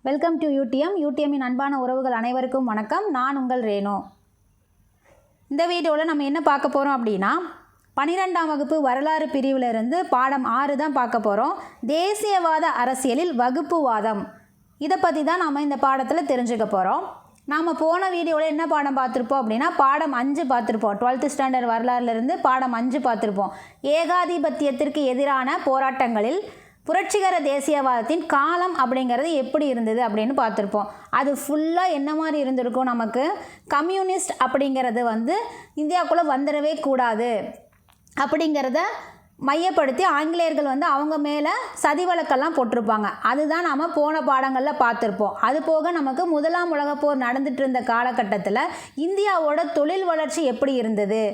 Welcome to யூடிஎம்மின் அன்பான உறவுகள் அனைவருக்கும் வணக்கம். நான் உங்கள் ரேணு. இந்த வீடியோவில் நம்ம என்ன பார்க்க போகிறோம் அப்படின்னா 12ஆம் வகுப்பு வரலாறு பிரிவிலிருந்து பாடம் 6 தான் பார்க்க போகிறோம். தேசியவாத அரசியலில் வகுப்புவாதம், இதை பற்றி தான் நாம் இந்த பாடத்தில் தெரிஞ்சுக்க போகிறோம். நாம் போன வீடியோவில் என்ன பாடம் பார்த்துருப்போம் அப்படின்னா பாடம் 5 பார்த்துருப்போம். 12th ஸ்டாண்டர்ட் வரலாறுலேருந்து பாடம் 5 பார்த்துருப்போம். ஏகாதிபத்தியத்திற்கு எதிரான போராட்டங்களில் புரட்சிகர தேசியவாதத்தின் காலம் அப்படிங்கிறது எப்படி இருந்தது அப்படின்னு பார்த்துருப்போம். அது ஃபுல்லாக என்ன மாதிரி இருந்திருக்கும், நமக்கு கம்யூனிஸ்ட் அப்படிங்கிறது இந்தியாவுக்குள்ளே வந்துடவே கூடாது அப்படிங்கிறத மையப்படுத்தி ஆங்கிலேயர்கள் அவங்க மேலே சதி வழக்கெல்லாம் போட்டிருப்பாங்க. அதுதான் நம்ம போன பாடங்களில் பார்த்துருப்போம். அது போக நமக்கு முதலாம் உலகப்போர் நடந்துட்டு இருந்த காலகட்டத்தில் இந்தியாவோட தொழில் வளர்ச்சி எப்படி இருந்தது,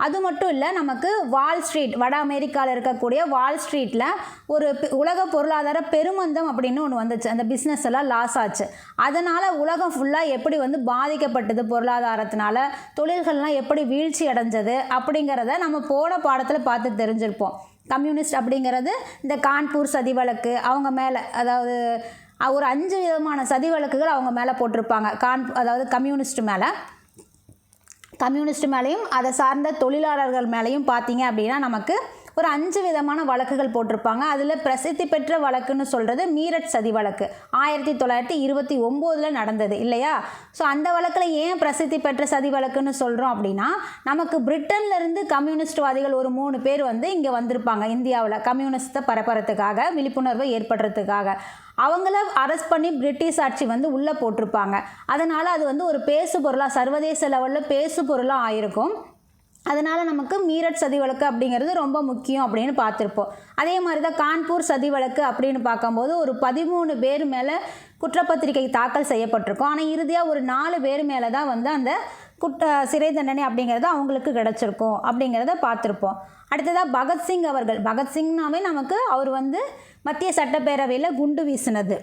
அது மட்டும் இல்லை, நமக்கு வால் ஸ்ட்ரீட், வட அமெரிக்காவில் இருக்கக்கூடிய வால் ஸ்ட்ரீட்டில் ஒரு உலக பொருளாதார பெருமந்தம் அப்படின்னு ஒன்று வந்துச்சு. அந்த பிஸ்னஸ் எல்லாம் லாஸ் ஆச்சு. அதனால் உலகம் ஃபுல்லாக எப்படி பாதிக்கப்பட்டது, பொருளாதாரத்தினால தொழில்கள்லாம் எப்படி வீழ்ச்சி அடைஞ்சது அப்படிங்கிறத நம்ம போன பாடத்தில் பார்த்து தெரிஞ்சிருப்போம். கம்யூனிஸ்ட் அப்படிங்கிறது இந்த கான்பூர் சதி வழக்கு அவங்க மேலே, அதாவது ஒரு 5 விதமான சதி வழக்குகள் அவங்க மேலே போட்டிருப்பாங்க. அதாவது கம்யூனிஸ்ட் மேலேயும் அதை சார்ந்த தொழிலாளர்கள் மேலேயும் பார்த்தீங்க அப்படின்னா நமக்கு ஒரு 5 விதமான வழக்குகள் போட்டிருப்பாங்க. அதில் பிரசித்தி பெற்ற வழக்குன்னு சொல்கிறது மீரட் சதி வழக்கு 1929 நடந்தது இல்லையா? ஸோ அந்த வழக்கில் ஏன் பிரசித்தி பெற்ற சதி வழக்குன்னு சொல்கிறோம் அப்படின்னா, நமக்கு பிரிட்டன்லேருந்து கம்யூனிஸ்ட்வாதிகள் ஒரு 3 பேர் இங்கே வந்திருப்பாங்க இந்தியாவில் கம்யூனிஸ்ட்டை பரப்புறதுக்காக, விழிப்புணர்வை ஏற்படுறதுக்காக. அவங்கள அரெஸ்ட் பண்ணி பிரிட்டிஷ் ஆட்சி உள்ளே போட்டிருப்பாங்க. அதனால் அது ஒரு பேசு பொருளாக, சர்வதேச லெவலில் பேசு பொருளாக ஆயிருக்கும். அதனால் நமக்கு மீரட் சதி வழக்கு அப்படிங்கிறது ரொம்ப முக்கியம் அப்படின்னு பார்த்துருப்போம். அதே மாதிரி தான் கான்பூர் சதி வழக்கு அப்படின்னு பார்க்கும்போது ஒரு 13 பேர் மேலே குற்றப்பத்திரிகை தாக்கல் செய்யப்பட்டிருக்கும். ஆனால் இறுதியாக ஒரு 4 பேர் மேலே தான் அந்த சிறை தண்டனை அப்படிங்கிறது அவங்களுக்கு கிடச்சிருக்கும் அப்படிங்கிறத பார்த்துருப்போம். அடுத்ததாக பகத்சிங் அவர்கள். பகத்சிங்னாவே நமக்கு அவர் மத்திய சட்டப்பேரவையில் குண்டு வீசினது,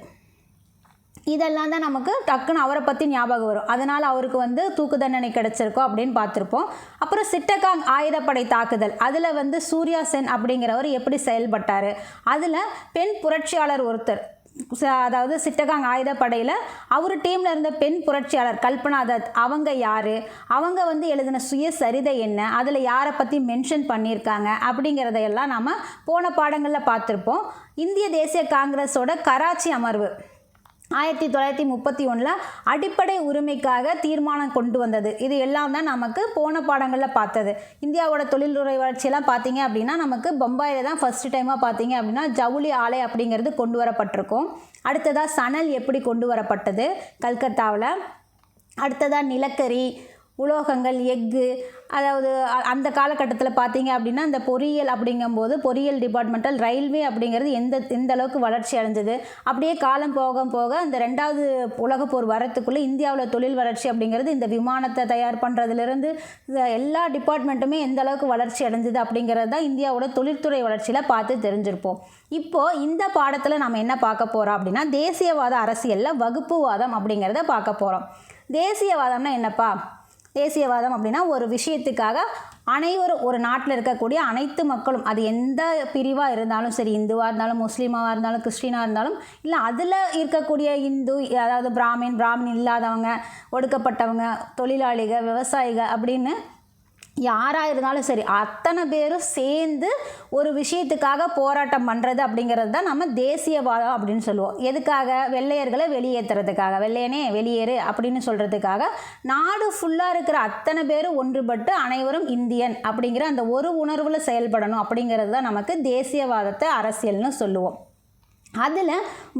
இதெல்லாம் தான் நமக்கு டக்குன்னு அவரை பற்றி ஞாபகம் வரும். அதனால் அவருக்கு தூக்கு தண்டனை கிடச்சிருக்கோம் அப்படின்னு பார்த்துருப்போம். அப்புறம் சிட்டகாங் ஆயுதப்படை தாக்குதல், அதில் சூர்யா சென் அப்படிங்கிறவர் எப்படி செயல்பட்டார், அதில் பெண் புரட்சியாளர் ஒருத்தர், அதாவது சிட்டகாங் ஆயுதப்படையில் அவர் டீமில் இருந்த பெண் புரட்சியாளர் கல்பனா தத், அவங்க யார், அவங்க எழுதின சுயசரிதை என்ன, அதில் யாரை பற்றி மென்ஷன் பண்ணியிருக்காங்க அப்படிங்கிறதையெல்லாம் நாம் போன பாடங்களில் பார்த்துருப்போம். இந்திய தேசிய காங்கிரஸோட கராச்சி அமர்வு 1931 அடிப்படை உரிமைக்காக தீர்மானம் கொண்டு வந்தது. இது எல்லாம் தான் நமக்கு போன பாடங்களில் பார்த்தது. இந்தியாவோட தொழில்துறை வளர்ச்சியெல்லாம் பார்த்தீங்க அப்படின்னா நமக்கு பம்பாயில் தான் ஃபஸ்ட்டு டைமாக பார்த்தீங்க அப்படின்னா ஜவுளி ஆலை அப்படிங்கிறது கொண்டு வரப்பட்டிருக்கும். அடுத்ததாக சணல் எப்படி கொண்டு வரப்பட்டது கல்கத்தாவில். அடுத்ததாக நிலக்கரி, உலோகங்கள், எஃகு, அதாவது அந்த காலகட்டத்தில் பார்த்தீங்க அப்படின்னா இந்த பொறியியல் அப்படிங்கும்போது பொறியியல் டிபார்ட்மெண்டல், ரயில்வே அப்படிங்கிறது எந்த அளவுக்கு வளர்ச்சி அடைஞ்சது. அப்படியே காலம் போக போக இந்த 2வது உலகப்போர் வரத்துக்குள்ளே இந்தியாவில் தொழில் வளர்ச்சி அப்படிங்கிறது இந்த விமானத்தை தயார் பண்ணுறதுலேருந்து எல்லா டிபார்ட்மெண்ட்டுமே எந்த அளவுக்கு வளர்ச்சி அடைஞ்சது அப்படிங்கிறது தான் இந்தியாவோட தொழில்துறை வளர்ச்சியில் பார்த்து தெரிஞ்சிருப்போம். இப்போது இந்த பாடத்தில் நம்ம என்ன பார்க்க போகிறோம் அப்படின்னா தேசியவாத அரசியலில் வகுப்புவாதம் அப்படிங்கிறத பார்க்க போகிறோம். தேசியவாதம்னா என்னப்பா? தேசியவாதம் அப்படின்னா ஒரு விஷயத்துக்காக அனைவரும், ஒரு நாட்டில் இருக்கக்கூடிய அனைத்து மக்களும், அது எந்த பிரிவாக இருந்தாலும் சரி, இந்துவாக இருந்தாலும், முஸ்லீமாக இருந்தாலும், கிறிஸ்டினாக இருந்தாலும், இல்லை அதில் இருக்கக்கூடிய இந்து, அதாவது பிராமின் இல்லாதவங்க, ஒடுக்கப்பட்டவங்க, தொழிலாளிகள், விவசாயிகள் அப்படின்னு யாராக இருந்தாலும் சரி, அத்தனை பேரும் சேர்ந்து ஒரு விஷயத்துக்காக போராட்டம் பண்ணுறது அப்படிங்கிறது தான் நம்ம தேசியவாதம் அப்படின்னு சொல்லுவோம். எதுக்காக? வெள்ளையர்களை வெளியேற்றுறதுக்காக, வெள்ளையனே வெளியேறு அப்படின்னு சொல்கிறதுக்காக நாடு ஃபுல்லாக இருக்கிற அத்தனை பேரும் ஒன்றுபட்டு அனைவரும் இந்தியன் அப்படிங்கிற அந்த ஒரு உணர்வில் செயல்படணும் அப்படிங்கிறது தான் நமக்கு தேசியவாதத்தை அரசியல்னு சொல்லுவோம். அதில்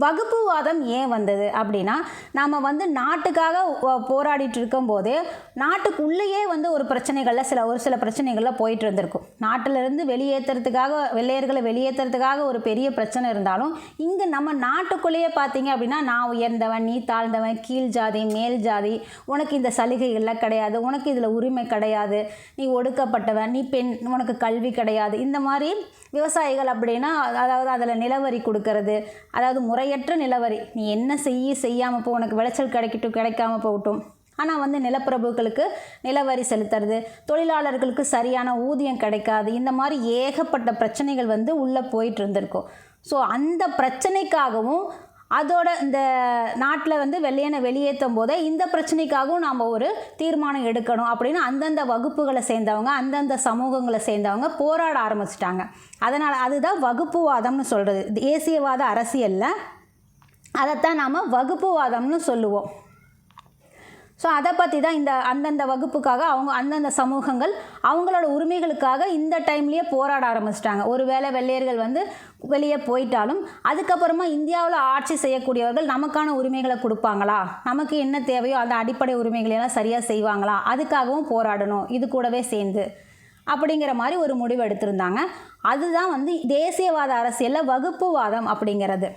வகுப்புவாதம் ஏன் வந்தது அப்படின்னா, நாம் நாட்டுக்காக போராடிட்டு இருக்கும்போதே நாட்டுக்குள்ளேயே ஒரு பிரச்சனைகளில் ஒரு சில பிரச்சனைகளில் போயிட்டு இருந்திருக்கும். நாட்டிலிருந்து வெளியேற்றுறதுக்காக, வெள்ளையர்களை வெளியேற்றுறதுக்காக ஒரு பெரிய பிரச்சனை இருந்தாலும் இங்கே நம்ம நாட்டுக்குள்ளேயே பார்த்தீங்க அப்படின்னா நான் உயர்ந்தவன், நீ தாழ்ந்தவன், கீழ் ஜாதி, மேல் ஜாதி, உனக்கு இந்த சலுகைகள்லாம் கிடையாது, உனக்கு இதில் உரிமை கிடையாது, நீ ஒடுக்கப்பட்டவன், நீ பெண், உனக்கு கல்வி கிடையாது, இந்த மாதிரி விவசாயிகள் அப்படின்னா அதாவது அதில் நிலவரி கொடுக்கறது, அதாவது முறையற்ற நிலவரி, நீ என்ன செய்யாமல் போ, உனக்கு விளைச்சல் கிடைக்காம போகட்டும், ஆனால் நிலப்பிரபுக்களுக்கு நிலவரி செலுத்துறது, தொழிலாளர்களுக்கு சரியான ஊதியம் கிடைக்காது, இந்த மாதிரி ஏகப்பட்ட பிரச்சனைகள் உள்ளே போயிட்டு இருந்திருக்கும். ஸோ அந்த பிரச்சனைக்காகவும் அதோட இந்த நாட்டில் வந்து வெள்ளையனை வெளியேற்றும் போதே இந்த பிரச்சனைக்காகவும் நாம் ஒரு தீர்மானம் எடுக்கணும் அப்படின்னு அந்தந்த வகுப்புகளை சேர்ந்தவங்க அந்தந்த சமூகங்களை சேர்ந்தவங்க போராட ஆரம்பிச்சிட்டாங்க. அதனால் அதுதான் வகுப்புவாதம்னு சொல்கிறது. தேசியவாத அரசியலில் அதைத்தான் நாம் வகுப்புவாதம்னு சொல்லுவோம். ஸோ அதை பற்றி தான் இந்த அந்தந்த வகுப்புக்காக அவங்க அந்தந்த சமூகங்கள் அவங்களோட உரிமைகளுக்காக இந்த டைம்லேயே போராட ஆரம்பிச்சிட்டாங்க. ஒருவேளை வெள்ளையர்கள் வந்து வெளியே போயிட்டாலும் அதுக்கப்புறமா இந்தியாவில் ஆட்சி செய்யக்கூடியவர்கள் நமக்கான உரிமைகளை கொடுப்பாங்களா, நமக்கு என்ன தேவையோ அந்த அடிப்படை உரிமைகளெல்லாம் சரியாக செய்வாங்களா, அதுக்காகவும் போராடணும் இது கூடவே சேர்ந்து அப்படிங்கிற மாதிரி ஒரு முடிவு எடுத்திருந்தாங்க. அதுதான் வந்து தேசியவாத அரசியலில் வகுப்புவாதம் அப்படிங்கிறது.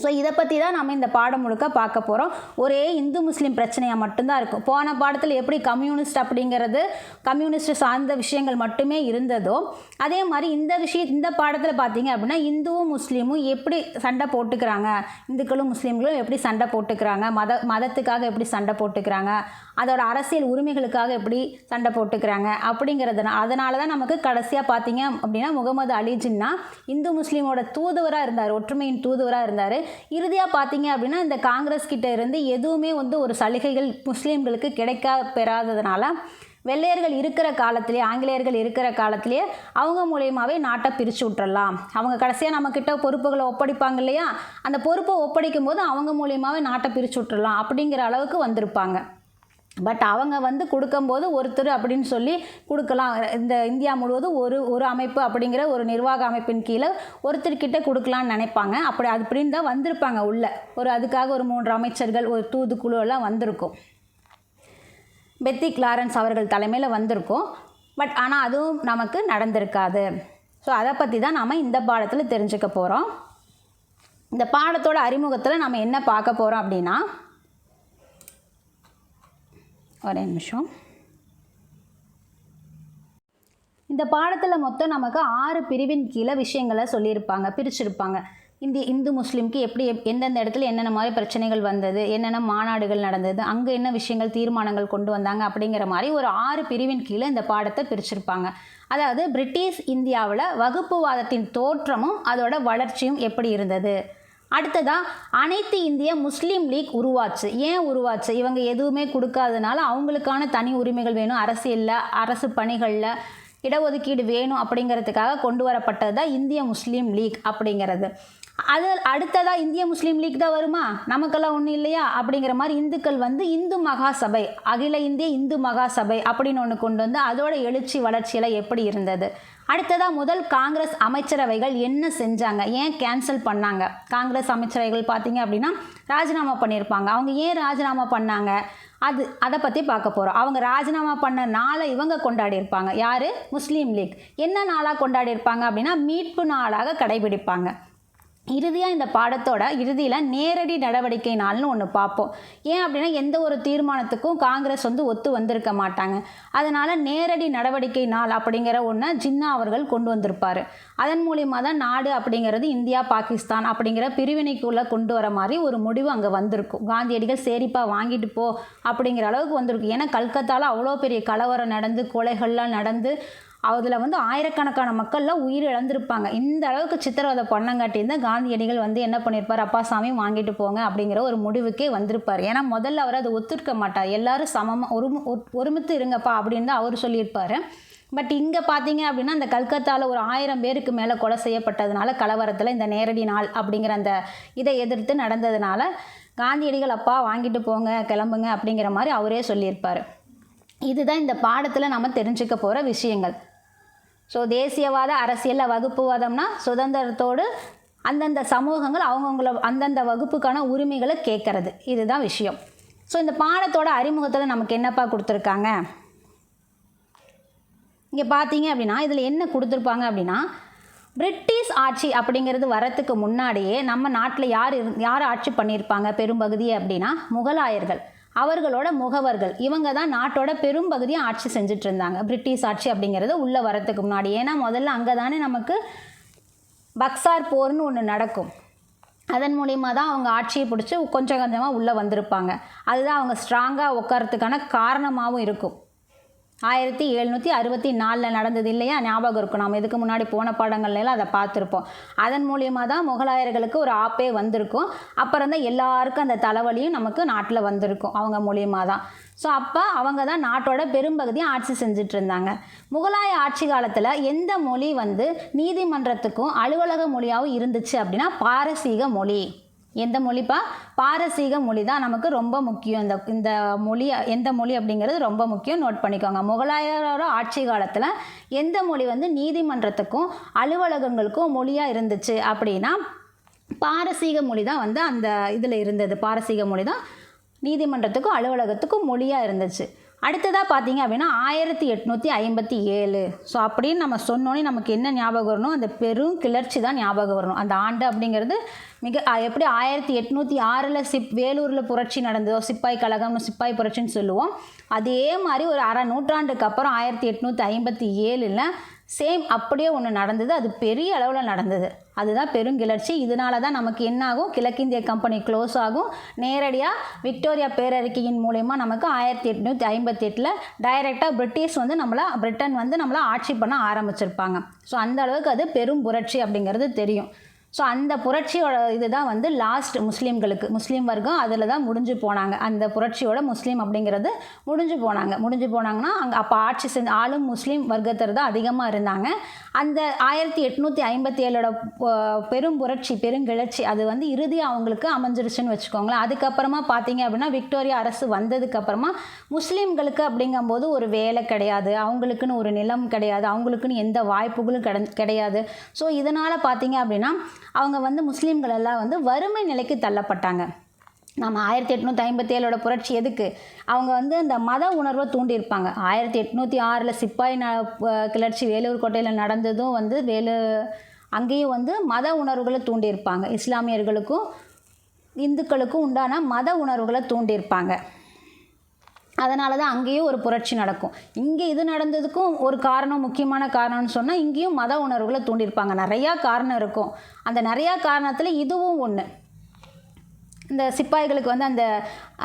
ஸோ இதை பற்றி தான் நம்ம இந்த பாடம் முழுக்க பார்க்க போகிறோம். ஒரே இந்து முஸ்லீம் பிரச்சனையாக மட்டும்தான் இருக்கும். போன பாடத்தில் எப்படி கம்யூனிஸ்ட் அப்படிங்கிறது கம்யூனிஸ்ட் சார்ந்த விஷயங்கள் மட்டுமே இருந்ததோ அதே மாதிரி இந்த பாடத்தில் பார்த்தீங்க அப்படின்னா இந்துவும் முஸ்லீமும் எப்படி சண்டை போட்டுக்கிறாங்க, இந்துக்களும் முஸ்லீம்களும் எப்படி சண்டை போட்டுக்கிறாங்க, மதத்துக்காக எப்படி சண்டை போட்டுக்கிறாங்க, அதோட அரசியல் உரிமைகளுக்காக எப்படி சண்டை போட்டுக்கிறாங்க அதனால தான் நமக்கு கடைசியாக பார்த்தீங்க அப்படின்னா முகமது அலி ஜின்னா இந்து முஸ்லீமோட தூதுவராக இருந்தார், ஒற்றுமையின் தூதுவராக இருந்தார். இறுதியாக பார்த்தீங்க அப்படின்னா இந்த காங்கிரஸ் கிட்ட இருந்து எதுவுமே வந்து ஒரு சலுகைகள் முஸ்லீம்களுக்கு பெறாததுனால வெள்ளையர்கள் இருக்கிற காலத்திலே ஆங்கிலேயர்கள் இருக்கிற காலத்திலே அவங்க மூலியமாகவே நாட்டை பிரித்து விட்டுறலாம், அவங்க கடைசியாக நம்மக்கிட்ட பொறுப்புகளை ஒப்படைப்பாங்க இல்லையா, அந்த பொறுப்பை ஒப்படைக்கும் போது அவங்க மூலியமாகவே நாட்டை பிரித்து விட்டுறலாம் அப்படிங்கிற அளவுக்கு வந்திருப்பாங்க. பட் அவங்க வந்து கொடுக்கும்போது ஒருத்தர் அப்படின்னு சொல்லி கொடுக்கலாம், இந்த இந்தியா முழுவதும் ஒரு அமைப்பு அப்படிங்கிற ஒரு நிர்வாக அமைப்பின் கீழே ஒருத்தர்கிட்ட கொடுக்கலான்னு நினைப்பாங்க. அப்படின்னு தான் வந்திருப்பாங்க உள்ள அதுக்காக ஒரு 3 அமைச்சர்கள் ஒரு தூதுக்குழு எல்லாம் வந்திருக்கும். பெத்தி கிளாரன்ஸ் அவர்கள் தலைமையில் வந்திருக்கும். பட் ஆனால் அதுவும் நமக்கு நடந்திருக்காது. ஸோ அதை பற்றி தான் நாம் இந்த பாடத்தில் தெரிஞ்சுக்க போகிறோம். இந்த பாடத்தோட அறிமுகத்தில் நம்ம என்ன பார்க்க போகிறோம் அப்படின்னா, ஒரே நிமிஷம். இந்த பாடத்தில் மொத்தம் நமக்கு 6 பிரிவின் கீழே விஷயங்களை சொல்லியிருப்பாங்க, பிரிச்சிருப்பாங்க. இந்து முஸ்லீம்க்கு எப்படி எந்தெந்த இடத்துல என்னென்ன மாதிரி பிரச்சனைகள் வந்தது, என்னென்ன மாநாடுகள் நடந்தது, அங்கே என்ன விஷயங்கள் தீர்மானங்கள் கொண்டு வந்தாங்க அப்படிங்கிற மாதிரி ஒரு 6 பிரிவின் கீழே இந்த பாடத்தை பிரிச்சிருப்பாங்க. அதாவது பிரிட்டிஷ் இந்தியாவில் வகுப்புவாதத்தின் தோற்றமும் அதோட வளர்ச்சியும் எப்படி இருந்தது. அடுத்ததாக அனைத்து இந்திய முஸ்லீம் லீக் உருவாச்சு. ஏன் உருவாச்சு? இவங்க எதுவுமே கொடுக்காதனால அவங்களுக்கான தனி உரிமைகள் வேணும், அரசியலில் அரசு பணிகளில் இடஒதுக்கீடு வேணும் அப்படிங்கிறதுக்காக கொண்டு வரப்பட்டது தான் இந்திய முஸ்லீம் லீக் அப்படிங்கிறது. அது அடுத்ததாக இந்திய முஸ்லீம் லீக் தான் வருமா, நமக்கெல்லாம் ஒன்றும் இல்லையா அப்படிங்கிற மாதிரி இந்துக்கள் வந்து இந்து மகாசபை, அகில இந்திய இந்து மகாசபை அப்படின்னு ஒன்று கொண்டு வந்து அதோட எழுச்சி வளர்ச்சியெல்லாம் எப்படி இருந்தது. அடுத்ததாக முதல் காங்கிரஸ் அமைச்சரவைகள் என்ன செஞ்சாங்க, ஏன் கேன்சல் பண்ணாங்க. காங்கிரஸ் அமைச்சரவைகள் பார்த்தீங்க அப்படின்னா ராஜினாமா பண்ணியிருப்பாங்க. அவங்க ஏன் ராஜினாமா பண்ணாங்க அதை பற்றி பார்க்க போகிறோம். அவங்க ராஜினாமா பண்ண நாளை இவங்க கொண்டாடியிருப்பாங்க. யார்? முஸ்லீம் லீக். என்ன நாளாக கொண்டாடியிருப்பாங்க அப்படின்னா மீட்பு நாளாக கடைபிடிப்பாங்க. இறுதியாக இந்த பாடத்தோட இறுதியில் நேரடி நடவடிக்கை நாள்னு ஒன்று பார்ப்போம். ஏன் அப்படின்னா எந்த ஒரு தீர்மானத்துக்கும் காங்கிரஸ் வந்து ஒத்து வந்திருக்க மாட்டாங்க. அதனால் நேரடி நடவடிக்கை நாள் அப்படிங்கிற ஒன்றை ஜின்னா அவர்கள் கொண்டு வந்திருப்பார். அதன் மூலியமாக தான் நாடு அப்படிங்கிறது இந்தியா பாகிஸ்தான் அப்படிங்கிற பிரிவினைக்குள்ளே கொண்டு வர மாதிரி ஒரு முடிவு அங்கே வந்திருக்கும். காந்தியடிகள் சரிப்பா வாங்கிட்டு போ அப்படிங்கிற அளவுக்கு வந்திருக்கும். ஏன்னா கல்கத்தாவில் அவ்வளோ பெரிய கலவரம் நடந்து கொலைகள்லாம் நடந்து அதில் வந்து ஆயிரக்கணக்கான மக்கள்லாம் உயிர் இழந்திருப்பாங்க. இந்த அளவுக்கு சித்திரவதை பண்ணங்காட்டியிருந்தால் காந்தியடிகள் வந்து என்ன பண்ணியிருப்பார், அப்பா சாமி வாங்கிட்டு போங்க அப்படிங்கிற ஒரு முடிவுக்கே வந்திருப்பார். ஏன்னா முதல்ல அவர் அதை ஒத்துருக்க மாட்டார். எல்லாரும் சமமாக ஒருமித்து இருங்கப்பா அப்படின்னு தான் அவர் சொல்லியிருப்பார். பட் இங்கே பார்த்தீங்க அப்படின்னா அந்த கல்கத்தாவில் ஒரு 1000 பேருக்கு மேலே கொலை செய்யப்பட்டதுனால கலவரத்தில் இந்த நேரடி நாள் அப்படிங்கிற அந்த இதை எதிர்த்து நடந்ததுனால காந்தியடிகள் அப்பா வாங்கிட்டு போங்க கிளம்புங்க அப்படிங்கிற மாதிரி அவரே சொல்லியிருப்பார். இதுதான் இந்த பாடத்தில் நம்ம தெரிஞ்சுக்க போகிற விஷயங்கள். ஸோ தேசியவாத அரசியலில் வகுப்புவாதம்னா சுதந்திரத்தோடு அந்தந்த சமூகங்கள் அவங்கவுங்கள அந்தந்த வகுப்புக்கான உரிமைகளை கேட்கறது, இதுதான் விஷயம். ஸோ இந்த பாடத்தோட அறிமுகத்தில் நமக்கு என்னப்பா கொடுத்துருக்காங்க, இங்கே பார்த்தீங்க அப்படின்னா இதில் என்ன கொடுத்துருப்பாங்க அப்படின்னா பிரிட்டிஷ் ஆட்சி அப்படிங்கிறது வரத்துக்கு முன்னாடியே நம்ம நாட்டில் யார் ஆட்சி பண்ணியிருப்பாங்க பெரும்பகுதியை அப்படின்னா முகலாயர்கள், அவர்களோட முகவர்கள், இவங்க தான் நாட்டோட பெரும்பகுதியை ஆட்சி செஞ்சுட்டு இருந்தாங்க. பிரிட்டிஷ் ஆட்சி அப்படிங்கிறது உள்ளே வரத்துக்கு முன்னாடி. ஏன்னா முதல்ல அங்கே தானே நமக்கு பக்சார் போர்னு ஒன்று நடக்கும். அதன் மூலிமா தான் அவங்க ஆட்சியை பிடிச்சி கொஞ்சம் கொஞ்சமாக உள்ளே வந்திருப்பாங்க. அதுதான் அவங்க ஸ்ட்ராங்காக உட்காரத்துக்கான காரணமாகவும் இருக்கும். 1764 நடந்தது இல்லையா, ஞாபகம் இருக்கும். நம்ம இதுக்கு முன்னாடி போன பாடங்கள்லாம் அதை பார்த்துருப்போம். அதன் மூலியமாக தான் முகலாயர்களுக்கு ஒரு ஆப்பே வந்திருக்கும். அப்புறம் தான் எல்லாருக்கும் அந்த தலைவலியும் நமக்கு நாட்டில் வந்திருக்கும் அவங்க மூலியமாக தான். ஸோ அப்போ அவங்க தான் நாட்டோட பெரும்பகுதியை ஆட்சி செஞ்சுட்டு இருந்தாங்க. முகலாய ஆட்சி காலத்தில் எந்த மொழி வந்து நீதிமன்றத்துக்கும் அலுவலக மொழியாகவும் இருந்துச்சு அப்படின்னா பாரசீக மொழி. எந்த மொழிப்பா? பாரசீக மொழி தான் நமக்கு ரொம்ப முக்கியம். இந்த மொழி எந்த மொழி அப்படிங்கிறது ரொம்ப முக்கியம், நோட் பண்ணிக்கோங்க. முகலாயரோட ஆட்சி காலத்தில் எந்த மொழி வந்து நீதிமன்றத்துக்கும் அலுவலகங்களுக்கும் மொழியாக இருந்துச்சு அப்படின்னா பாரசீக மொழி தான் வந்து அந்த இதில் இருந்தது. பாரசீக மொழி தான் நீதிமன்றத்துக்கும் அலுவலகத்துக்கும் மொழியாக இருந்துச்சு. அடுத்ததாக பார்த்தீங்க அப்படின்னா 1857. ஸோ அப்படின்னு நம்ம சொன்னோன்னே நமக்கு என்ன ஞாபகம் வரணும்? அந்த பெரும் கிளர்ச்சி தான் ஞாபகம் வரணும். அந்த ஆண்டு அப்படிங்கிறது எப்படி 1806 வேலூரில் புரட்சி நடந்ததோ, சிப்பாய் கழகம்னு சிப்பாய் புரட்சின்னு சொல்லுவோம். அதே மாதிரி ஒரு அரை நூற்றாண்டுக்கு அப்புறம் 1857 சேம் அப்படியே ஒன்று நடந்தது. அது பெரிய அளவில் நடந்தது. அதுதான் பெருங்கிளர்ச்சி. இதனால தான் நமக்கு என்ன ஆகும்? கிழக்கிந்திய கம்பெனி க்ளோஸ் ஆகும். நேரடியாக விக்டோரியா பேரறிக்கையின் மூலயமா நமக்கு 1858 டைரெக்டாக பிரிட்டன் வந்து நம்மளை ஆட்சி பண்ண ஆரம்பிச்சிருப்பாங்க. ஸோ அந்த அளவுக்கு அது பெரும் புரட்சி அப்படிங்கிறது தெரியும். ஸோ அந்த புரட்சியோட இதுதான் வந்து லாஸ்ட் முஸ்லீம் வர்க்கம் அதில் தான் முடிஞ்சு போனாங்க. அந்த புரட்சியோட முஸ்லீம் அப்படிங்கிறது முடிஞ்சு போனாங்கன்னா அங்கே அப்போ ஆட்சி செஞ்ச ஆளும் முஸ்லீம் வர்க்கத்தர் தான் அதிகமாக இருந்தாங்க. அந்த 1857 பெரும் புரட்சி பெருங்கிளர்ச்சி அது வந்து இறுதியாக அவங்களுக்கு அமைஞ்சிருச்சுன்னு வச்சுக்கோங்களேன். அதுக்கப்புறமா பார்த்தீங்க அப்படின்னா விக்டோரியா அரசு வந்ததுக்கப்புறமா முஸ்லீம்களுக்கு அப்படிங்கும்போது ஒரு வேலை கிடையாது, அவங்களுக்குன்னு ஒரு நிலம் கிடையாது, அவங்களுக்குன்னு எந்த வாய்ப்புகளும் கிடையாது. ஸோ இதனால் பார்த்தீங்க அப்படின்னா அவங்க வந்து முஸ்லீம்கள் எல்லாம் வந்து வறுமை நிலைக்கு தள்ளப்பட்டாங்க. நம்ம 1857 புரட்சி எதுக்கு? அவங்க வந்து இந்த மத உணர்வை தூண்டியிருப்பாங்க. 1806 சிப்பாய் கிளர்ச்சி வேலூர் கோட்டையில் நடந்ததும் வந்து அங்கேயும் வந்து மத உணர்வுகளை தூண்டியிருப்பாங்க. இஸ்லாமியர்களுக்கும் இந்துக்களுக்கும் உண்டான மத உணர்வுகளை தூண்டியிருப்பாங்க. அதனால தான் அங்கேயும் ஒரு புரட்சி நடக்கும். இங்கே இது நடந்ததுக்கும் ஒரு காரணம், முக்கியமான காரணம்னு சொன்னால் இங்கேயும் மத உணர்வுகளை தூண்டியிருப்பாங்க. நிறையா காரணம் இருக்கும். அந்த நிறையா காரணத்தில் இதுவும் ஒன்று. இந்த சிப்பாய்களுக்கு வந்து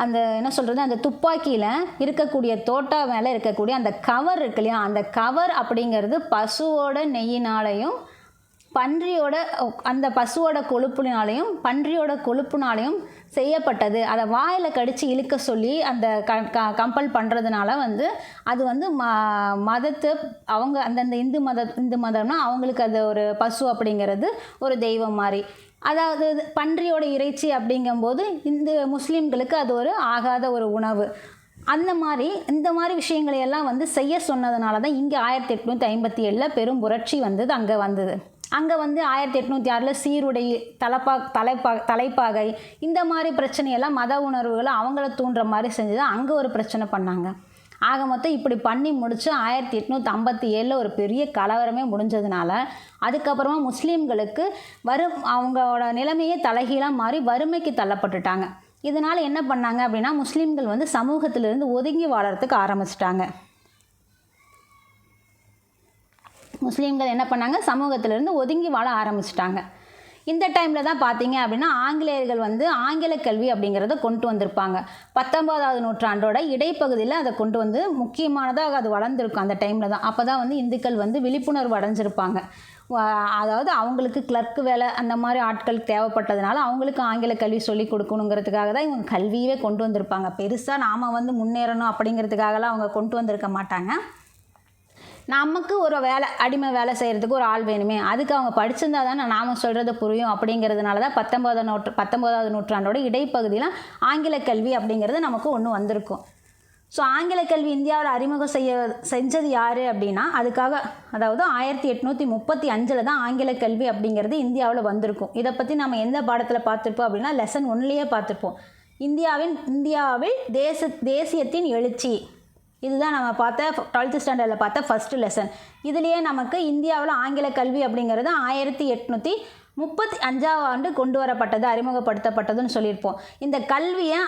அந்த என்ன சொல்கிறது, அந்த துப்பாக்கியில் இருக்கக்கூடிய தோட்டா மேலே இருக்கக்கூடிய அந்த கவர் இருக்கு இல்லையா, அந்த கவர் அப்படிங்கிறது பசுவோட நெய்யினாலையும் அந்த பசுவோட கொழுப்புனாலையும் பன்றியோட கொழுப்புனாலையும் செய்யப்பட்டது. அதை வாயில் கடித்து இழுக்க சொல்லி அந்த கம்பல் பண்ணுறதுனால வந்து அது வந்து மதத்தை அவங்க அந்தந்த இந்து மதம்னா அவங்களுக்கு அது ஒரு பசு அப்படிங்கிறது ஒரு தெய்வம் மாதிரி. அதாவது பன்றியோட இறைச்சி அப்படிங்கும்போது இந்த முஸ்லீம்களுக்கு அது ஒரு ஆகாத ஒரு உணவு. இந்த மாதிரி விஷயங்களை எல்லாம் வந்து செய்ய சொன்னதுனால தான் இங்கே 1857 பெரும் புரட்சி வந்தது. அங்கே வந்து 1806 சீருடை, தலைப்பாகை இந்த மாதிரி பிரச்சனையெல்லாம் மத உணர்வுகளை அவங்கள தூண்டுற மாதிரி செஞ்சு தான் அங்கே ஒரு பிரச்சனை பண்ணாங்க. ஆக மொத்தம் இப்படி பண்ணி முடித்து 1857 ஒரு பெரிய கலவரமே முடிஞ்சதுனால அதுக்கப்புறமா முஸ்லீம்களுக்கு அவங்களோட நிலைமையே தலைகீழாக மாறி வறுமைக்கு தள்ளப்பட்டுட்டாங்க. இதனால் என்ன பண்ணாங்க அப்படின்னா முஸ்லீம்கள் வந்து சமூகத்திலிருந்து ஒதுங்கி வாழறதுக்கு ஆரம்பிச்சிட்டாங்க. முஸ்லீம்கள் என்ன பண்ணாங்க? சமூகத்திலிருந்து ஒதுங்கி வாழ ஆரம்பிச்சிட்டாங்க. இந்த டைமில் தான் பார்த்தீங்க அப்படின்னா ஆங்கிலேயர்கள் வந்து ஆங்கில கல்வி அப்படிங்கிறத கொண்டு வந்திருப்பாங்க. 19ஆவது நூற்றாண்டோட இடைப்பகுதியில் அதை கொண்டு வந்து முக்கியமானதாக அது வளர்ந்துருக்கும். அந்த டைமில் தான் அப்போ தான் வந்து இந்துக்கள் வந்து விழிப்புணர்வு அடைஞ்சிருப்பாங்க. அதாவது அவங்களுக்கு கிளர்க்கு வேலை அந்த மாதிரி ஆட்கள் தேவைப்பட்டதுனால அவங்களுக்கு ஆங்கில கல்வி சொல்லி கொடுக்கணுங்கிறதுக்காக தான் இவங்க கல்வியவே கொண்டு வந்திருப்பாங்க. பெருசாக நாம் வந்து முன்னேறணும் அப்படிங்கிறதுக்காகலாம் அவங்க கொண்டு வந்திருக்க மாட்டாங்க. நமக்கு ஒரு அடிமை வேலை செய்கிறதுக்கு ஒரு ஆள் வேணுமே, அதுக்கு அவங்க படிச்சிருந்தா தானே நாம் சொல்கிறது புரியும் அப்படிங்கிறதுனால தான் 19ஆவது நூற்றாண்டோட இடைப்பகுதியில் ஆங்கில கல்வி அப்படிங்கிறது நமக்கு ஒன்று வந்திருக்கும். ஸோ ஆங்கில கல்வி இந்தியாவில் அறிமுகம் செஞ்சது யார் அப்படின்னா அதாவது 1835 தான் ஆங்கில கல்வி அப்படிங்கிறது இந்தியாவில் வந்திருக்கும். இதை பற்றி நம்ம எந்த பாடத்தில் பார்த்துருப்போம் அப்படின்னா லெசன் 1லேயே பார்த்துருப்போம். இந்தியாவில் தேசியத்தின் எழுச்சி, இதுதான் நம்ம பார்த்த 12th ஸ்டாண்டர்டில் பார்த்த ஃபஸ்ட்டு லெசன். இதுலேயே நமக்கு இந்தியாவில் ஆங்கில கல்வி அப்படிங்கிறது 1835 ஆண்டு கொண்டு வரப்பட்டது, அறிமுகப்படுத்தப்பட்டதுன்னு சொல்லியிருப்போம். இந்த கல்வியை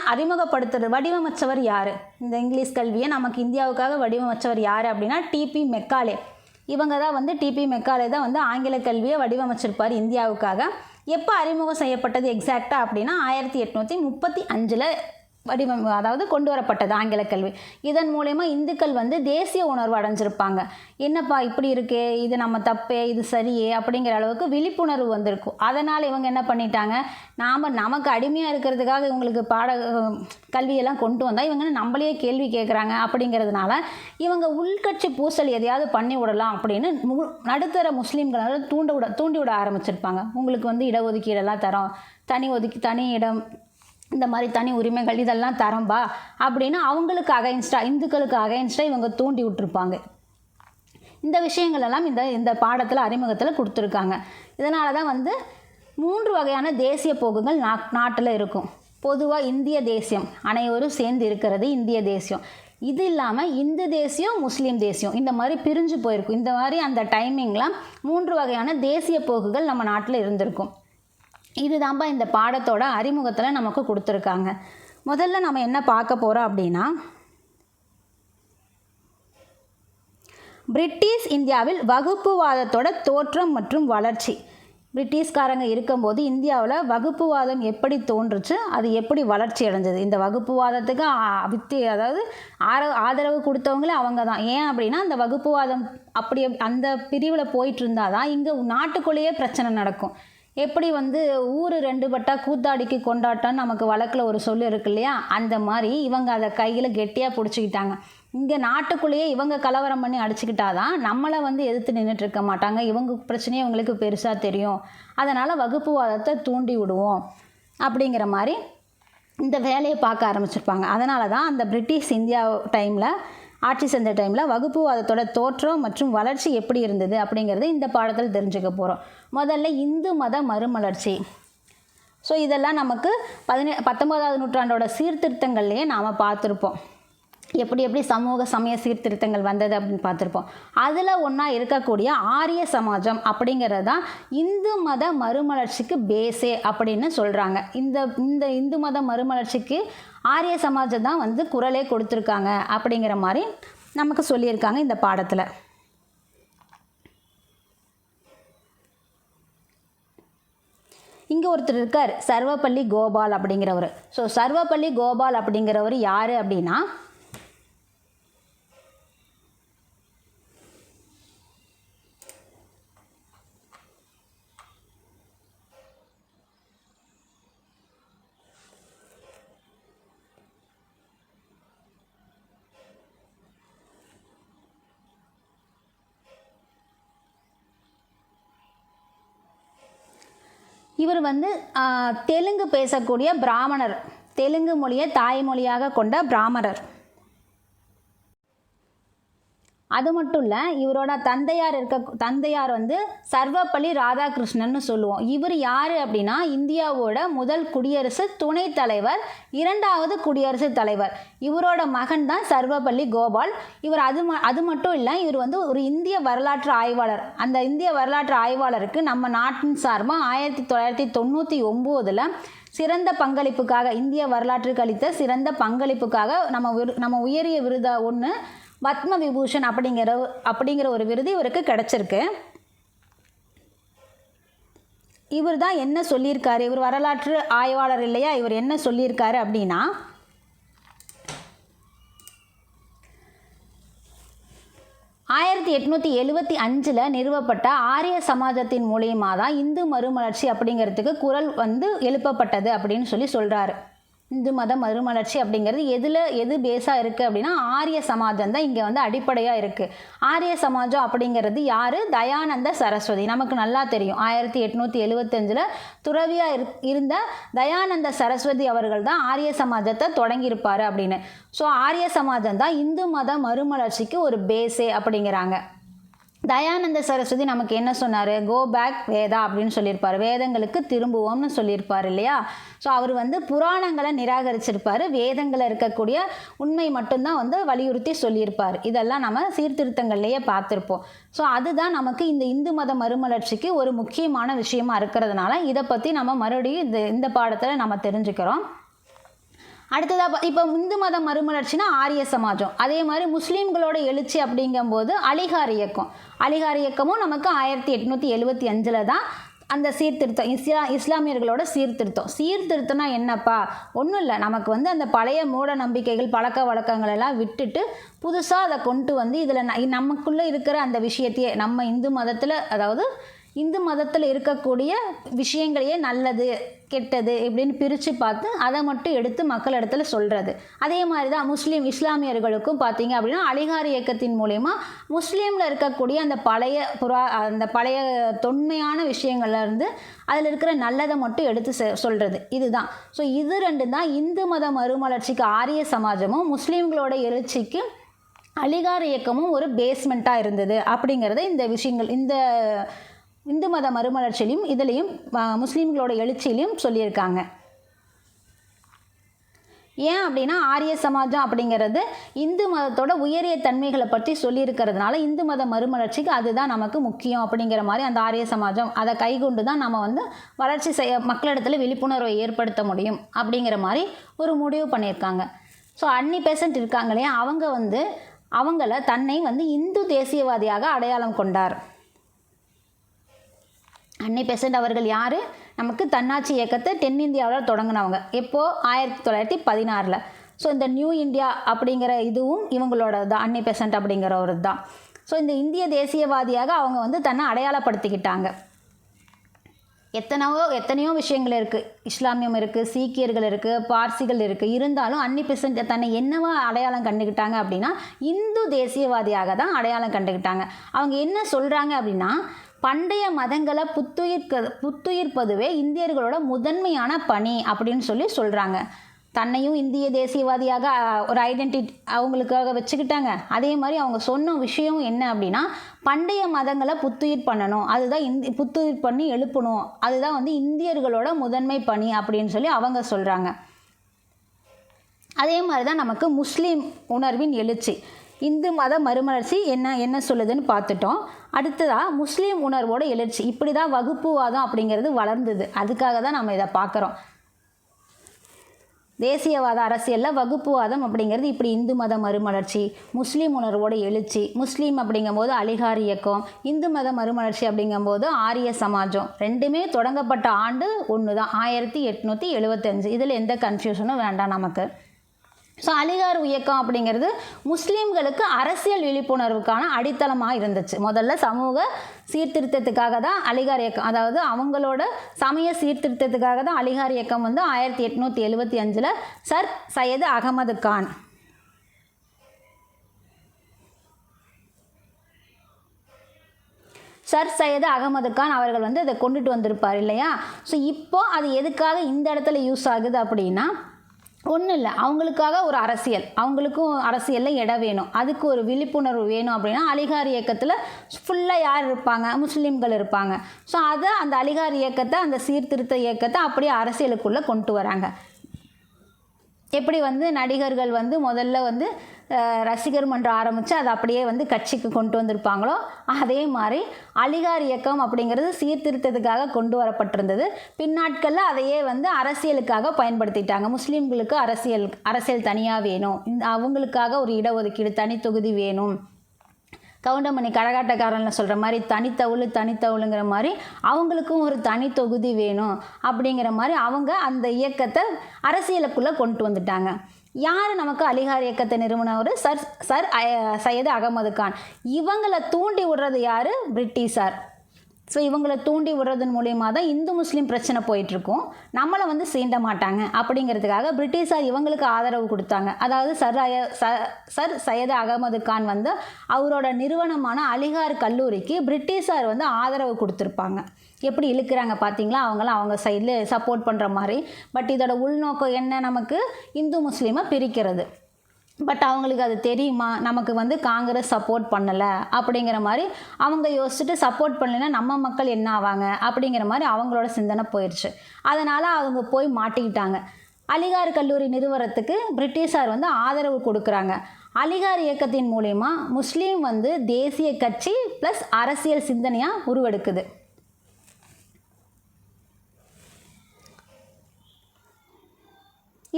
வடிவமைச்சவர் யார்? இந்த இங்கிலீஷ் கல்வியை நமக்கு இந்தியாவுக்காக வடிவமைச்சவர் யார் அப்படின்னா டிபி மெக்காலே. இவங்க தான் வந்து டிபி மெக்காலே தான் வந்து ஆங்கில கல்வியை வடிவமைச்சிருப்பார் இந்தியாவுக்காக. எப்போ அறிமுகம் செய்யப்பட்டது எக்ஸாக்டாக அப்படின்னா 1835 அதாவது கொண்டு வரப்பட்டது ஆங்கில கல்வி. இதன் மூலயமா இந்துக்கள் வந்து தேசிய உணர்வு அடைஞ்சிருப்பாங்க. என்னப்பா இப்படி இருக்கே, இது நம்ம தப்பே, இது சரியே அப்படிங்கிற அளவுக்கு விழிப்புணர்வு வந்திருக்கும். அதனால் இவங்க என்ன பண்ணிட்டாங்க, நமக்கு அடிமையாக இருக்கிறதுக்காக இவங்களுக்கு கல்வியெல்லாம் கொண்டு வந்தால் இவங்க நம்மளையே கேள்வி கேட்குறாங்க அப்படிங்கிறதுனால இவங்க உள்கட்சி பூசல் எதையாவது பண்ணி விடலாம் அப்படின்னு நடுத்தர முஸ்லீம்களை தூண்டி விட ஆரம்பிச்சிருப்பாங்க. உங்களுக்கு வந்து இடஒதுக்கீடெல்லாம் தரோம், தனி இடம், இந்த மாதிரி தனி உரிமைகள் இதெல்லாம் தரம்பா அப்படின்னு அவங்களுக்கு அகைன்ஸ்டாக, இந்துக்களுக்கு அகைன்ஸ்டாக இவங்க தூண்டி விட்டுருப்பாங்க. இந்த விஷயங்கள் எல்லாம் இந்த பாடத்தில் அறிமுகத்தில் கொடுத்துருக்காங்க. இதனால தான் வந்து 3 வகையான தேசிய போக்குகள் நாட்டில் இருக்கும். பொதுவாக இந்திய தேசியம், அனைவரும் சேர்ந்து இருக்கிறது இந்திய தேசியம். இது இல்லாமல் இந்து தேசியம், முஸ்லீம் தேசியம் இந்த மாதிரி பிரிஞ்சு போயிருக்கும். இந்த மாதிரி அந்த டைமிங்லாம் 3 வகையான தேசிய போக்குகள் நம்ம நாட்டில் இருந்திருக்கும். இதுதான்பா இந்த பாடத்தோட அறிமுகத்தில் நமக்கு கொடுத்துருக்காங்க. முதல்ல நம்ம என்ன பார்க்க போகிறோம் அப்படின்னா, பிரிட்டிஷ் இந்தியாவில் வகுப்புவாதத்தோட தோற்றம் மற்றும் வளர்ச்சி. பிரிட்டிஷ்காரங்க இருக்கும்போது இந்தியாவில் வகுப்புவாதம் எப்படி தோன்றுச்சு, அது எப்படி வளர்ச்சி அடைஞ்சது. இந்த வகுப்புவாதத்துக்கு அதாவது ஆதரவு கொடுத்தவங்களே அவங்க தான். ஏன் அப்படின்னா அந்த வகுப்புவாதம் அப்படி அந்த பிரிவில் போயிட்டு இருந்தால் தான் இங்கே நாட்டுக்குள்ளேயே பிரச்சனை நடக்கும். எப்படி வந்து ஊர் 2 பட்டா கூத்தாடிக்கு கொண்டாட்டம்னு நமக்கு வழக்கில் ஒரு சொல் இருக்கு இல்லையா, அந்த மாதிரி இவங்க அதை கையில் கெட்டியாக பிடிச்சிக்கிட்டாங்க. இங்கே நாட்டுக்குள்ளேயே இவங்க கலவரம் பண்ணி அடிச்சுக்கிட்டாதான் நம்மளை வந்து எதிர்த்து நின்றுட்டுருக்க மாட்டாங்க. இவங்க பிரச்சனையே இவங்களுக்கு பெருசாக தெரியும். அதனால் வகுப்புவாதத்தை தூண்டி விடுவோம் அப்படிங்கிற மாதிரி இந்த வேலையை பார்க்க ஆரம்பிச்சிருப்பாங்க. அதனால தான் அந்த பிரிட்டிஷ் இந்தியா டைமில் ஆட்சி செஞ்ச டைமில் வகுப்புவாதத்தோட தோற்றம் மற்றும் வளர்ச்சி எப்படி இருந்தது அப்படிங்கிறது இந்த பாடத்தில் தெரிஞ்சுக்க போகிறோம். முதல்ல இந்து மத மறுமலர்ச்சி. ஸோ இதெல்லாம் நமக்கு 19ஆவது நூற்றாண்டோட சீர்திருத்தங்கள்லேயே நாம் பார்த்துருப்போம். எப்படி சமூக சமய சீர்திருத்தங்கள் வந்தது அப்படின்னு பார்த்துருப்போம். அதில் ஒன்றா இருக்கக்கூடிய ஆரிய சமாஜம் அப்படிங்கிறது தான் இந்து மத மறுமலர்ச்சிக்கு பேஸே அப்படின்னு சொல்கிறாங்க. இந்த இந்து மத மறுமலர்ச்சிக்கு ஆரிய சமாஜம் தான் வந்து குரலே கொடுத்துருக்காங்க அப்படிங்கிற மாதிரி நமக்கு சொல்லியிருக்காங்க இந்த பாடத்தில். இங்கே ஒருத்தர் இருக்கார், சர்வப்பள்ளி கோபால் அப்படிங்கிறவர். ஸோ சர்வப்பள்ளி கோபால் அப்படிங்கிறவர் யார் அப்படின்னா, இவர் வந்து தெலுங்கு பேசக்கூடிய பிராமணர், தெலுங்கு மொழியை தாய்மொழியாக கொண்ட பிராமணர். அது மட்டும் இல்லை, இவரோட தந்தையார் வந்து சர்வப்பள்ளி ராதாகிருஷ்ணன்னு சொல்லுவோம். இவர் யார் அப்படின்னா இந்தியாவோட முதல் குடியரசு துணைத் தலைவர், 2வது குடியரசுத் தலைவர். இவரோட மகன் தான் சர்வப்பள்ளி கோபால். இவர் அது மட்டும் இல்லை, இவர் வந்து ஒரு இந்திய வரலாற்று ஆய்வாளர். அந்த இந்திய வரலாற்று ஆய்வாளருக்கு நம்ம நாட்டின் சார்பாக 1999 சிறந்த பங்களிப்புக்காக, இந்திய வரலாற்றுக்கு அளித்த சிறந்த பங்களிப்புக்காக நம்ம உயரிய விருதா ஒன்று பத்ம விபூஷன் அப்படிங்கிற ஒரு விருது இவருக்கு கிடைச்சிருக்கு. இவர் தான் என்ன சொல்லியிருக்காரு, இவர் வரலாற்று ஆய்வாளர் இல்லையா, இவர் என்ன சொல்லியிருக்காரு அப்படின்னா, ஆயிரத்தி 875 நிறுவப்பட்ட ஆரிய சமாஜத்தின் மூலியமாக தான் இந்து மறுமலர்ச்சி அப்படிங்கிறதுக்கு குரல் வந்து எழுப்பப்பட்டது அப்படின்னு சொல்கிறாரு. இந்து மத மறுமலர்ச்சி அப்படிங்கிறது எது பேஸாக இருக்குது அப்படின்னா ஆரிய சமாஜம் தான் இங்கே வந்து அடிப்படையாக இருக்குது. ஆரிய சமாஜம் அப்படிங்கிறது யார்? தயானந்த சரஸ்வதி. நமக்கு நல்லா தெரியும், 1875 துறவியாக இருந்த தயானந்த சரஸ்வதி அவர்கள் தான் ஆரிய சமாஜத்தை தொடங்கியிருப்பார் அப்படின்னு. ஸோ ஆரிய சமாஜம் தான் இந்து மத மறுமலர்ச்சிக்கு ஒரு பேஸே அப்படிங்கிறாங்க. தயானந்த சரஸ்வதி நமக்கு என்ன சொன்னார்? கோ பேக் வேதா அப்படின்னு சொல்லியிருப்பார். வேதங்களுக்கு திரும்புவோம்னு சொல்லியிருப்பார் இல்லையா. ஸோ அவர் வந்து புராணங்களை நிராகரிச்சிருப்பார், வேதங்களில் இருக்கக்கூடிய உண்மை மட்டும்தான் வந்து வலியுறுத்தி சொல்லியிருப்பார். இதெல்லாம் நம்ம சீர்திருத்தங்கள்லேயே பார்த்துருப்போம். ஸோ அதுதான் நமக்கு இந்த இந்து மத மறுமலர்ச்சிக்கு ஒரு முக்கியமான விஷயமா இருக்கிறதுனால இதை பற்றி நம்ம மறுபடியும் இந்த பாடத்தில் நம்ம தெரிஞ்சுக்கிறோம். அடுத்ததாக இப்போ இந்து மத மறுமலர்ச்சினா ஆரிய சமாஜம். அதே மாதிரி முஸ்லீம்களோட எழுச்சி அப்படிங்கும்போது அலிகார் இயக்கமும் நமக்கு 1875 தான் அந்த சீர்திருத்தம் இஸ்லாமியர்களோட சீர்திருத்தம்னா என்னப்பா, ஒன்றும் இல்லை, நமக்கு வந்து அந்த பழைய மூட நம்பிக்கைகள் பழக்க வழக்கங்கள் எல்லாம் விட்டுட்டு புதுசாக அதை கொண்டு வந்து இதில் நமக்குள்ளே இருக்கிற அந்த விஷயத்தையே நம்ம இந்து மதத்தில், அதாவது இந்து மதத்தில் இருக்கக்கூடிய விஷயங்களையே நல்லது கெட்டது இப்படின்னு பிரித்து பார்த்து அதை மட்டும் எடுத்து மக்கள் இடத்துல சொல்கிறது. அதே மாதிரி தான் இஸ்லாமியர்களுக்கும் பார்த்தீங்க அப்படின்னா அலிகார் இயக்கத்தின் மூலயமா முஸ்லீமில் இருக்கக்கூடிய அந்த பழைய தொன்மையான விஷயங்கள்லேருந்து அதில் இருக்கிற நல்லதை மட்டும் எடுத்து சொல்கிறது. இதுதான். ஸோ இது ரெண்டு தான் இந்து மத மறுமலர்ச்சிக்கு ஆரிய சமாஜமும் முஸ்லீம்களோட எழுச்சிக்கு அலிகார் இயக்கமும் ஒரு பேஸ்மெண்ட்டாக இருந்தது அப்படிங்கிறத இந்த விஷயங்கள் இந்த இந்து மத மறுமலர்ச்சியிலையும் இதுலேயும் முஸ்லீம்களோட எழுச்சியிலையும் சொல்லியிருக்காங்க. ஏன் அப்படின்னா ஆரிய சமாஜம் அப்படிங்கிறது இந்து மதத்தோட உயரிய தன்மைகளை பற்றி சொல்லியிருக்கிறதுனால இந்து மத மறுமலர்ச்சிக்கு அதுதான் நமக்கு முக்கியம் அப்படிங்கிற மாதிரி அந்த ஆரிய சமாஜம் அதை கைகொண்டு தான் நம்ம வந்து வளர்ச்சி மக்களிடத்தில் விழிப்புணர்வை ஏற்படுத்த முடியும் அப்படிங்கிற மாதிரி ஒரு முடிவு பண்ணியிருக்காங்க. ஸோ அன்னி பெசன்ட் இருக்காங்க இல்லையா, அவங்கள தன்னை வந்து இந்து தேசியவாதியாக அடையாளம் கொண்டார். அன்னி பெசன்ட் அவர்கள் யார்? நமக்கு தன்னாட்சி இயக்கத்தை தென்னிந்தியாவில் தொடங்கினவங்க. எப்போது? 1916. ஸோ இந்த நியூ இந்தியா அப்படிங்கிற இதுவும் இவங்களோட தான், அன்னி பெசன்ட் அப்படிங்கிறவர் தான். ஸோ இந்த இந்திய தேசியவாதியாக அவங்க வந்து தன்னை அடையாளப்படுத்திக்கிட்டாங்க. எத்தனையோ விஷயங்கள் இருக்குது. இஸ்லாமியம் இருக்குது, சீக்கியர்கள் இருக்குது, பார்சிகள் இருக்குது. இருந்தாலும் அன்னி பெசன்ட் தன்னை என்னவா அடையாளம் கண்டுக்கிட்டாங்க அப்படின்னா இந்து தேசியவாதியாக தான் அடையாளம் கண்டுக்கிட்டாங்க. அவங்க என்ன சொல்கிறாங்க அப்படின்னா, பண்டைய மதங்களை புத்துயிர்ப்பதுவே இந்தியர்களோட முதன்மையான பணி அப்படின்னு சொல்கிறாங்க. தன்னையும் இந்திய தேசியவாதியாக ஒரு ஐடென்டிட்டி அவங்களுக்காக வச்சுக்கிட்டாங்க. அதே மாதிரி அவங்க சொன்ன விஷயம் என்ன அப்படின்னா, பண்டைய மதங்களை புத்துயிர் பண்ணணும், அதுதான் புத்துயிர் பண்ணி எழுப்பணும், அதுதான் வந்து இந்தியர்களோட முதன்மை பணி அப்படின்னு அவங்க சொல்கிறாங்க. அதே மாதிரி தான் நமக்கு முஸ்லீம் உணர்வின் எழுச்சி, இந்து மத மறுமலர்ச்சி என்ன சொல்லுதுன்னு பார்த்துட்டோம். அடுத்ததாக முஸ்லீம் உணர்வோட எழுச்சி. இப்படி தான் வகுப்புவாதம் அப்படிங்கிறது வளர்ந்தது. அதுக்காக தான் நம்ம இதை பார்க்குறோம். தேசியவாத அரசியலில் வகுப்புவாதம் அப்படிங்கிறது இப்படி இந்து மத மறுமலர்ச்சி, முஸ்லீம் உணர்வோட எழுச்சி. முஸ்லீம் அப்படிங்கும்போது அலிகார் இயக்கம், இந்து மத மறுமலர்ச்சி அப்படிங்கும்போது ஆரிய சமாஜம். ரெண்டுமே தொடங்கப்பட்ட ஆண்டு ஒன்று தான், 1875. இதில் எந்த கன்ஃபியூஷனும் வேண்டாம் நமக்கு. ஸோ அலிகார் இயக்கம் அப்படிங்கிறது முஸ்லீம்களுக்கு அரசியல் விழிப்புணர்வுக்கான அடித்தளமாக இருந்துச்சு. முதல்ல சமூக சீர்திருத்தத்துக்காக தான் அலிகார் இயக்கம், அதாவது அவங்களோட சமய சீர்திருத்தத்துக்காக தான் அலிகார் இயக்கம் வந்து 1875 சர் சையது அகமது கான் அவர்கள் வந்து இதை கொண்டுட்டு வந்திருப்பார் இல்லையா. ஸோ இப்போ அது எதுக்காக இந்த இடத்துல யூஸ் ஆகுது அப்படின்னா, ஒன்றும் இல்லை, அவங்களுக்காக ஒரு அரசியல், அவங்களுக்கும் அரசியலில் இடம் வேணும், அதுக்கு ஒரு விழிப்புணர்வு வேணும் அப்படின்னா அலிகார் இயக்கத்தில் ஃபுல்லாக யார் இருப்பாங்க? முஸ்லீம்கள் இருப்பாங்க. ஸோ அதை அந்த அலிகார் இயக்கத்தை, அந்த சீர்திருத்த இயக்கத்தை அப்படியே அரசியலுக்குள்ளே கொண்டு வராங்க. எப்படி வந்து நடிகர்கள் வந்து முதல்ல வந்து ரசிகர் மன்றம் ஆரம்பித்து அதை அப்படியே வந்து கட்சிக்கு கொண்டு வந்திருப்பாங்களோ, அதே மாதிரி அலிகார் இயக்கம் அப்படிங்கிறது சீர்திருத்தத்துக்காக கொண்டு வரப்பட்டிருந்தது. பின்னாட்களில் அதையே வந்து அரசியலுக்காக பயன்படுத்திட்டாங்க. முஸ்லீம்களுக்கு அரசியல் தனியாக வேணும், அவங்களுக்காக ஒரு இடஒதுக்கீடு, தனி தொகுதி வேணும். கவுண்டமணி கரகாட்டக்காரனில் சொல்கிற மாதிரி தனித்தவுளுங்கிற மாதிரி அவங்களுக்கும் ஒரு தனி தொகுதி வேணும் அப்படிங்கிற மாதிரி அவங்க அந்த இயக்கத்தை அரசியலுக்குள்ளே கொண்டு வந்துட்டாங்க. யார் நமக்கு அலிகார் இயக்கத்தை நிறுவனவர்? சர் சையது அகமது கான். இவங்களை தூண்டி விடுறது யார்? பிரிட்டிஷார். ஸோ இவங்களை தூண்டி விடுறதன் மூலியமாக தான் இந்து முஸ்லீம் பிரச்சனை போயிட்டுருக்கும், நம்மளை வந்து சீண்ட மாட்டாங்க அப்படிங்கிறதுக்காக பிரிட்டிஷார் இவங்களுக்கு ஆதரவு கொடுத்தாங்க. அதாவது சர் சையது அகமது கான் வந்து அவரோட நிறுவனமான அலிகார் கல்லூரிக்கு பிரிட்டிஷார் வந்து ஆதரவு கொடுத்துருப்பாங்க. எப்படி இழுக்கிறாங்க பார்த்தீங்களா, அவங்களாம் அவங்க சைடில் சப்போர்ட் பண்ணுற மாதிரி. பட் இதோட உள்நோக்கம் என்ன? நமக்கு இந்து முஸ்லீமை பிரிக்கிறது. பட் அவங்களுக்கு அது தெரியுமா, நமக்கு வந்து காங்கிரஸ் சப்போர்ட் பண்ணலை அப்படிங்கிற மாதிரி அவங்க யோசிச்சுட்டு, சப்போர்ட் பண்ணலைன்னா நம்ம மக்கள் என்ன ஆவாங்க அப்படிங்கிற மாதிரி அவங்களோட சிந்தனை போயிடுச்சு. அதனால் அவங்க போய் மாட்டிக்கிட்டாங்க. அலிகார் கல்லூரி நிறுவனத்துக்கு பிரிட்டிஷார் வந்து ஆதரவு கொடுக்குறாங்க. அலிகார் இயக்கத்தின் மூலயமா முஸ்லீம் வந்து தேசிய கட்சி ப்ளஸ் அரசியல் சிந்தனையாக உருவெடுக்குது.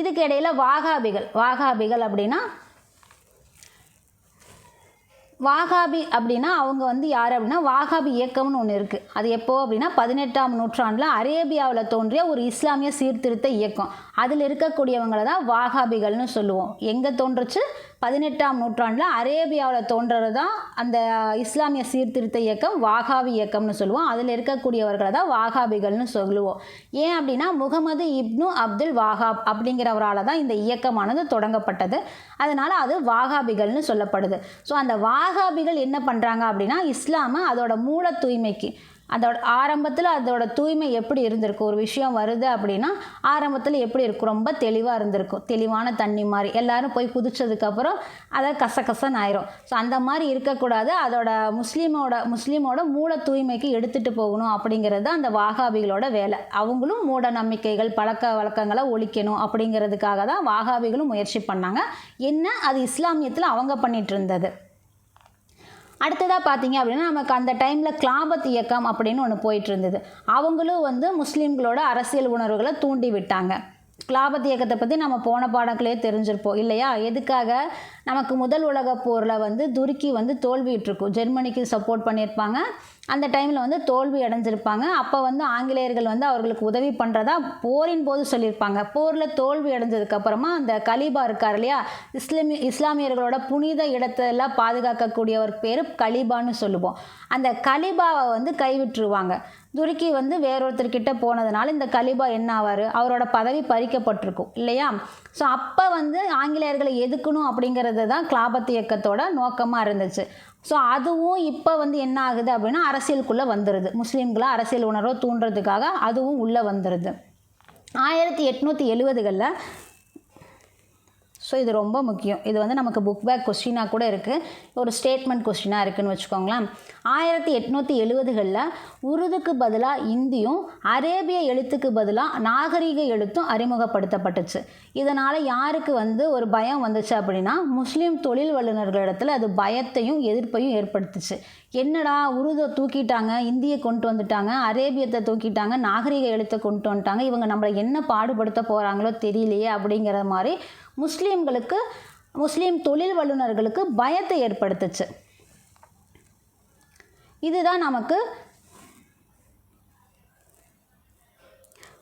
இதுக்கு இடையில் வாகாபிகள் அப்படின்னா வாகாபி அப்படின்னா அவங்க வந்து யார் அப்படின்னா, வாகாபி இயக்கம்னு ஒன்று இருக்குது. அது எப்போ அப்படின்னா 18ஆம் நூற்றாண்டில் அரேபியாவில் தோன்றிய ஒரு இஸ்லாமிய சீர்திருத்த இயக்கம். அதில் இருக்கக்கூடியவங்களை தான் வாகாபிகள்னு சொல்லுவோம். எங்கே தோன்றுச்சு? 18ஆம் நூற்றாண்டில் அரேபியாவில் தோன்றது தான் அந்த இஸ்லாமிய சீர்திருத்த இயக்கம் வாகாபி இயக்கம்னு சொல்லுவோம். அதில் இருக்கக்கூடியவர்களை தான் வாகாபிகள்னு சொல்லுவோம். ஏன் அப்படின்னா, முகமது இப்னு அப்துல் வாகாப் அப்படிங்கிறவரால் தான் இந்த இயக்கமானது தொடங்கப்பட்டது. அதனால் அது வாகாபிகள்னு சொல்லப்படுது. ஸோ அந்த வாகாபிகள் என்ன பண்ணுறாங்க அப்படின்னா, இஸ்லாமை அதோட மூல தூய்மைக்கு, அதோட ஆரம்பத்தில் அதோட தூய்மை எப்படி இருந்திருக்கும், ஒரு விஷயம் வருது அப்படின்னா ஆரம்பத்தில் எப்படி இருக்கும், ரொம்ப தெளிவாக இருந்திருக்கும், தெளிவான தண்ணி மாதிரி. எல்லோரும் போய் குதிச்சதுக்கப்புறம் அதை கசகசன்னு ஆயிரும். ஸோ அந்த மாதிரி இருக்கக்கூடாது. அதோட முஸ்லீமோட மூல தூய்மைக்கு எடுத்துகிட்டு போகணும் அப்படிங்கிறது அந்த வாகாபிகளோட வேலை. அவங்களும் மூட நம்பிக்கைகள் பழக்க வழக்கங்களை ஒழிக்கணும் அப்படிங்கிறதுக்காக தான் வாகாபிகளும் முயற்சி பண்ணாங்க. என்ன, அது இஸ்லாமியத்தில் அவங்க பண்ணிகிட்டு இருந்தது. அடுத்ததாக பார்த்தீங்க அப்படின்னா, நமக்கு அந்த டைமில் கிலாபத் இயக்கம் அப்படின்னு ஒன்று போயிட்டு இருந்தது. அவங்களும் வந்து முஸ்லீம்களோட அரசியல் உணர்வுகளை தூண்டி விட்டாங்க. கிலாபத் இயக்கத்தை பற்றி நம்ம போன பாடங்களே தெரிஞ்சிருப்போம் இல்லையா? எதுக்காக? நமக்கு முதல் உலகப் போரில் வந்து துருக்கி வந்து தோல்வியிட்டிருக்கும். ஜெர்மனிக்கு சப்போர்ட் பண்ணியிருப்பாங்க. அந்த டைமில் வந்து தோல்வி அடைஞ்சிருப்பாங்க. அப்போ வந்து ஆங்கிலேயர்கள் வந்து அவர்களுக்கு உதவி பண்ணுறதா போரின் போது சொல்லியிருப்பாங்க. போரில் தோல்வி அடைஞ்சதுக்கப்புறமா அந்த கலீபா இருக்கார் இல்லையா, இஸ்லாமியர்களோட புனித இடத்தெல்லாம் பாதுகாக்கக்கூடியவர் பேர் கலீபான்னு சொல்லுவோம். அந்த கலீபாவை வந்து கைவிட்டுருவாங்க. துருக்கி வந்து வேறொருத்தர்கிட்ட போனதுனால இந்த கலீபா என்ன ஆவார், அவரோட பதவி பறிக்கப்பட்டிருக்கும் இல்லையா? ஸோ அப்போ வந்து ஆங்கிலேயர்களை எதுக்கணும் அப்படிங்கிறது தான் கிலாபத் இயக்கத்தோட நோக்கமாக இருந்துச்சு. ஸோ அதுவும் இப்போ வந்து என்ன ஆகுது அப்படின்னா, அரசியலுக்குள்ளே வந்துடுது. முஸ்லீம்களை அரசியல் உணர்வை தூண்டுறதுக்காக அதுவும் உள்ளே வந்துடுது. 1870களில் ஸோ இது ரொம்ப முக்கியம். இது வந்து நமக்கு புக் பேக் கொஸ்டினாக கூட இருக்குது, ஒரு ஸ்டேட்மெண்ட் கொஸ்டினாக இருக்குதுன்னு வச்சுக்கோங்களேன். 1870களில் உருதுக்கு பதிலாக இந்தியும் அரேபிய எழுத்துக்கு பதிலாக நாகரீக எழுத்தும் அறிமுகப்படுத்தப்பட்டுச்சு. இதனால் யாருக்கு வந்து ஒரு பயம் வந்துச்சு அப்படின்னா, முஸ்லீம் தொழில் வல்லுநர்களிடத்தில் அது பயத்தையும் எதிர்ப்பையும் ஏற்படுத்துச்சு. என்னடா, உருதை தூக்கிட்டாங்க, இந்தியை கொண்டு வந்துட்டாங்க, அரேபியத்தை தூக்கிட்டாங்க, நாகரீக எழுத்தை கொண்டு வந்துட்டாங்க, இவங்க நம்மளை என்ன பாடுபடுத்த போகிறாங்களோ தெரியலையே அப்படிங்கிற மாதிரி முஸ்லீம் தொழில் வல்லுநர்களுக்கு பயத்தை ஏற்படுத்துச்சு. இதுதான் நமக்கு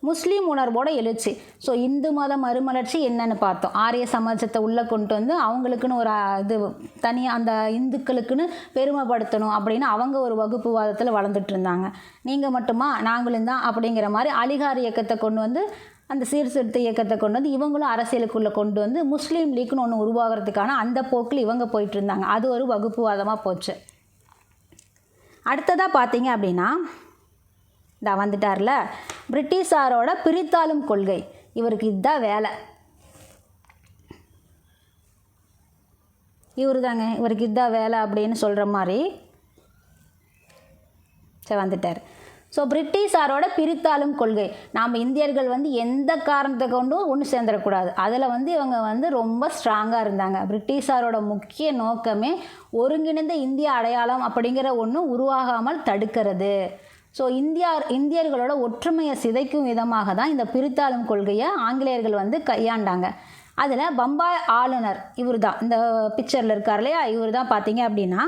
முஸ்லீம் உணர்வோட எழுச்சி. ஸோ இந்து மத மறுமலர்ச்சி என்னன்னு பார்த்தோம். ஆரிய சமாஜத்தை உள்ளே கொண்டு வந்து அவங்களுக்குன்னு ஒரு இது தனியாக அந்த இந்துக்களுக்குன்னு பெருமைப்படுத்தணும் அப்படின்னு அவங்க ஒரு வகுப்புவாதத்தில் வளர்ந்துட்டு இருந்தாங்க. நீங்கள் மட்டுமா, நாங்களும் தான் அப்படிங்கிற மாதிரி அலிகார் இயக்கத்தை கொண்டு வந்து, அந்த சீர்திருத்த இயக்கத்தை கொண்டு வந்து இவங்களும் அரசியலுக்குள்ளே கொண்டு வந்து முஸ்லீம் லீக்னு ஒன்று உருவாகிறதுக்கான அந்த போக்கில் இவங்க போயிட்டு இருந்தாங்க. அது ஒரு வகுப்புவாதமாக போச்சு. அடுத்ததாக பார்த்தீங்க அப்படின்னா, வந்துட்டார்ல பிரிட்டிஷாரோட பிரித்தாளும் கொள்கை. இவருக்கு இதுதான் வேலை. இவருக்கு இதுதான் வேலை அப்படின்னு சொல்கிற மாதிரி வந்துட்டார். ஸோ பிரிட்டிஷாரோட பிரித்தாளும் கொள்கை. நாம் இந்தியர்கள் வந்து எந்த காரணத்தை கொண்டும் ஒன்று சேர்ந்துடக்கூடாது. அதில் வந்து இவங்க வந்து ரொம்ப ஸ்ட்ராங்காக இருந்தாங்க. பிரிட்டிஷாரோட முக்கிய நோக்கமே ஒருங்கிணைந்த இந்திய அடையாளம் அப்படிங்கிற ஒன்று உருவாகாமல் தடுக்கிறது. ஸோ இந்தியர்களோட ஒற்றுமையை சிதைக்கும் விதமாக தான் இந்த பிரித்தாளும் கொள்கையை ஆங்கிலேயர்கள் வந்து கையாண்டாங்க. அதில் பம்பாய் ஆளுநர் இவர் தான், இந்த பிக்சரில் இருக்கார் இல்லையா, இவர் தான் பார்த்தீங்க அப்படின்னா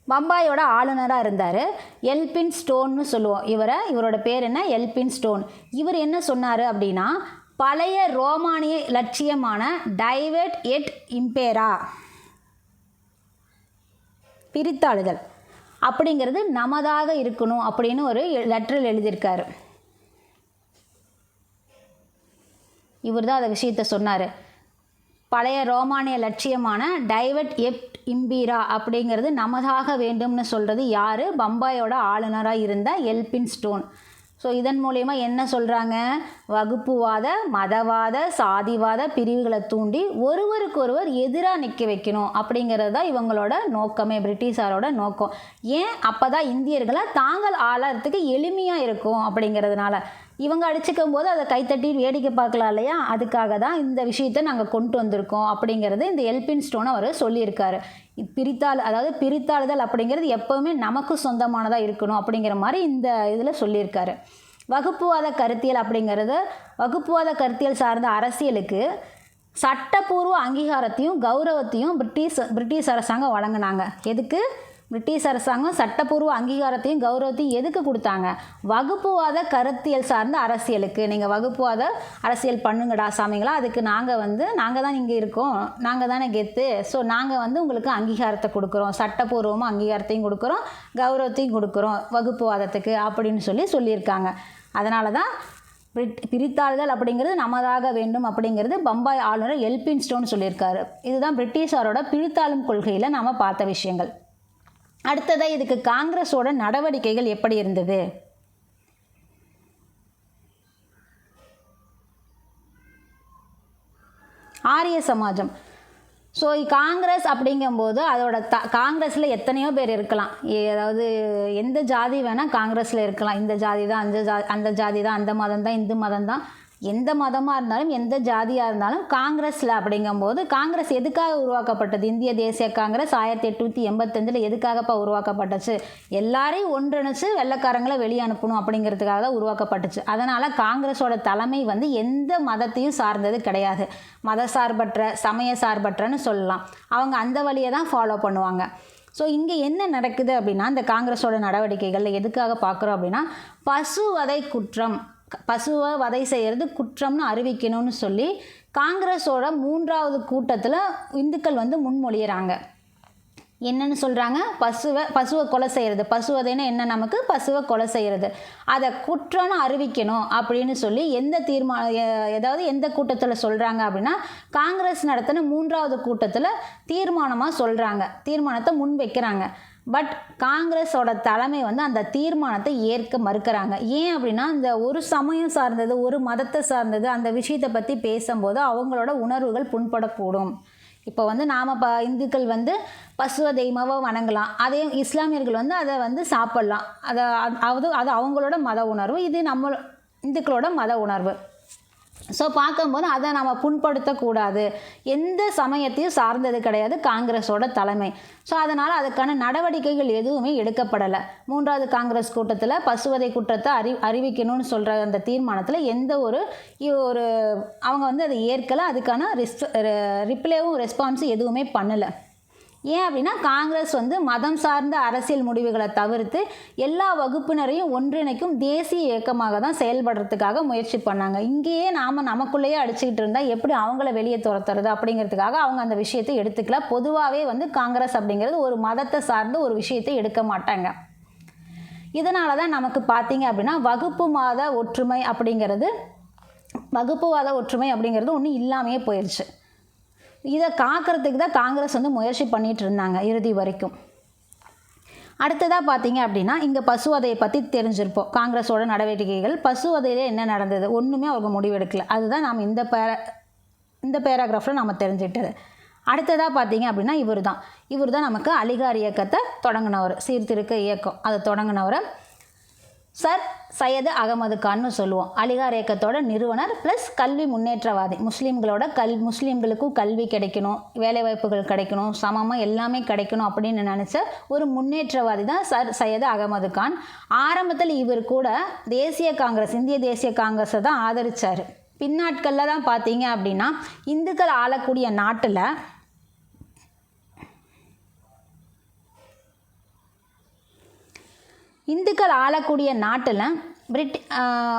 பம்பாயோட ஆளுநராக இருந்தார். எல்பின் ஸ்டோன்னு சொல்லுவோம் இவரோட பேர் என்ன, எல்பின் ஸ்டோன். இவர் என்ன சொன்னார் அப்படின்னா, பழைய ரோமானிய இலட்சியமான டைவர்ட் எட் இம்பேரா, பிரித்தாளுதல் அப்படிங்கிறது நமதாக இருக்கணும் அப்படின்னு ஒரு லெட்டரில் எழுதியிருக்காரு. இவர் தான் அந்த விஷயத்தை சொன்னார். பழைய ரோமானிய லட்சியமான டைவர்ட் எட் இம்பீரா அப்படிங்கிறது நமதாக வேண்டும்னு சொல்கிறது யார்? பம்பாயோட ஆளுநராக இருந்த எல்பின் ஸ்டோன். ஸோ இதன் மூலயமா என்ன சொல்கிறாங்க, வகுப்புவாத, மதவாத, சாதிவாத பிரிவுகளை தூண்டி ஒருவருக்கொருவர் எதிராக நிற்க வைக்கணும் அப்படிங்கிறது தான் இவங்களோட நோக்கமே, பிரிட்டிஷாரோட நோக்கம். ஏன்? அப்போ தான் இந்தியர்களை தாங்கள் ஆளறதுக்கு எளிமையாக இருக்கும் அப்படிங்கிறதுனால. இவங்க அடிச்சுக்கும் போது அதை கைத்தட்டி வேடிக்கை பார்க்கலாம் இல்லையா, அதுக்காக தான் இந்த விஷயத்தை நாங்கள் கொண்டு வந்திருக்கோம் அப்படிங்கிறது இந்த எல்பின் ஸ்டோன் அவர் சொல்லியிருக்காரு. பிரித்தாளுதல் அப்படிங்கிறது எப்போவுமே நமக்கு சொந்தமானதாக இருக்கணும் அப்படிங்கிற மாதிரி இந்த இதில் சொல்லியிருக்காரு. வகுப்புவாத கருத்தியல் அப்படிங்கிறது, வகுப்புவாத கருத்தியல் சார்ந்த அரசியலுக்கு சட்டப்பூர்வ அங்கீகாரத்தையும் கௌரவத்தையும் பிரிட்டிஷ் அரசாங்கம் வழங்கினாங்க. எதுக்கு? பிரிட்டிஷ் அரசாங்கம் சட்டப்பூர்வ அங்கீகாரத்தையும் கௌரவத்தையும் எதுக்கு கொடுத்தாங்க? வகுப்புவாத கருத்தியல் சார்ந்த அரசியலுக்கு. நீங்கள் வகுப்புவாத அரசியல் பண்ணுங்கடா சாமிங்களா, அதுக்கு நாங்கள் தான் இங்கே இருக்கோம், நாங்கள் தானே கெத்து, ஸோ நாங்கள் உங்களுக்கு அங்கீகாரத்தை கொடுக்குறோம், சட்டப்பூர்வமாக அங்கீகாரத்தையும் கொடுக்குறோம், கௌரவத்தையும் கொடுக்குறோம் வகுப்புவாதத்துக்கு அப்படின்னு சொல்லியிருக்காங்க. அதனால தான் பிரித்தாளுதல் அப்படிங்கிறது நமதாக வேண்டும் அப்படிங்கிறது பம்பாய் ஆளுநர் எல்பின்ஸ்டோன் சொல்லியிருக்காரு. இதுதான் பிரிட்டிஷாரோட பிரித்தாளும் கொள்கையில் நாம் பார்த்த விஷயங்கள். அடுத்ததாக இதுக்கு காங்கிரஸோட நடவடிக்கைகள் எப்படி இருந்தது? ஆரிய சமாஜம். ஸோ காங்கிரஸ் அப்படிங்கும்போது அதோட காங்கிரஸில் எத்தனையோ பேர் இருக்கலாம், அதாவது எந்த ஜாதி வேணால் காங்கிரஸில் இருக்கலாம். இந்த ஜாதி தான், அந்த ஜாதி தான், அந்த மதம் தான், இந்து மதம் தான், எந்த மதமாக இருந்தாலும் எந்த ஜாதியாக இருந்தாலும் காங்கிரஸில் அப்படிங்கும்போது காங்கிரஸ் எதுக்காக உருவாக்கப்பட்டது? இந்திய தேசிய காங்கிரஸ் 1885 எதுக்காகப்பா உருவாக்கப்பட்டுச்சு? எல்லாரையும் ஒன்றிணைச்சு வெள்ளைக்காரங்களை வெளியே அனுப்பணும் அப்படிங்கிறதுக்காக தான் உருவாக்கப்பட்டுச்சு. அதனால் காங்கிரஸோட தலைமை எந்த மதத்தையும் சார்ந்தது கிடையாது, மத சார்பற்ற, சமய சார்பற்றன்னு சொல்லலாம். அவங்க அந்த வழியை தான் ஃபாலோ பண்ணுவாங்க. ஸோ இங்கே என்ன நடக்குது அப்படின்னா, இந்த காங்கிரஸோட நடவடிக்கைகளில் எதுக்காக பார்க்குறோம் அப்படின்னா, பசுவதை குற்றம், பசுவை வதை செய்கிறது குற்றம்னு அறிவிக்கணும்னு சொல்லி காங்கிரஸோட 3வது கூட்டத்தில் இந்துக்கள் முன்மொழியிறாங்க. என்னென்னு சொல்கிறாங்க? பசுவை கொலை செய்கிறது, பசுவதைன்னா என்ன, நமக்கு பசுவை கொலை செய்கிறது, அதை குற்றம்னு அறிவிக்கணும் அப்படின்னு சொல்லி எந்த கூட்டத்தில் சொல்கிறாங்க அப்படின்னா, காங்கிரஸ் நடத்தின 3வது கூட்டத்தில் தீர்மானத்தை முன் வைக்கிறாங்க. பட் காங்கிரஸோட தலைமை அந்த தீர்மானத்தை ஏற்க மறுக்கிறாங்க. ஏன் அப்படின்னா, இந்த ஒரு சமயம் சார்ந்தது, ஒரு மதத்தை சார்ந்தது, அந்த விஷயத்தை பற்றி பேசும்போது அவங்களோட உணர்வுகள் புண்படக்கூடும். இப்போ நாம் இந்துக்கள் பசுவை தெய்வமாக வணங்கலாம், அதே இஸ்லாமியர்கள் அதை சாப்பிட்லாம், அது அவங்களோட மத உணர்வு, இது நம்ம இந்துக்களோட மத உணர்வு. ஸோ பார்க்கும்போது அதை நம்ம புண்படுத்தக்கூடாது. எந்த சமயத்தையும் சார்ந்தது கிடையாது காங்கிரஸோட தலைமை. ஸோ அதனால் அதுக்கான நடவடிக்கைகள் எதுவுமே எடுக்கப்படலை. 3வது காங்கிரஸ் கூட்டத்தில் பசுவதை குற்றத்தை அறிவிக்கணும்னு சொல்கிற அந்த தீர்மானத்தில் எந்த ஒரு அவங்க அதை ஏற்கலை, அதுக்கான ரிப்ளேவும் ரெஸ்பான்ஸும் எதுவுமே பண்ணலை. ஏன் அப்படின்னா, காங்கிரஸ் மதம் சார்ந்த அரசியல் முடிவுகளை தவிர்த்து எல்லா வகுப்பினரையும் ஒன்றிணைக்கும் தேசிய இயக்கமாக தான் செயல்படுறதுக்காக முயற்சி பண்ணாங்க. இங்கேயே நமக்குள்ளேயே அடிச்சுக்கிட்டு இருந்தால் எப்படி அவங்கள வெளியே துரத்துறது அப்படிங்கிறதுக்காக அவங்க அந்த விஷயத்தை எடுத்துக்கல. பொதுவாகவே காங்கிரஸ் அப்படிங்கிறது ஒரு மதத்தை சார்ந்த ஒரு விஷயத்தை எடுக்க மாட்டாங்க. இதனால தான் நமக்கு பார்த்தீங்க அப்படின்னா வகுப்புவாத ஒற்றுமை அப்படிங்கிறது ஒன்றும் இல்லாமையே போயிடுச்சு. இதை காக்கிறதுக்கு தான் காங்கிரஸ் முயற்சி பண்ணிகிட்டு இருந்தாங்க இறுதி வரைக்கும். அடுத்ததாக பார்த்தீங்க அப்படின்னா, இங்கே பசுவதையை பற்றி தெரிஞ்சிருப்போம். காங்கிரஸோட நடவடிக்கைகள், பசுவதையில் என்ன நடந்தது ஒன்றுமே அவங்க முடிவெடுக்கல. அதுதான் நாம் இந்த பேராகிராஃபில் நம்ம தெரிஞ்சுக்கிட்டது. அடுத்ததாக பார்த்தீங்க அப்படின்னா, இவர் தான் நமக்கு அலிகார் இயக்கத்தை தொடங்கினவர், சீர்திருத்த இயக்கம் அதை தொடங்கினவர் சர் சையது அகமது கான்னு சொல்லுவோம். அலிகார் இயக்கத்தோட நிறுவனர் ப்ளஸ் கல்வி முன்னேற்றவாதி. முஸ்லீம்களுக்கும் கல்வி கிடைக்கணும், வேலைவாய்ப்புகள் கிடைக்கணும், சமமாக எல்லாமே கிடைக்கணும் அப்படின்னு நினச்ச ஒரு முன்னேற்றவாதி தான் சர் சையது அகமது கான். ஆரம்பத்தில் இவர் கூட இந்திய தேசிய காங்கிரஸை தான் ஆதரித்தார். பின்னாட்களில் தான் பார்த்தீங்க அப்படின்னா, இந்துக்கள் ஆளக்கூடிய நாட்டில்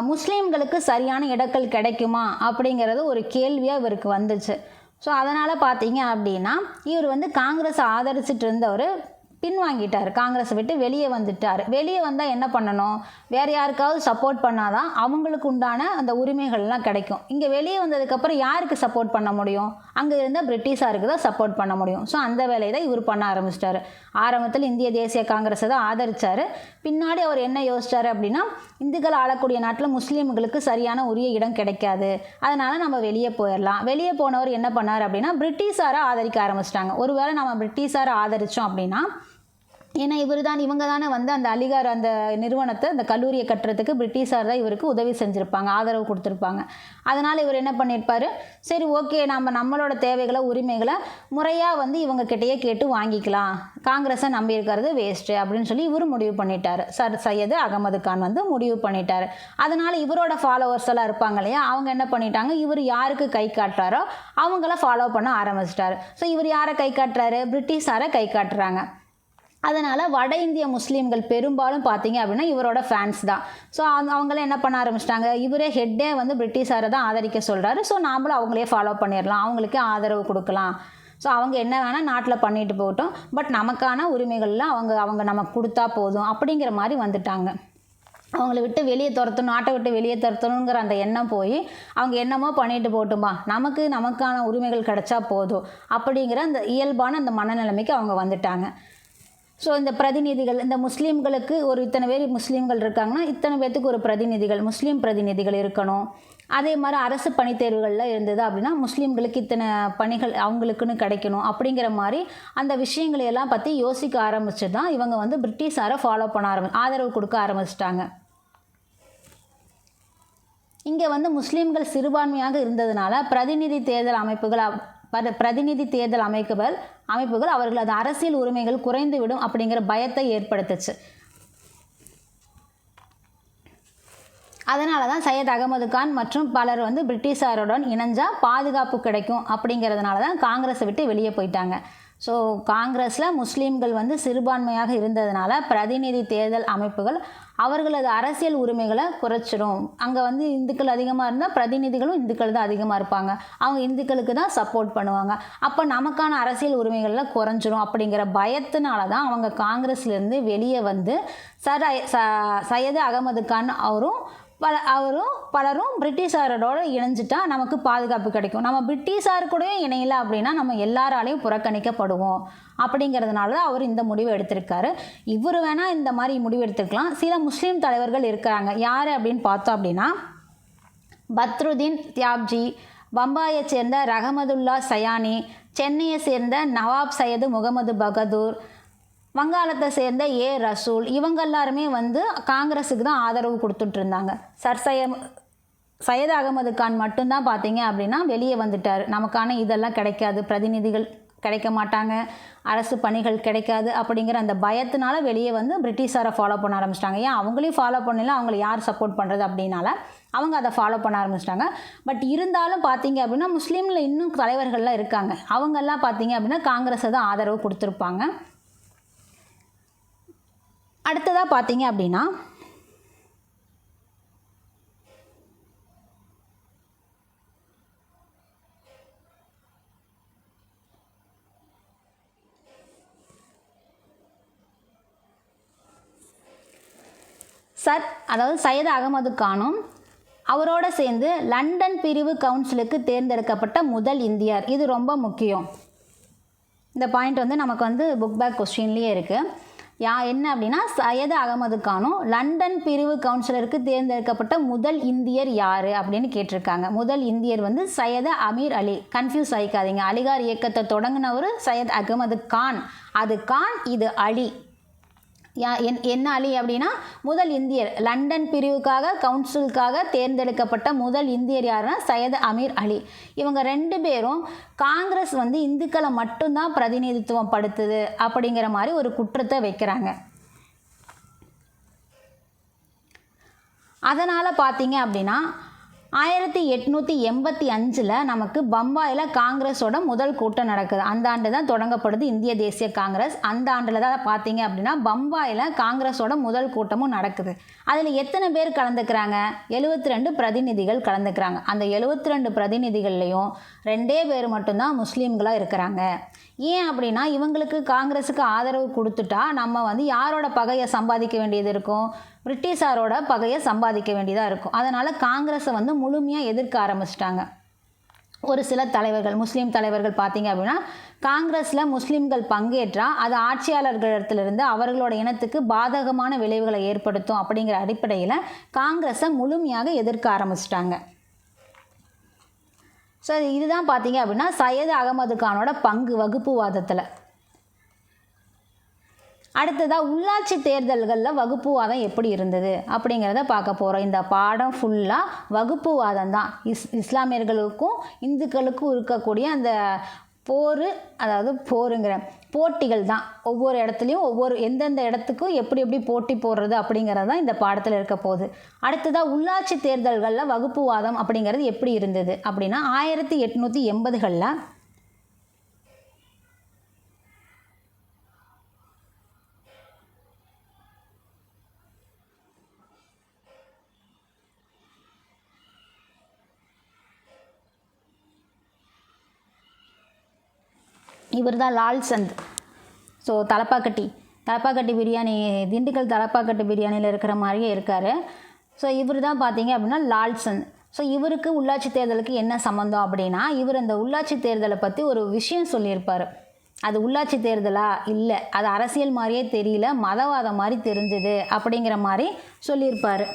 முஸ்லீம்களுக்கு சரியான இடங்கள் கிடைக்குமா அப்படிங்கிறது ஒரு கேள்வியாக இவருக்கு வந்துச்சு. ஸோ அதனால் பார்த்தீங்க அப்படின்னா, இவர் காங்கிரஸை ஆதரிச்சிட்டு இருந்தவர் பின்வாங்கிட்டார், காங்கிரஸை விட்டு வெளியே வந்துட்டார். வெளியே வந்தால் என்ன பண்ணணும்? வேறு யாருக்காவது சப்போர்ட் பண்ணாதான் அவங்களுக்கு உண்டான அந்த உரிமைகள்லாம் கிடைக்கும். இங்கே வெளியே வந்ததுக்கப்புறம் யாருக்கு சப்போர்ட் பண்ண முடியும்? அங்கே இருந்தால் பிரிட்டிஷாருக்கு தான் சப்போர்ட் பண்ண முடியும். ஸோ அந்த வேலையை தான் இவர் பண்ண ஆரம்பிச்சிட்டாரு. ஆரம்பத்தில் இந்திய தேசிய காங்கிரஸை தான் ஆதரித்தார். பின்னாடி அவர் என்ன யோசிச்சார் அப்படின்னா, இந்துக்கள் ஆளக்கூடிய நாட்டில் முஸ்லீம்களுக்கு சரியான உரிய இடம் கிடைக்காது, அதனால் நம்ம வெளியே போயிடலாம். வெளியே போனவர் என்ன பண்ணார் அப்படின்னா, பிரிட்டிஷாரை ஆதரிக்க ஆரம்பிச்சிட்டாங்க. ஒருவேளை நம்ம பிரிட்டிஷாரை ஆதரித்தோம் அப்படின்னா ஏன்னா இவங்க தானே வந்து அந்த அலிகார் அந்த நிறுவனத்தை அந்த கல்லூரியை கட்டுறதுக்கு பிரிட்டிஷார் தான் இவருக்கு உதவி செஞ்சுருப்பாங்க, ஆதரவு கொடுத்துருப்பாங்க. அதனால் இவர் என்ன பண்ணியிருப்பார், சரி ஓகே நம்மளோட தேவைகளை உரிமைகளை முறையாக வந்து இவங்கக்கிட்டேயே கேட்டு வாங்கிக்கலாம், காங்கிரஸை நம்பியிருக்கிறது வேஸ்ட்டு அப்படின்னு சொல்லி இவர் முடிவு பண்ணிட்டார். சையது அகமது கான் வந்து முடிவு பண்ணிட்டார். அதனால் இவரோட ஃபாலோவர்ஸ் எல்லாம் இருப்பாங்க இல்லையா, அவங்க என்ன பண்ணிட்டாங்க, இவர் யாருக்கு கை காட்டுறாரோ அவங்கள ஃபாலோ பண்ண ஆரம்பிச்சிட்டாரு. ஸோ இவர் யாரை கை காட்டுறாரு, பிரிட்டிஷாரை கை காட்டுறாங்க. அதனால் வட இந்திய முஸ்லீம்கள் பெரும்பாலும் பார்த்தீங்க அப்படின்னா இவரோட ஃபேன்ஸ் தான். ஸோ அவங்களாம் என்ன பண்ண ஆரம்பிச்சிட்டாங்க, இவரே ஹெட்டே வந்து பிரிட்டிஷாரை தான் ஆதரிக்க சொல்கிறாரு. ஸோ நாமளும் அவங்களே ஃபாலோ பண்ணிடலாம், அவங்களுக்கே ஆதரவு கொடுக்கலாம். ஸோ அவங்க என்ன வேணால் நாட்டில் பண்ணிட்டு போகட்டும், பட் நமக்கான உரிமைகள்லாம் அவங்க நமக்கு கொடுத்தா போதும் அப்படிங்கிற மாதிரி வந்துட்டாங்க. அவங்கள விட்டு வெளியே துரத்தணும், நாட்டை விட்டு வெளியே துரத்தணுங்கிற அந்த எண்ணம் போய் அவங்க என்னமோ பண்ணிட்டு போகட்டும்பா, நமக்கான உரிமைகள் கிடைச்சா போதும் அப்படிங்கிற அந்த இயல்பான அந்த மனநிலைமைக்கு அவங்க வந்துட்டாங்க. ஸோ இந்த பிரதிநிதிகள், இந்த முஸ்லீம்களுக்கு இத்தனை பேர் முஸ்லீம்கள் இருக்காங்கன்னா இத்தனை பேர்த்துக்கு ஒரு பிரதிநிதிகள், முஸ்லீம் பிரதிநிதிகள் இருக்கணும். அதே மாதிரி அரசு பணி தேர்வுகளில் இருந்தது அப்படின்னா முஸ்லீம்களுக்கு இத்தனை பணிகள் அவங்களுக்குன்னு கிடைக்கணும் அப்படிங்கிற மாதிரி அந்த விஷயங்களை எல்லாம் பற்றி யோசிக்க ஆரம்பிச்சு தான் இவங்க வந்து பிரிட்டிஷாரை ஃபாலோ பண்ண ஆதரவு கொடுக்க ஆரம்பிச்சிட்டாங்க. இங்கே வந்து முஸ்லீம்கள் சிறுபான்மையாக இருந்ததுனால பிரதிநிதி தேர்தல் அமைப்புகள் அவர்களது அரசியல் உரிமைகள் குறைந்துவிடும் அப்படிங்கிற பயத்தை ஏற்படுத்துச்சு. அதனால தான் சையத் அகமது கான் மற்றும் பலர் வந்து பிரிட்டிஷாருடன் இணைஞ்சால் பாதுகாப்பு கிடைக்கும் அப்படிங்கிறதுனால தான் காங்கிரஸை விட்டு வெளியே போயிட்டாங்க. ஸோ காங்கிரஸில் முஸ்லீம்கள் வந்து சிறுபான்மையாக இருந்ததுனால பிரதிநிதி தேர்தல் அமைப்புகள் அவர்களது அரசியல் உரிமைகளை குறைச்சிடும். அங்கே வந்து இந்துக்கள் அதிகமாக இருந்தால் பிரதிநிதிகளும் இந்துக்கள் தான் அதிகமாக இருப்பாங்க, அவங்க இந்துக்களுக்கு தான் சப்போர்ட் பண்ணுவாங்க, அப்போ நமக்கான அரசியல் உரிமைகளில் குறைஞ்சிரும் அப்படிங்கிற பயத்தினால தான் அவங்க காங்கிரஸ்லேருந்து வெளியே வந்து சையது அகமது கான் பலரும் பிரிட்டிஷாரோட இணைஞ்சிட்டா நமக்கு பாதுகாப்பு கிடைக்கும், நம்ம பிரிட்டிஷார் கூடயும் இணையல அப்படின்னா நம்ம எல்லாராலையும் புறக்கணிக்கப்படுவோம் அப்படிங்கிறதுனால தான் அவர் இந்த முடிவை எடுத்திருக்காரு. இவர் வேணால் இந்த மாதிரி முடிவு எடுத்துக்கலாம். சில முஸ்லீம் தலைவர்கள் இருக்கிறாங்க, யார் அப்படின்னு பார்த்தோம் அப்படின்னா பத்ருதீன் தியாப்ஜி, பம்பாயை சேர்ந்த ரஹமதுல்லா சயானி, சென்னையை சேர்ந்த நவாப் சையது முகமது பகதூர், வங்காளத்தை சேர்ந்த ரசூல், இவங்க எல்லாருமே வந்து காங்கிரஸுக்கு தான் ஆதரவு கொடுத்துட்டு இருந்தாங்க. சையத் அகமது கான் மட்டும்தான் பார்த்தீங்க அப்படின்னா வெளியே வந்துட்டார். நமக்கான இதெல்லாம் கிடைக்காது, பிரதிநிதிகள் கிடைக்க மாட்டாங்க, அரசு பணிகள் கிடைக்காது அப்படிங்கிற அந்த பயத்தினால வெளியே வந்து பிரிட்டிஷாரை ஃபாலோ பண்ண ஆரம்பிச்சிட்டாங்க. ஏன் அவங்களையும் ஃபாலோ பண்ணல, அவங்கள யார் சப்போர்ட் பண்ணுறது அப்படின்னால அவங்க அதை ஃபாலோ பண்ண ஆரம்பிச்சிட்டாங்க. பட் இருந்தாலும் பார்த்தீங்க அப்படின்னா முஸ்லீமில் இன்னும் தலைவர்கள்லாம் இருக்காங்க, அவங்கெல்லாம் பார்த்தீங்க அப்படின்னா காங்கிரஸை தான் ஆதரவு கொடுத்துருப்பாங்க. அடுத்ததாக பார்த்தீங்க அப்படின்னா சையது அகமது கானும் அவரோட சேர்ந்து லண்டன் பிரிவு கவுன்சிலுக்கு தேர்ந்தெடுக்கப்பட்ட முதல் இந்தியர். இது ரொம்ப முக்கியம். இந்த பாயிண்ட் வந்து நமக்கு வந்து புக் பேக் கொஸ்டின்லேயே இருக்குது. என்ன அப்படின்னா சையது அகமது கானும் லண்டன் பிரிவு கவுன்சிலருக்கு தேர்ந்தெடுக்கப்பட்ட முதல் இந்தியர் யார் அப்படின்னு கேட்டிருக்காங்க. முதல் இந்தியர் வந்து சையது அமீர் அலி. கன்ஃபியூஸ் ஆகிக்காதீங்க, அலிகார் இயக்கத்தை தொடங்கினவர் சையத் அகமது கான், அது கான், இது அலி. என்ன அலி அப்படின்னா முதல் இந்தியர், லண்டன் பிரிவுக்காக கவுன்சிலுக்காக தேர்ந்தெடுக்கப்பட்ட முதல் இந்தியர் யாருன்னா சையது அமீர் அலி. இவங்க ரெண்டு பேரும் காங்கிரஸ் வந்து இந்துக்களை மட்டும்தான் பிரதிநிதித்துவம் படுத்துது அப்படிங்கிற மாதிரி ஒரு குற்றத்தை வைக்கிறாங்க. அதனால் பார்த்தீங்க அப்படின்னா 1885 நமக்கு பம்பாயில் காங்கிரஸோட முதல் கூட்டம் நடக்குது. அந்த ஆண்டு தான் தொடங்கப்படுது இந்திய தேசிய காங்கிரஸ். அந்த ஆண்டில் தான் பார்த்தீங்க அப்படின்னா பம்பாயில் காங்கிரஸோட முதல் கூட்டமும் நடக்குது. அதில் எத்தனை பேர் கலந்துக்கிறாங்க, 72 பிரதிநிதிகள் கலந்துக்கிறாங்க. அந்த 72 பிரதிநிதிகள்லையும் 2 பேர் மட்டும்தான் முஸ்லீம்களாக இருக்கிறாங்க. ஏன் அப்படின்னா இவங்களுக்கு காங்கிரஸுக்கு ஆதரவு கொடுத்துட்டா நம்ம வந்து யாரோட பகையை சம்பாதிக்க வேண்டியது இருக்கும், பிரிட்டிஷாரோட பகையை சம்பாதிக்க வேண்டியதாக இருக்கும். அதனால் காங்கிரஸை வந்து முழுமையாக எதிர்க்க ஆரம்பிச்சிட்டாங்க. ஒரு சில தலைவர்கள், முஸ்லீம் தலைவர்கள் பார்த்தீங்க அப்படின்னா காங்கிரஸில் முஸ்லீம்கள் பங்கேற்றால் அது ஆட்சியாளர்களிடத்திலிருந்து அவர்களோட இனத்துக்கு பாதகமான விளைவுகளை ஏற்படுத்தும் அப்படிங்கிற அடிப்படையில் காங்கிரஸை முழுமையாக எதிர்க்க ஆரம்பிச்சிட்டாங்க. ஸோ இதுதான் பார்த்தீங்க அப்படின்னா சையது அகமது கானோட பங்கு வகுப்புவாதத்தில். அடுத்ததாக உள்ளாட்சி தேர்தல்களில் வகுப்புவாதம் எப்படி இருந்தது அப்படிங்கிறத பார்க்க போகிறோம். இந்த பாடம் ஃபுல்லாக வகுப்புவாதம் தான். இஸ்லாமியர்களுக்கும் இந்துக்களுக்கும் இருக்கக்கூடிய அந்த போருங்கிற போட்டிகள் தான். ஒவ்வொரு இடத்துலையும் எந்தெந்த இடத்துக்கும் எப்படி எப்படி போட்டி போடுறது அப்படிங்கிறது தான் இந்த பாடத்தில் இருக்க போகுது. அடுத்ததாக உள்ளாட்சி தேர்தல்களில் வகுப்புவாதம் அப்படிங்கிறது எப்படி இருந்தது அப்படின்னா 1880களில் இவர் தான் லால்சந்த். ஸோ தலப்பாக்கட்டி பிரியாணி, திண்டுக்கல் தலப்பாக்கட்டி பிரியாணியில் இருக்கிற மாதிரியே இருக்கார். ஸோ இவர் தான் பார்த்தீங்க அப்படின்னா லால்சந்த். ஸோ இவருக்கு உள்ளாட்சி தேர்தலுக்கு என்ன சம்மந்தம் அப்படின்னா, இவர் அந்த உள்ளாட்சி தேர்தலை பற்றி ஒரு விஷயம் சொல்லியிருப்பார். அது உள்ளாட்சி தேர்தலா இல்லை, அது அரசியல் மாதிரியே தெரியல, மதவாதம் மாதிரி தெரிஞ்சுது அப்படிங்கிற மாதிரி சொல்லியிருப்பார்.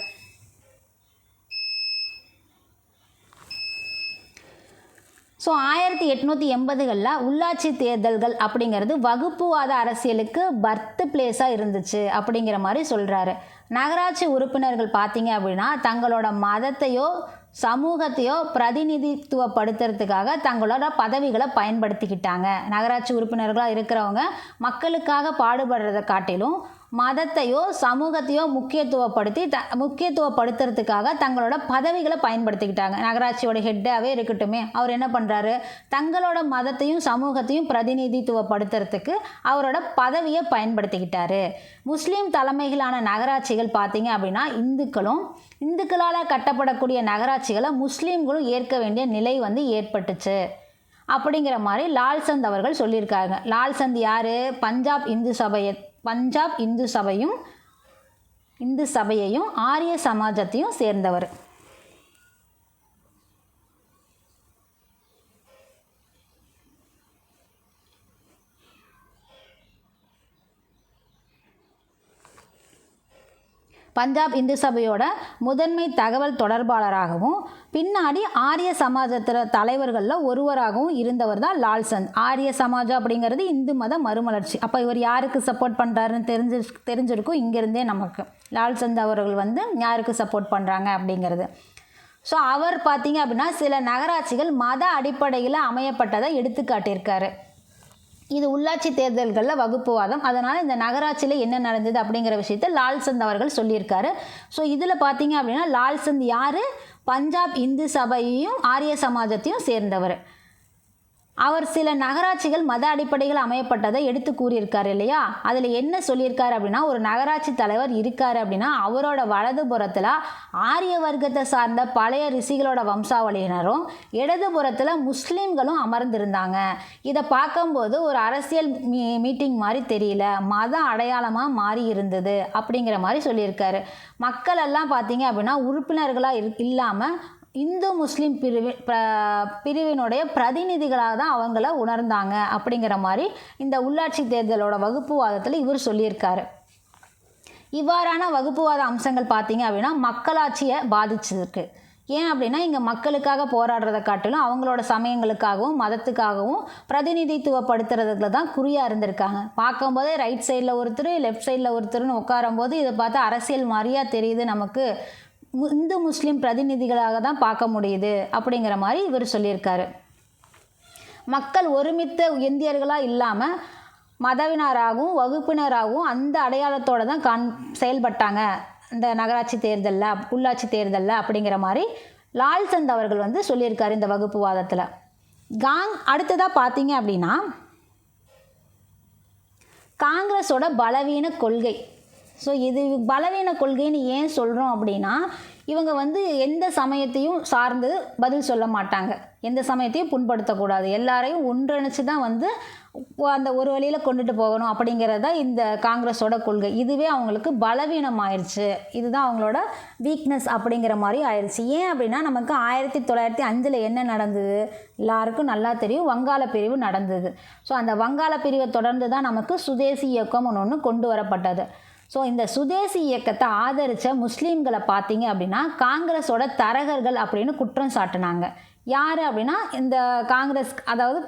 ஸோ 1880களில் உள்ளாட்சி தேர்தல்கள் அப்படிங்கிறது வகுப்புவாத அரசியலுக்கு பர்த் பிளேஸாக இருந்துச்சு அப்படிங்கிற மாதிரி சொல்கிறாரு. நகராட்சி உறுப்பினர்கள் பார்த்தீங்க அப்படின்னா தங்களோட மதத்தையோ சமூகத்தையோ பிரதிநிதித்துவப்படுத்துறதுக்காக தங்களோட பதவிகளை பயன்படுத்திக்கிட்டாங்க. நகராட்சி உறுப்பினர்களாக இருக்கிறவங்க மக்களுக்காக பாடுபடுறதை காட்டிலும் மதத்தையோ சமூகத்தையோ முக்கியத்துவப்படுத்துறதுக்காக தங்களோட பதவிகளை பயன்படுத்திக்கிட்டாங்க. நகராட்சியோட ஹெட்டாகவே இருக்கட்டுமே, அவர் என்ன பண்ணுறாரு, தங்களோட மதத்தையும் சமூகத்தையும் பிரதிநிதித்துவப்படுத்துறதுக்கு அவரோட பதவியை பயன்படுத்திக்கிட்டாரு. முஸ்லீம் தலைமைகளான நகராட்சிகள் பார்த்தீங்க அப்படின்னா இந்துக்களால் கட்டப்படக்கூடிய நகராட்சிகளை முஸ்லீம்களும் ஏற்க வேண்டிய நிலை ஏற்பட்டுச்சு அப்படிங்கிற மாதிரி லால்சந்த் அவர்கள் சொல்லியிருக்காங்க. லால்சந்த் யார்? பஞ்சாப் இந்து சபையையும் ஆரிய சமாஜத்தையும் சேர்ந்தவர். பஞ்சாப் இந்து சபையோட முதன்மை தகவல் தொடர்பாளராகவும் பின்னாடி ஆரிய சமாஜத்திர தலைவர்களில் ஒருவராகவும் இருந்தவர் தான் லால்சந்த். ஆரிய சமாஜம் அப்படிங்கிறது இந்து மத மறுமலர்ச்சி. அப்போ இவர் யாருக்கு சப்போர்ட் பண்ணுறாருன்னு தெரிஞ்சிருக்கும் இங்கேருந்தே நமக்கு. லால்சந்த் அவர்கள் யாருக்கு சப்போர்ட் பண்ணுறாங்க அப்படிங்கிறது. ஸோ அவர் பார்த்தீங்க அப்படின்னா சில நகராட்சிகள் மத அடிப்படையில் அமையப்பட்டதை எடுத்து காட்டியிருக்காரு. இது உள்ளாட்சி தேர்தல்களில் வகுப்புவாதம். அதனால் இந்த நகராட்சியில் என்ன நடந்தது அப்படிங்கிற விஷயத்தை லால்சந்த் அவர்கள் சொல்லியிருக்காரு. ஸோ இதில் பார்த்தீங்க அப்படின்னா லால்சந்த் யார்? பஞ்சாப் இந்து சபையையும் ஆரிய சமாஜத்தையும் சேர்ந்தவர். அவர் சில நகராட்சிகள் மத அடிப்படையில் அமையப்பட்டதை எடுத்து கூறியிருக்காரு இல்லையா? அதில் என்ன சொல்லியிருக்காரு அப்படின்னா, ஒரு நகராட்சி தலைவர் இருக்கார் அப்படின்னா அவரோட வலதுபுறத்தில் ஆரிய வர்க்கத்தை சார்ந்த பழைய ரிஷிகளோட வம்சாவளியினரும் இடதுபுறத்தில் முஸ்லீம்களும் அமர்ந்திருந்தாங்க. இதை பார்க்கும்போது ஒரு அரசியல் மீட்டிங் மாதிரி தெரியல, மத அடையாளமாக மாறி இருந்தது அப்படிங்கிற மாதிரி சொல்லியிருக்காரு. மக்கள் எல்லாம் பார்த்தீங்க அப்படின்னா உறுப்பினர்களாக இல்லாமல் இந்து முஸ்லீம் பிரிவினுடைய பிரதிநிதிகளாக தான் அவங்கள உணர்ந்தாங்க அப்படிங்கிற மாதிரி இந்த உள்ளாட்சி தேர்தலோட வகுப்புவாதத்தில் இவர் சொல்லியிருக்காரு. இவ்வாறான வகுப்புவாத அம்சங்கள் பார்த்தீங்க அப்படின்னா மக்களாட்சியை பாதிச்சிருக்கு. ஏன் அப்படின்னா இங்கே மக்களுக்காக போராடுறதை காட்டிலும் அவங்களோட சமயங்களுக்காகவும் மதத்துக்காகவும் பிரதிநிதித்துவப்படுத்துறதுல தான் குறியாக இருந்திருக்காங்க. பார்க்கும்போதே ரைட் சைடில் ஒருத்தர் லெஃப்ட் சைடில் ஒருத்தர்னு உட்காரும்போது இதை பார்த்தா அரசியல் மாதிரியாக தெரியுது, நமக்கு இந்து முஸ்லீம் பிரதிநிதிகளாக தான் பார்க்க முடியுது அப்படிங்கிற மாதிரி இவர் சொல்லியிருக்காரு. மக்கள் ஒருமித்த இந்தியர்களாக இல்லாமல் மதவினராகவும் வகுப்பினராகவும் அந்த அடையாளத்தோடு தான் செயல்பட்டாங்க இந்த நகராட்சி தேர்தலில் உள்ளாட்சி தேர்தலில் அப்படிங்கிற மாதிரி லால்சந்த் அவர்கள் சொல்லியிருக்காரு இந்த வகுப்புவாதத்தில். அடுத்ததாக பார்த்தீங்க அப்படின்னா காங்கிரஸோட பலவீன கொள்கை. ஸோ இது பலவீன கொள்கைன்னு ஏன் சொல்கிறோம் அப்படின்னா, இவங்க எந்த சமயத்தையும் சார்ந்து பதில் சொல்ல மாட்டாங்க, எந்த சமயத்தையும் புண்படுத்தக்கூடாது, எல்லாரையும் ஒன்றிணைச்சு தான் அந்த ஒரு வழியில் கொண்டுட்டு போகணும் அப்படிங்கிறது தான் இந்த காங்கிரஸோட கொள்கை. இதுவே அவங்களுக்கு பலவீனம் ஆயிடுச்சு, இதுதான் அவங்களோட வீக்னஸ் அப்படிங்கிற மாதிரி ஆயிடுச்சு. ஏன் அப்படின்னா நமக்கு 1905 என்ன நடந்தது எல்லாருக்கும் நல்லா தெரியும், வங்காள பிரிவு நடந்தது. ஸோ அந்த வங்காள பிரிவை தொடர்ந்து தான் நமக்கு சுதேசி இயக்கம் ஒன்று கொண்டு வரப்பட்டது. ஸோ இந்த சுதேசி இயக்கத்தை ஆதரித்த முஸ்லீம்களை பார்த்தீங்க அப்படின்னா காங்கிரஸோட தரகர்கள் அப்படின்னு குற்றம் சாட்டினாங்க. யார் அப்படின்னா இந்த காங்கிரஸ், அதாவது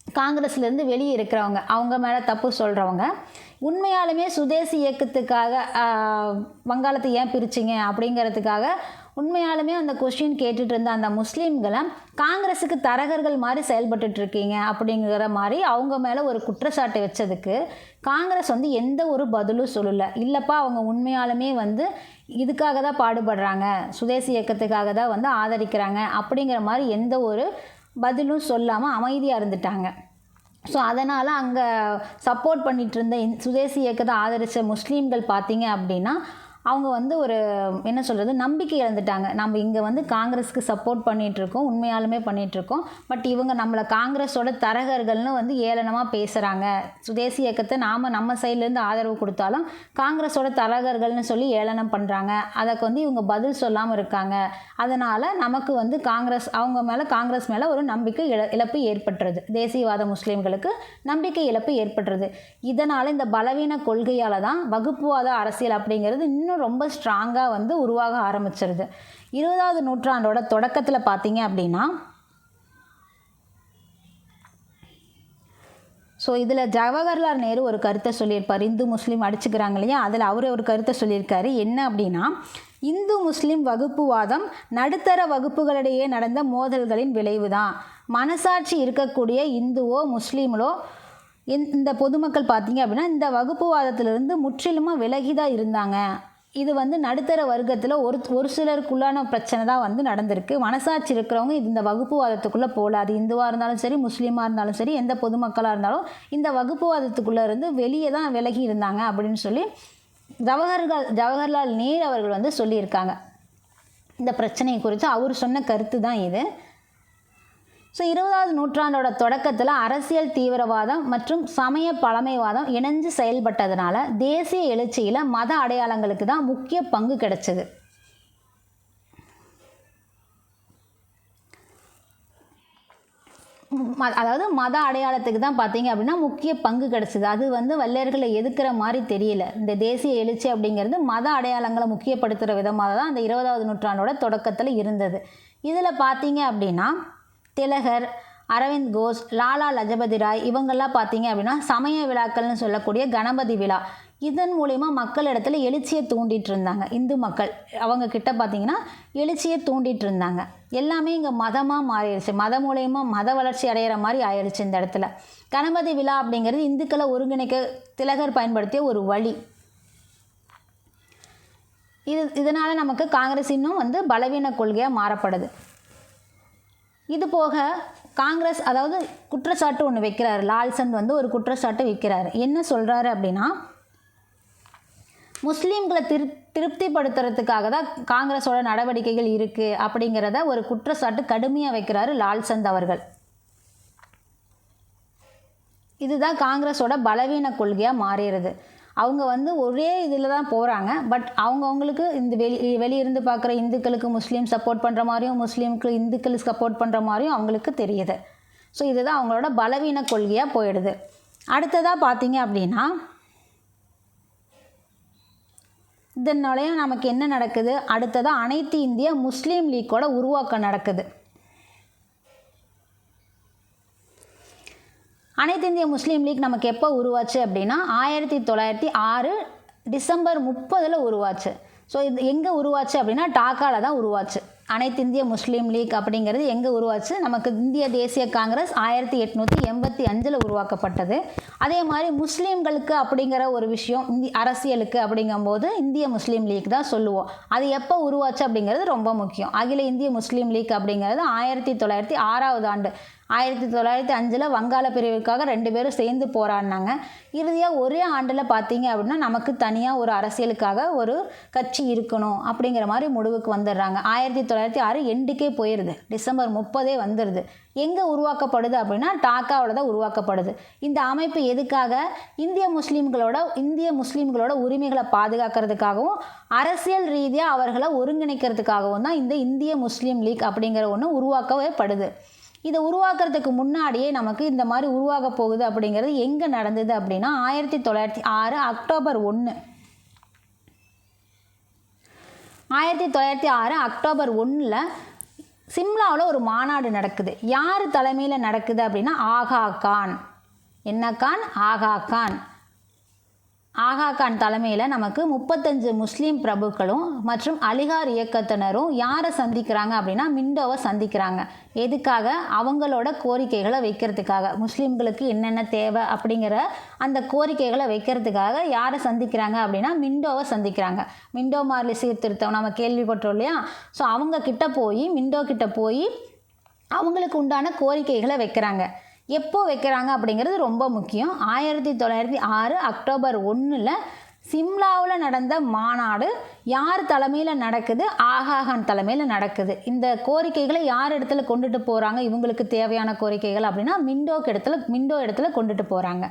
காங்கிரஸ்லேருந்து வெளியே இருக்கிறவங்க, அவங்க மேலே தப்பு சொல்கிறவங்க, உண்மையாலுமே சுதேசி இயக்கத்துக்காக வங்காளத்தை ஏன் பிரிச்சிங்க அப்படிங்கிறதுக்காக உண்மையாலுமே அந்த கொஸ்டின் கேட்டுட்டு இருந்த அந்த முஸ்லீம்களை காங்கிரஸுக்கு தரகர்கள் மாதிரி செயல்பட்டுட்டு இருக்கீங்க அப்படிங்கிற மாதிரி அவங்க மேலே ஒரு குற்றச்சாட்டை வச்சதுக்கு காங்கிரஸ் வந்து எந்த ஒரு பதிலும் சொல்லலை. இல்லைப்பா, அவங்க உண்மையாலுமே வந்து இதுக்காக தான் பாடுபடுறாங்க, சுதேசி இயக்கத்துக்காக தான் வந்து ஆதரிக்கிறாங்க அப்படிங்கிற மாதிரி எந்த ஒரு பதிலும் சொல்லாமல் அமைதியாக இருந்துட்டாங்க. ஸோ அதனால் அங்கே சப்போர்ட் பண்ணிகிட்டு இருந்த சுதேசி இயக்கத்தை ஆதரித்த முஸ்லீம்கள் பார்த்திங்க அப்படின்னா அவங்க வந்து ஒரு என்ன சொல்கிறது, நம்பிக்கை இழந்துட்டாங்க. நம்ம இங்கே வந்து காங்கிரஸுக்கு சப்போர்ட் பண்ணிகிட்ருக்கோம், உண்மையாலுமே பண்ணிகிட்ருக்கோம், பட் இவங்க நம்மளை காங்கிரஸோட தரகர்கள்னு வந்து ஏளனமாக பேசுகிறாங்க, சுதேசி இயக்கத்தை நம்ம சைட்லேருந்து ஆதரவு கொடுத்தாலும் காங்கிரஸோட தரகர்கள்னு சொல்லி ஏளனம் பண்ணுறாங்க, அதுக்கு வந்து இவங்க பதில் சொல்லாமல் இருக்காங்க. அதனால் நமக்கு வந்து காங்கிரஸ் மேலே ஒரு நம்பிக்கை இழப்பு ஏற்பட்டுறது, தேசியவாத முஸ்லீம்களுக்கு நம்பிக்கை இழப்பு ஏற்பட்டுறது. இதனால் இந்த பலவீன கொள்கையால் தான் வகுப்புவாத அரசியல் அப்படிங்கிறது இன்னும் ரொம்ப ஸ்ட்ராங்காக வந்து உருவாக ஆரம்பிச்சிருது. 20வது நூற்றாண்டோட தொடக்கத்தில் பார்த்தீங்க அப்படின்னா, ஸோ இதில் ஜவஹர்லால் நேரு ஒரு கருத்தை சொல்லியிருப்பார். இந்து முஸ்லீம் அடிச்சுக்கிறாங்க இல்லையா, அதில் அவர் ஒரு கருத்தை சொல்லியிருக்காரு. என்ன அப்படின்னா, இந்து முஸ்லீம் வகுப்புவாதம் நடுத்தர வகுப்புகளிடையே நடந்த மோதல்களின் விளைவு தான். மனசாட்சி இருக்கக்கூடிய இந்துவோ முஸ்லீம்களோ இந்த பொதுமக்கள் பார்த்தீங்க அப்படின்னா இந்த வகுப்புவாதத்திலிருந்து முற்றிலுமாக விலகி தான் இருந்தாங்க. இது வந்து நடுத்தர வர்க்கத்தில் ஒரு சிலருக்குள்ளான பிரச்சனை தான் வந்து நடந்திருக்கு. மனசாட்சி இருக்கிறவங்க இந்த வகுப்புவாதத்துக்குள்ளே போகல. அது இந்துவாக இருந்தாலும் சரி, முஸ்லீமாக இருந்தாலும் சரி, எந்த பொதுமக்களாக இருந்தாலும் இந்த வகுப்புவாதத்துக்குள்ளே இருந்து வெளியே தான் விலகி இருந்தாங்க அப்படின்னு சொல்லி ஜவஹர்லால் நேரு அவர்கள் வந்து சொல்லியிருக்காங்க. இந்த பிரச்சனையை குறித்து அவர் சொன்ன கருத்து தான் இது. ஸோ 20வது நூற்றாண்டோட தொடக்கத்தில் அரசியல் தீவிரவாதம் மற்றும் சமய பழமைவாதம் இணைஞ்சு செயல்பட்டதுனால தேசிய எழுச்சியில் மத அடையாளங்களுக்கு தான் முக்கிய பங்கு கிடைச்சது. அதாவது மத அடையாளத்துக்கு தான் பார்த்தீங்க அப்படின்னா முக்கிய பங்கு கிடச்சிது. அது வந்து வல்லையர்களை எதுக்கிற மாதிரி தெரியல. இந்த தேசிய எழுச்சி அப்படிங்கிறது மத அடையாளங்களை முக்கியப்படுத்துகிற விதமாக தான் அந்த 20வது நூற்றாண்டோட தொடக்கத்தில் இருந்தது. இதில் பார்த்தீங்க அப்படின்னா திலகர், அரவிந்த் கோஷ், லாலா லஜபதி ராய் இவங்கெல்லாம் பார்த்தீங்க அப்படின்னா சமய விழாக்கள்னு சொல்லக்கூடிய கணபதி விழா, இதன் மூலயமா மக்களிடத்தில் எழுச்சியை தூண்டிகிட்டு இருந்தாங்க. இந்து மக்கள் அவங்க கிட்ட பார்த்தீங்கன்னா எழுச்சியை தூண்டிகிட்டு இருந்தாங்க. எல்லாமே இங்கே மதமாக மாறிடுச்சு. மதம் மூலயமா மத வளர்ச்சி அடைகிற மாதிரி ஆயிடுச்சு. இந்த இடத்துல கணபதி விழா அப்படிங்கிறது இந்துக்களை ஒருங்கிணைக்க திலகர் பயன்படுத்திய ஒரு வழி. இதனால் நமக்கு காங்கிரஸ் இன்னும் வந்து பலவீன கொள்கையாக மாறப்படுது. இது போக காங்கிரஸ் அதாவது குற்றச்சாட்டு ஒன்று வைக்கிறாரு. லால்சந்த் வந்து ஒரு குற்றச்சாட்டு வைக்கிறாரு. என்ன சொல்கிறாரு அப்படின்னா, முஸ்லீம்களை திருப்திப்படுத்துறதுக்காக தான் காங்கிரஸோட நடவடிக்கைகள் இருக்குது அப்படிங்கிறத ஒரு குற்றச்சாட்டு கடுமையாக வைக்கிறாரு லால்சந்த் அவர்கள். இதுதான் காங்கிரஸோட பலவீன கொள்கையாக மாறிடுது. அவங்க வந்து ஒரே இதில் தான் போகிறாங்க, பட் அவங்களுக்கு இந்த வெளியிருந்து பார்க்குற இந்துக்களுக்கு முஸ்லீம் சப்போர்ட் பண்ணுற மாதிரியும் முஸ்லீமுக்கு இந்துக்களுக்கு சப்போர்ட் பண்ணுற மாதிரியும் அவங்களுக்கு தெரியுது. ஸோ இதுதான் அவங்களோட பலவீன கொள்கையாக போயிடுது. அடுத்ததாக பார்த்தீங்க அப்படின்னா இதனாலேயும் நமக்கு என்ன நடக்குது, அடுத்ததாக அனைத்து இந்திய முஸ்லீம் லீக்கோட உருவாக்கம் நடக்குது. அனைத்து இந்திய முஸ்லீம் லீக் நமக்கு எப்போ உருவாச்சு அப்படின்னா 1906 டிசம்பர் 30 உருவாச்சு. ஸோ இது எங்கே உருவாச்சு அப்படின்னா டாக்காவில் தான் உருவாச்சு. அனைத்து இந்திய முஸ்லீம் லீக் அப்படிங்கிறது எங்கே உருவாச்சு, நமக்கு இந்திய தேசிய காங்கிரஸ் 1885 உருவாக்கப்பட்டது. அதே மாதிரி முஸ்லீம்களுக்கு அப்படிங்கிற ஒரு விஷயம் அரசியலுக்கு அப்படிங்கும்போது இந்திய முஸ்லீம் லீக் தான் சொல்லுவோம். அது எப்போ உருவாச்சு அப்படிங்கிறது ரொம்ப முக்கியம். அகில இந்திய முஸ்லீம் லீக் அப்படிங்கிறது 1906 ஆண்டு 1905 வங்காள பிரிவுக்காக 2 பேரும் சேர்ந்து போராடினாங்க. இறுதியாக ஒரே ஆண்டில் பார்த்தீங்க அப்படின்னா நமக்கு தனியாக ஒரு அரசியலுக்காக ஒரு கட்சி இருக்கணும் அப்படிங்கிற மாதிரி முடிவுக்கு வந்துடுறாங்க. 1906 எண்டுக்கே போயிடுது, டிசம்பர் 30 வந்துடுது. எங்கே உருவாக்கப்படுது அப்படின்னா டாக்காவில் தான் உருவாக்கப்படுது. இந்த அமைப்பு எதுக்காக, இந்திய முஸ்லீம்களோட உரிமைகளை பாதுகாக்கிறதுக்காகவும் அரசியல் ரீதியாக அவர்களை ஒருங்கிணைக்கிறதுக்காகவும் தான் இந்த இந்திய முஸ்லீம் லீக் அப்படிங்கிற ஒன்று உருவாக்கவே படுது. இதை உருவாக்குறதுக்கு முன்னாடியே நமக்கு இந்த மாதிரி உருவாக போகுது அப்படிங்கிறது எங்கே நடந்தது அப்படின்னா 1906 அக்டோபர் 1 1906 அக்டோபர் 1 சிம்லாவில் ஒரு மாநாடு நடக்குது. யார் தலைமையில் நடக்குது அப்படின்னா ஆகா கான். என்ன கான்? ஆகா கான். ஆகா கான் தலைமையில் நமக்கு 35 முஸ்லீம் பிரபுக்களும் மற்றும் அலிகார் இயக்கத்தினரும் யாரை சந்திக்கிறாங்க அப்படின்னா மிண்டோவை சந்திக்கிறாங்க. எதுக்காக? அவங்களோட கோரிக்கைகளை வைக்கிறதுக்காக. முஸ்லீம்களுக்கு என்னென்ன தேவை அப்படிங்கிற அந்த கோரிக்கைகளை வைக்கிறதுக்காக யாரை சந்திக்கிறாங்க அப்படின்னா மிண்டோவை சந்திக்கிறாங்க. மிண்டோ மார்லி சீர்திருத்தம் நம்ம கேள்விப்பட்டோம் இல்லையா? ஸோ அவங்க கிட்ட போய் மிண்டோ கிட்ட போய் அவங்களுக்கு உண்டான கோரிக்கைகளை வைக்கிறாங்க. எப்போ வைக்கிறாங்க அப்படிங்கிறது ரொம்ப முக்கியம். 1906 அக்டோபர் 1 சிம்லாவில் நடந்த மாநாடு யார் தலைமையில் நடக்குது? ஆகா கான் தலைமையில் நடக்குது. இந்த கோரிக்கைகளை யார் இடத்துல கொண்டுட்டு போகிறாங்க? இவங்களுக்கு தேவையான கோரிக்கைகள் அப்படின்னா மிண்டோ இடத்துல கொண்டுட்டு போகிறாங்க.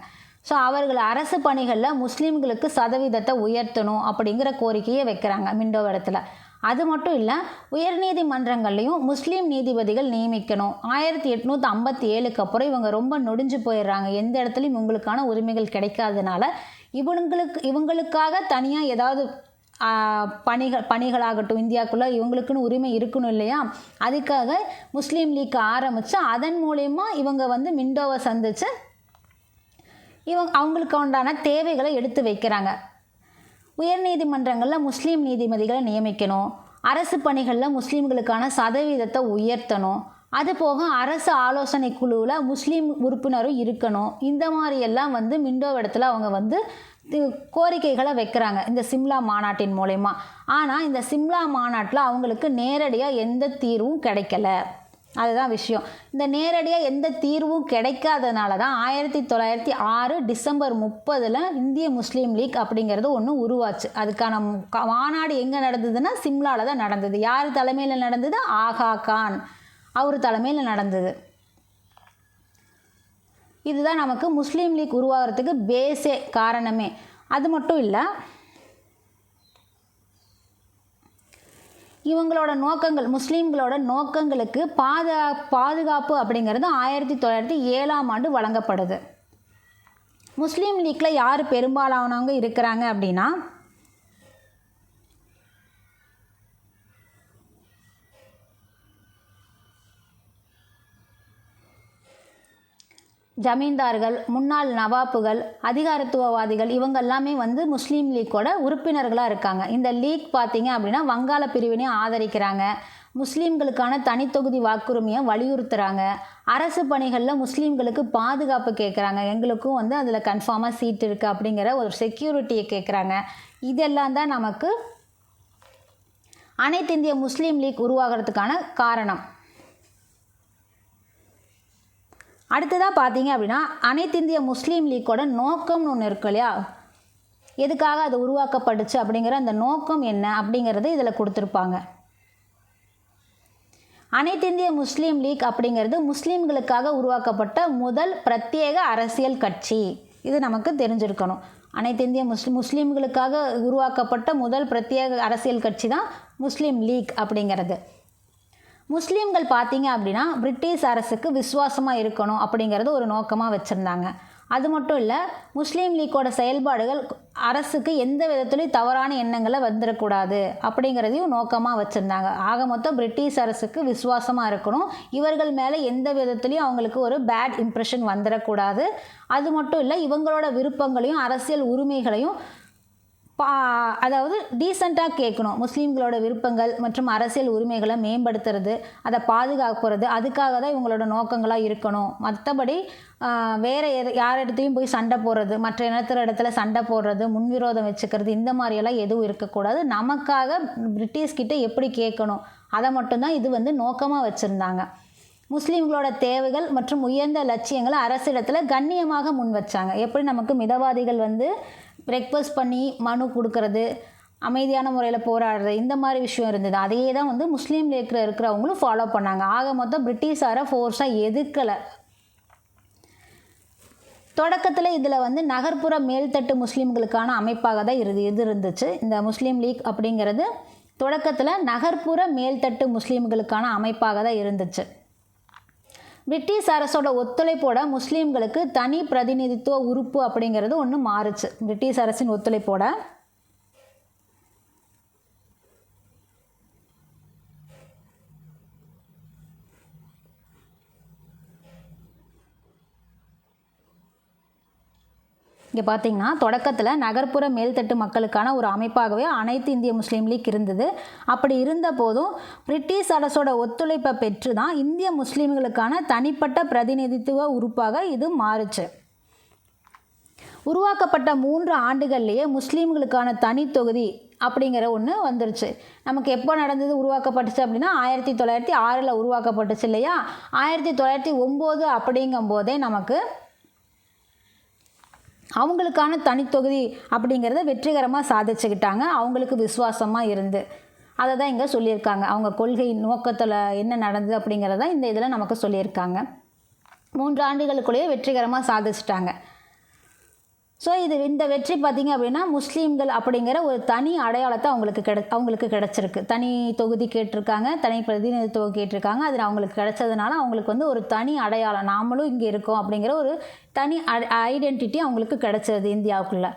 ஸோ அவர்கள் அரசு பணிகளில் முஸ்லீம்களுக்கு சதவீதத்தை உயர்த்தணும் அப்படிங்கிற கோரிக்கையை வைக்கிறாங்க மிண்டோ இடத்துல. அது மட்டும் இல்லை, உயர்நீதிமன்றங்கள்லையும் முஸ்லீம் நீதிபதிகள் நியமிக்கணும். 1857 அப்புறம் இவங்க ரொம்ப நொடிஞ்சு போயிடுறாங்க. எந்த இடத்துலையும் இவங்களுக்கான உரிமைகள் கிடைக்காதனால இவங்களுக்காக தனியாக ஏதாவது பணிகளாகட்டும் இந்தியாவுக்குள்ளே இவங்களுக்குன்னு உரிமை இருக்கணும் இல்லையா? அதுக்காக முஸ்லீம் லீக் ஆரம்பித்து அதன் மூலயமா இவங்க மிண்டோவை சந்தித்து அவங்களுக்கு உண்டான தேவைகளை எடுத்து வைக்கிறாங்க. உயர்நீதிமன்றங்களில் முஸ்லீம் நீதிபதிகளை நியமிக்கணும். அரசு பணிகளில் முஸ்லீம்களுக்கான சதவீதத்தை உயர்த்தணும். அதுபோக அரசு ஆலோசனை குழுவில் முஸ்லீம் உறுப்பினரும் இருக்கணும். இந்த மாதிரியெல்லாம் மிண்டோ இடத்துல அவங்க கோரிக்கைகளை வைக்கிறாங்க இந்த சிம்லா மாநாட்டின் மூலயமா. ஆனால் இந்த சிம்லா மாநாட்டில் அவங்களுக்கு நேரடியாக எந்த தீர்வும் கிடைக்கல. அதுதான் விஷயம். இந்த நேரடியாக எந்த தீர்வும் கிடைக்காதனால தான் 1906 டிசம்பர் 30 இந்திய முஸ்லீம் லீக் அப்படிங்கிறது ஒன்று உருவாச்சு. அதுக்கான மாநாடு எங்கே நடந்ததுன்னா சிம்லாவில் தான் நடந்தது. யார் தலைமையில் நடந்தது? ஆகா கான் அவர் தலைமையில் நடந்தது. இதுதான் நமக்கு முஸ்லீம் லீக் உருவாகிறதுக்கு பேஸே காரணமே. அது மட்டும் இல்லை, இவங்களோட நோக்கங்கள் முஸ்லீம்களோட நோக்கங்களுக்கு பாதுகாப்பு அப்படிங்கிறது 1907 வழங்கப்படுது. முஸ்லீம் லீக்கில் யார் பெரும்பாலானவங்க இருக்கிறாங்க அப்படின்னா ஜமீன்தார்கள், முன்னாள் நவாப்புகள், அதிகாரத்துவவாதிகள் இவங்க எல்லாமே முஸ்லீம் லீக்கோட உறுப்பினர்களாக இருக்காங்க. இந்த லீக் பார்த்தீங்க அப்படின்னா வங்காள பிரிவினையை ஆதரிக்கிறாங்க. முஸ்லீம்களுக்கான தனித்தொகுதி வாக்குரிமையை வலியுறுத்துகிறாங்க. அரசு பணிகளில் முஸ்லீம்களுக்கு பாதுகாப்பு கேட்குறாங்க. எங்களுக்கும் அதில் கன்ஃபார்மாக சீட் இருக்குது அப்படிங்கிற ஒரு செக்யூரிட்டியை கேட்குறாங்க. இதெல்லாம் தான் நமக்கு அனைத்து இந்திய முஸ்லீம் லீக் உருவாகிறதுக்கான காரணம். அடுத்ததாக பார்த்தீங்க அப்படின்னா அனைத்து இந்திய முஸ்லீம் லீக்கோட நோக்கம்னு ஒன்று இருக்கு இல்லையா? எதுக்காக அது உருவாக்கப்பட்டுச்சு அப்படிங்கிற அந்த நோக்கம் என்ன அப்படிங்கிறது இதில் கொடுத்துருப்பாங்க. அனைத்து இந்திய முஸ்லீம் லீக் அப்படிங்கிறது முஸ்லீம்களுக்காக உருவாக்கப்பட்ட முதல் பிரத்யேக அரசியல் கட்சி. இது நமக்கு தெரிஞ்சிருக்கணும். அனைத்து இந்திய முஸ்லீம்களுக்காக உருவாக்கப்பட்ட முதல் பிரத்யேக அரசியல் கட்சி தான் முஸ்லீம் லீக் அப்படிங்கிறது. முஸ்லீம்கள் பார்த்தீங்க அப்படின்னா பிரிட்டிஷ் அரசுக்கு விசுவாசமாக இருக்கணும் அப்படிங்கிறது ஒரு நோக்கமாக வச்சுருந்தாங்க. அது மட்டும் இல்லை, முஸ்லீம் லீக்கோட செயல்பாடுகள் அரசுக்கு எந்த விதத்துலையும் தவறான எண்ணங்களை வந்துடக்கூடாது அப்படிங்கிறதையும் நோக்கமாக வச்சுருந்தாங்க. ஆக மொத்தம் பிரிட்டிஷ் அரசுக்கு விசுவாசமாக இருக்கணும். இவர்கள் மேலே எந்த விதத்துலையும் அவங்களுக்கு ஒரு பேட் இம்ப்ரெஷன் வந்துடக்கூடாது. அது மட்டும் இல்லை, இவங்களோட விருப்பங்களையும் அரசியல் உரிமைகளையும் அதாவது டீசெண்டாக கேட்கணும். முஸ்லீம்களோட விருப்பங்கள் மற்றும் அரசியல் உரிமைகளை மேம்படுத்துறது, அதை பாதுகாக்கிறது, அதுக்காக தான் இவங்களோட நோக்கங்களாக இருக்கணும். மற்றபடி வேறு யார் இடத்துலையும் போய் சண்டை போடுறது, மற்ற இடத்துல சண்டை போடுறது, முன்விரோதம் வச்சுக்கிறது, இந்த மாதிரியெல்லாம் எதுவும் இருக்கக்கூடாது. நமக்காக பிரிட்டிஷ்கிட்ட எப்படி கேட்கணும் அதை மட்டும்தான் இது நோக்கமாக வச்சுருந்தாங்க. முஸ்லீம்களோட தேவைகள் மற்றும் உயர்ந்த லட்சியங்களை அரசிடத்தில் கண்ணியமாக முன் வச்சாங்க. எப்படி நமக்கு மிதவாதிகள் ரெக்வஸ்ட் பண்ணி மனு கொடுக்கறது, அமைதியான முறையில் போராடுறது, இந்த மாதிரி விஷயம் இருந்தது. அதையே தான் முஸ்லீம் லீக்கில் இருக்கிறவங்களும் ஃபாலோ பண்ணாங்க. ஆக மொத்தம் பிரிட்டிஷாரை ஃபோர்ஸாக எதிர்க்கலை. தொடக்கத்தில் இதில் நகர்ப்புற மேல்தட்டு முஸ்லீம்களுக்கான அமைப்பாக தான் இது இருந்துச்சு. இந்த முஸ்லீம் லீக் அப்படிங்கிறது தொடக்கத்தில் நகர்ப்புற மேல்தட்டு முஸ்லீம்களுக்கான அமைப்பாக தான் இருந்துச்சு. பிரிட்டிஷ் அரசோட ஒத்துழைப்போட முஸ்லீம்களுக்கு தனி பிரதிநிதித்துவ உறுப்பு அப்படிங்கிறது ஒன்று மாறுச்சு. பிரிட்டிஷ் அரசின் ஒத்துழைப்போட இங்கே பார்த்தீங்கன்னா தொடக்கத்தில் நகர்ப்புற மேல்தட்டு மக்களுக்கான ஒரு அமைப்பாகவே அனைத்து இந்திய முஸ்லீம் லீக் இருந்தது. அப்படி இருந்த போதும் பிரிட்டிஷ் அரசோட ஒத்துழைப்பை பெற்று தான் இந்திய முஸ்லீம்களுக்கான தனிப்பட்ட பிரதிநிதித்துவ உறுப்பாக இது மாறுச்சு. உருவாக்கப்பட்ட 3 ஆண்டுகள்லேயே முஸ்லீம்களுக்கான தனி தொகுதி அப்படிங்கிற ஒன்று வந்துருச்சு. நமக்கு எப்போ நடந்தது உருவாக்கப்பட்டுச்சு அப்படின்னா 1906 உருவாக்கப்பட்டுச்சு இல்லையா. 1909 அப்படிங்கும் போதே நமக்கு அவங்களுக்கான தனித்தொகுதி அப்படிங்கிறத வெற்றிகரமாக சாதிச்சுக்கிட்டாங்க. அவங்களுக்கு விசுவாசமாக இருந்து அதை தான் இங்கே சொல்லியிருக்காங்க. அவங்க கொள்கை நோக்கத்தில் என்ன நடந்தது அப்படிங்கிறத இந்த இதில் நமக்கு சொல்லியிருக்காங்க. 3 ஆண்டுகளுக்குள்ளேயே வெற்றிகரமாக சாதிச்சிட்டாங்க. ஸோ இந்த வெற்றி பார்த்திங்க அப்படின்னா முஸ்லீம்கள் அப்படிங்கிற ஒரு தனி அடையாளத்தை அவங்களுக்கு கிடச்சிருக்கு. தனி தொகுதி கேட்டிருக்காங்க, தனி பிரதிநிதித்துவம் கேட்டிருக்காங்க. அது அவங்களுக்கு கிடைச்சதுனால அவங்களுக்கு வந்து ஒரு தனி அடையாளம், நாமளும் இங்கே இருக்கோம் அப்படிங்கிற ஒரு தனி ஐடென்டிட்டி அவங்களுக்கு கிடைச்சது இந்தியாவுக்குள்ளே.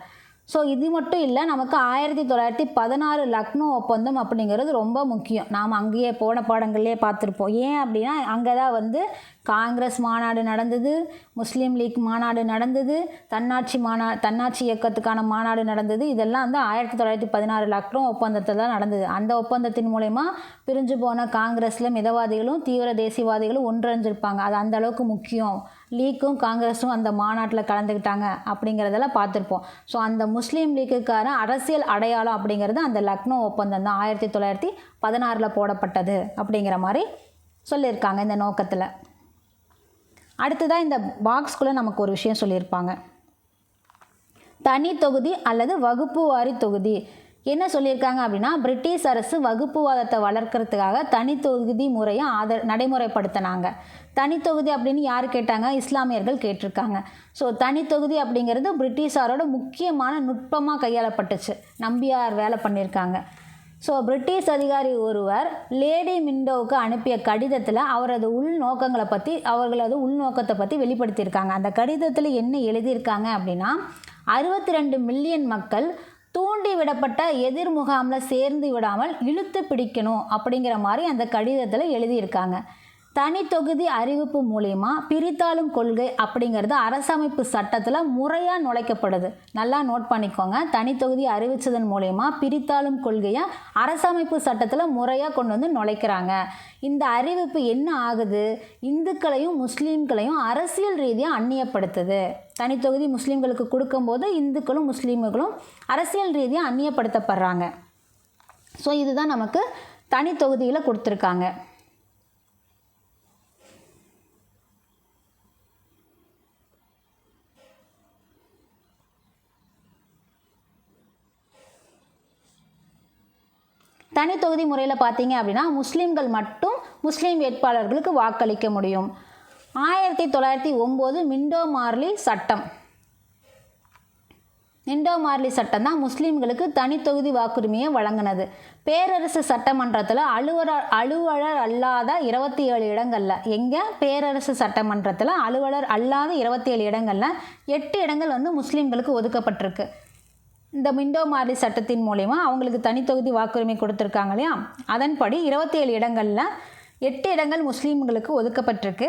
ஸோ இது மட்டும் இல்லை, நமக்கு 1916 லக்னோ ஒப்பந்தம் அப்படிங்கிறது ரொம்ப முக்கியம். நாம் அங்கேயே போன பாடங்கள்லேயே பார்த்துருப்போம். ஏன் அப்படின்னா அங்கே தான் வந்து காங்கிரஸ் மாநாடு நடந்தது, முஸ்லீம் லீக் மாநாடு நடந்தது, தன்னாட்சி இயக்கத்துக்கான மாநாடு நடந்தது. இதெல்லாம் வந்து 1916 லக்னோ ஒப்பந்தத்தில் தான் நடந்தது. அந்த ஒப்பந்தத்தின் மூலயமா பிரிஞ்சு போன காங்கிரஸில் மிதவாதிகளும் தீவிர தேசியவாதிகளும் ஒன்றிணைஞ்சிருப்பாங்க. அது அந்த அளவுக்கு முக்கியம். லீக்கும் காங்கிரஸும் அந்த மாநாட்டில் கலந்துக்கிட்டாங்க அப்படிங்கிறதெல்லாம் பார்த்துருப்போம். ஸோ அந்த முஸ்லீம் லீக்குக்கான அரசியல் அடையாளம் அப்படிங்கிறது அந்த லக்னோ ஒப்பந்தம் தான் 1916 போடப்பட்டது அப்படிங்கிற மாதிரி சொல்லியிருக்காங்க இந்த நோக்கத்தில். அடுத்ததாக இந்த பாக்ஸ்குள்ளே நமக்கு ஒரு விஷயம் சொல்லியிருப்பாங்க. தனி தொகுதி அல்லது வகுப்பு வாரி தொகுதி. என்ன சொல்லியிருக்காங்க அப்படின்னா பிரிட்டிஷ் அரசு வகுப்புவாதத்தை வளர்க்கறதுக்காக தனி தொகுதி முறையை நடைமுறைப்படுத்தினாங்க. தனி தொகுதி அப்படின்னு யார் கேட்டாங்க? இஸ்லாமியர்கள் கேட்டிருக்காங்க. ஸோ தனி தொகுதி அப்படிங்கிறது பிரிட்டிஷாரோட முக்கியமான நுட்பமாக கையாளப்பட்டுச்சு. நம்பியார் வேலை பண்ணியிருக்காங்க. ஸோ பிரிட்டிஷ் அதிகாரி ஒருவர் லேடி மிண்டோவுக்கு அனுப்பிய கடிதத்தில் அவரது அவர்களது உள்நோக்கத்தை பற்றி வெளிப்படுத்தியிருக்காங்க. அந்த கடிதத்தில் என்ன எழுதியிருக்காங்க அப்படின்னா 62 மில்லியன் மக்கள் தூண்டி விடப்பட்ட எதிர் முகாமில் சேர்ந்து விடாமல் இழுத்து பிடிக்கணும் அப்படிங்கிற மாதிரி அந்த கடிதத்தில் எழுதியிருக்காங்க. தனி தொகுதி அறிவிப்பு மூலிமா பிரித்தாளும் கொள்கை அப்படிங்கிறது அரசமைப்பு சட்டத்தில் முறையாக நுழைக்கப்படுது. நல்லா நோட் பண்ணிக்கோங்க. தனி தொகுதி அறிவித்ததன் மூலயமா பிரித்தாளும் கொள்கையை அரசமைப்பு சட்டத்தில் முறையாக கொண்டு வந்து நுழைக்கிறாங்க. இந்த அறிவிப்பு என்ன ஆகுது? இந்துக்களையும் முஸ்லீம்களையும் அரசியல் ரீதியாக அந்நியப்படுத்துது. தனி தொகுதி முஸ்லீம்களுக்கு கொடுக்கும்போது இந்துக்களும் முஸ்லீம்களும் அரசியல் ரீதியாக அந்நியப்படுத்தப்படுறாங்க. ஸோ இதுதான் நமக்கு தனி தொகுதியில் கொடுத்துருக்காங்க. தனி தொகுதி முறையில் பார்த்தீங்க அப்படின்னா முஸ்லீம்கள் மட்டும் முஸ்லீம் வேட்பாளர்களுக்கு வாக்களிக்க முடியும். 1909 மிண்டோ மார்லி சட்டம் தான் முஸ்லீம்களுக்கு தனி தொகுதி வாக்குரிமையை வழங்கினது. பேரரசு சட்டமன்றத்தில் அலுவலர் அல்லாத 27 இடங்களில் பேரரசு சட்டமன்றத்தில் அலுவலர் அல்லாத 27 இடங்களில் 8 இடங்கள் வந்து முஸ்லீம்களுக்கு ஒதுக்கப்பட்டிருக்கு. இந்த மிண்டோ மார்லி சட்டத்தின் மூலமா அவங்களுக்கு தனித்தொகுதி வாக்குரிமை கொடுத்துருக்காங்க இல்லையா. அதன்படி 27 இடங்களில் 8 இடங்கள் முஸ்லீம்களுக்கு ஒதுக்கப்பட்டிருக்கு.